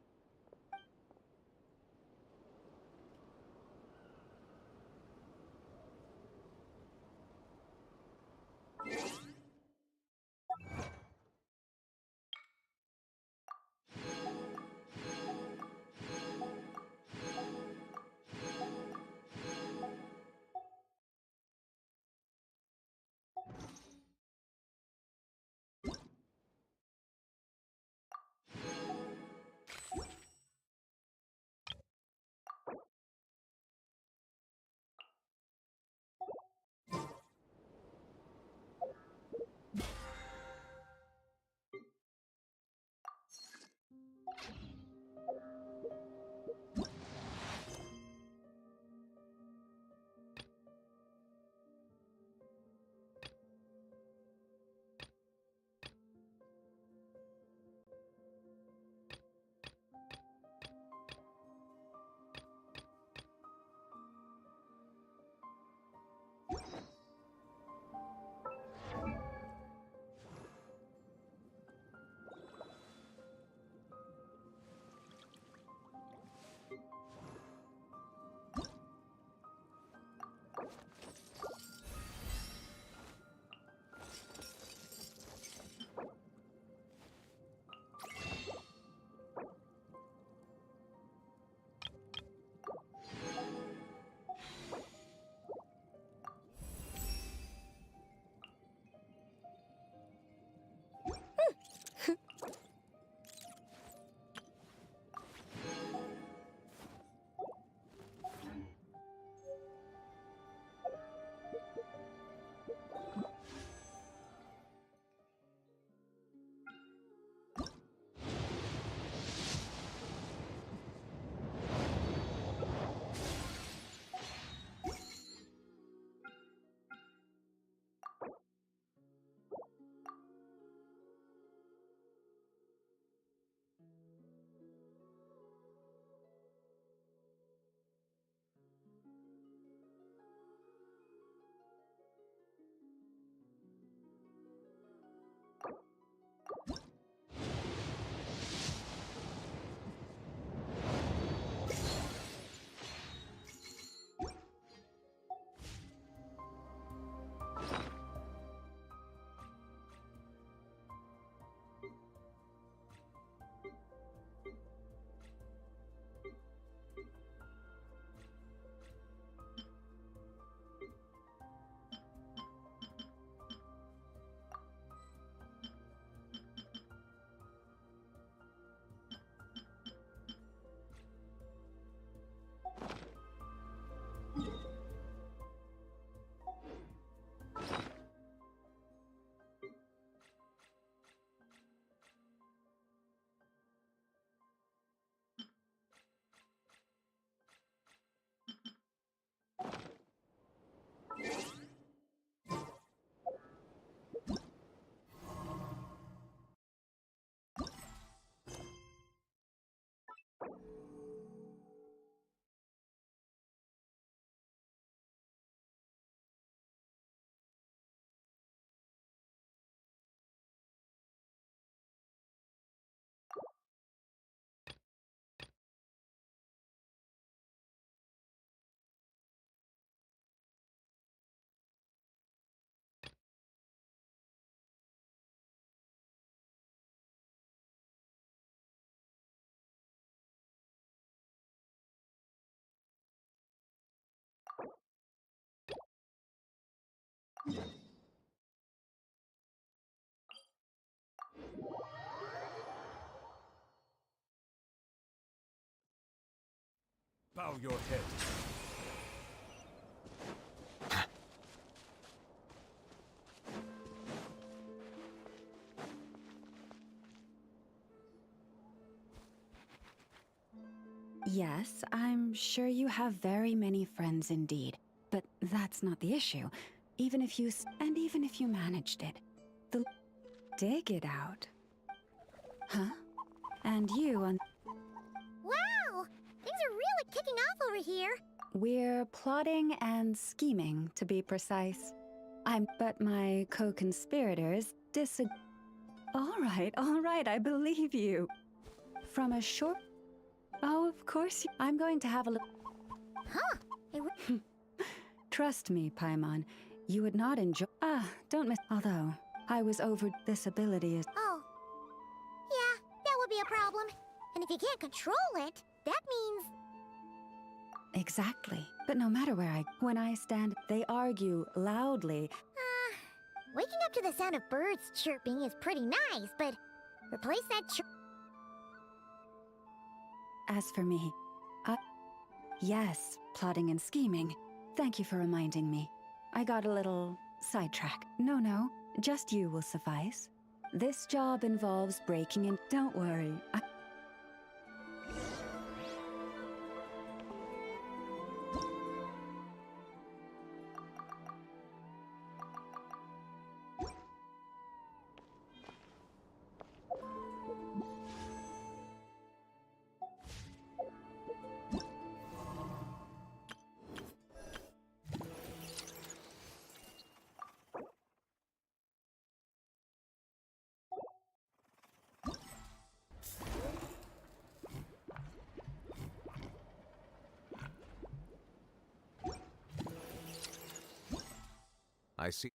Bow your head. Yes, I'm sure you have very many friends indeed. But that's not the issue. Even if you managed it. Dig it out. Huh? And you on... Wow! Things are really kicking off over here. We're plotting and scheming, to be precise. But my co-conspirators disagree. All right, I believe you. From a short... Oh, of course, I'm going to have a look. Huh? Trust me, Paimon, you would not enjoy... don't miss... Although, I was over... This ability is... Oh. Yeah, that would be a problem. And if you can't control it, that means... Exactly. But no matter when I stand, they argue loudly. Waking up to the sound of birds chirping is pretty nice, but replace that As for me, yes, plotting and scheming. Thank you for reminding me. I got a little sidetracked. No, just you will suffice. This job involves breaking in... Don't worry, I see.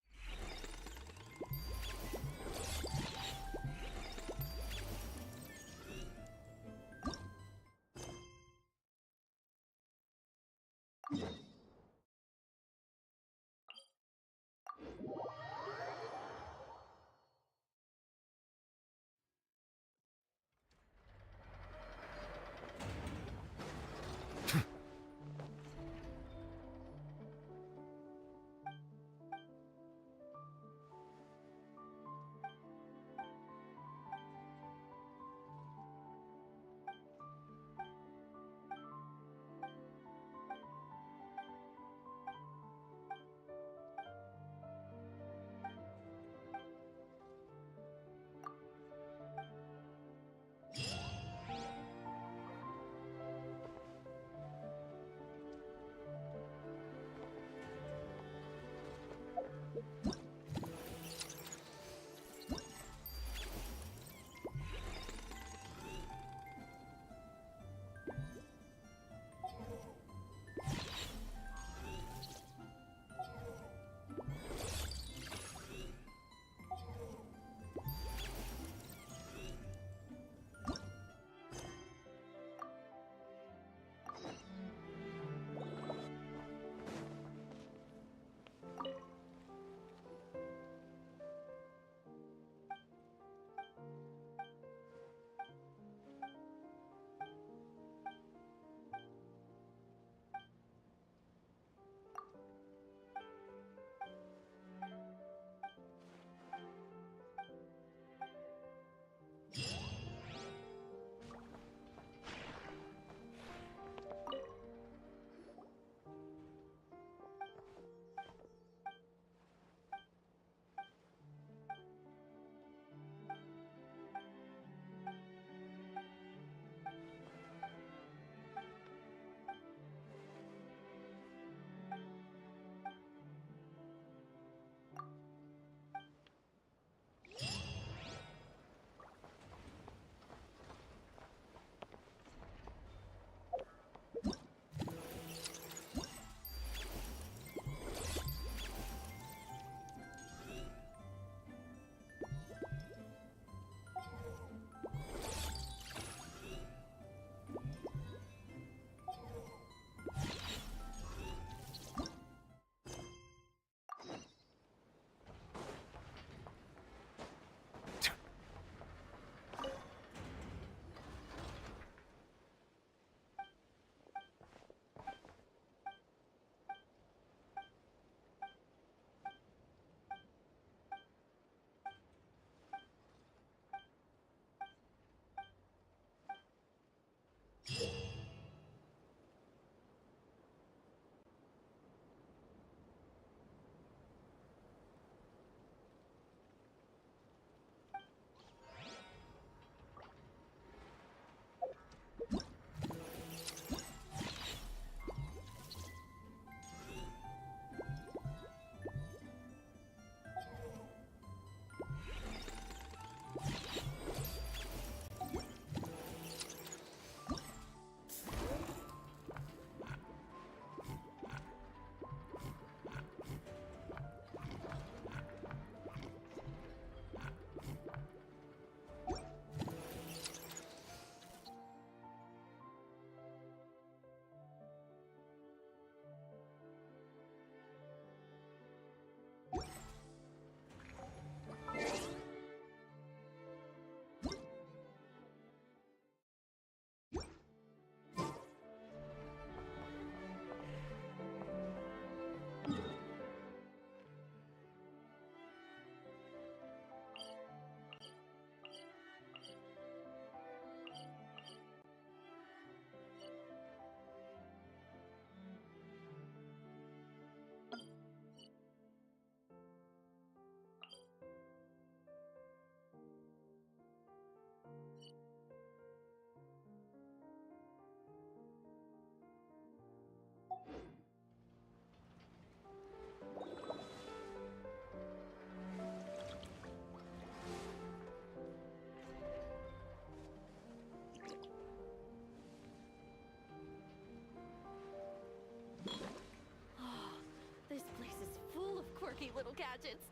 quirky little gadgets.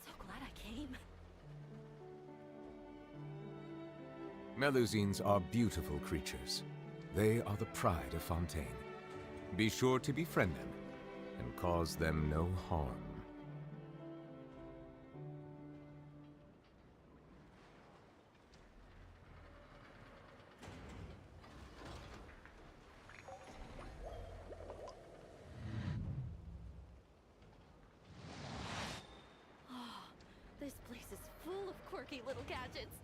So glad I came. Melusines are beautiful creatures. They are the pride of Fontaine. Be sure to befriend them and cause them no harm. Oh, this place is full of quirky little gadgets.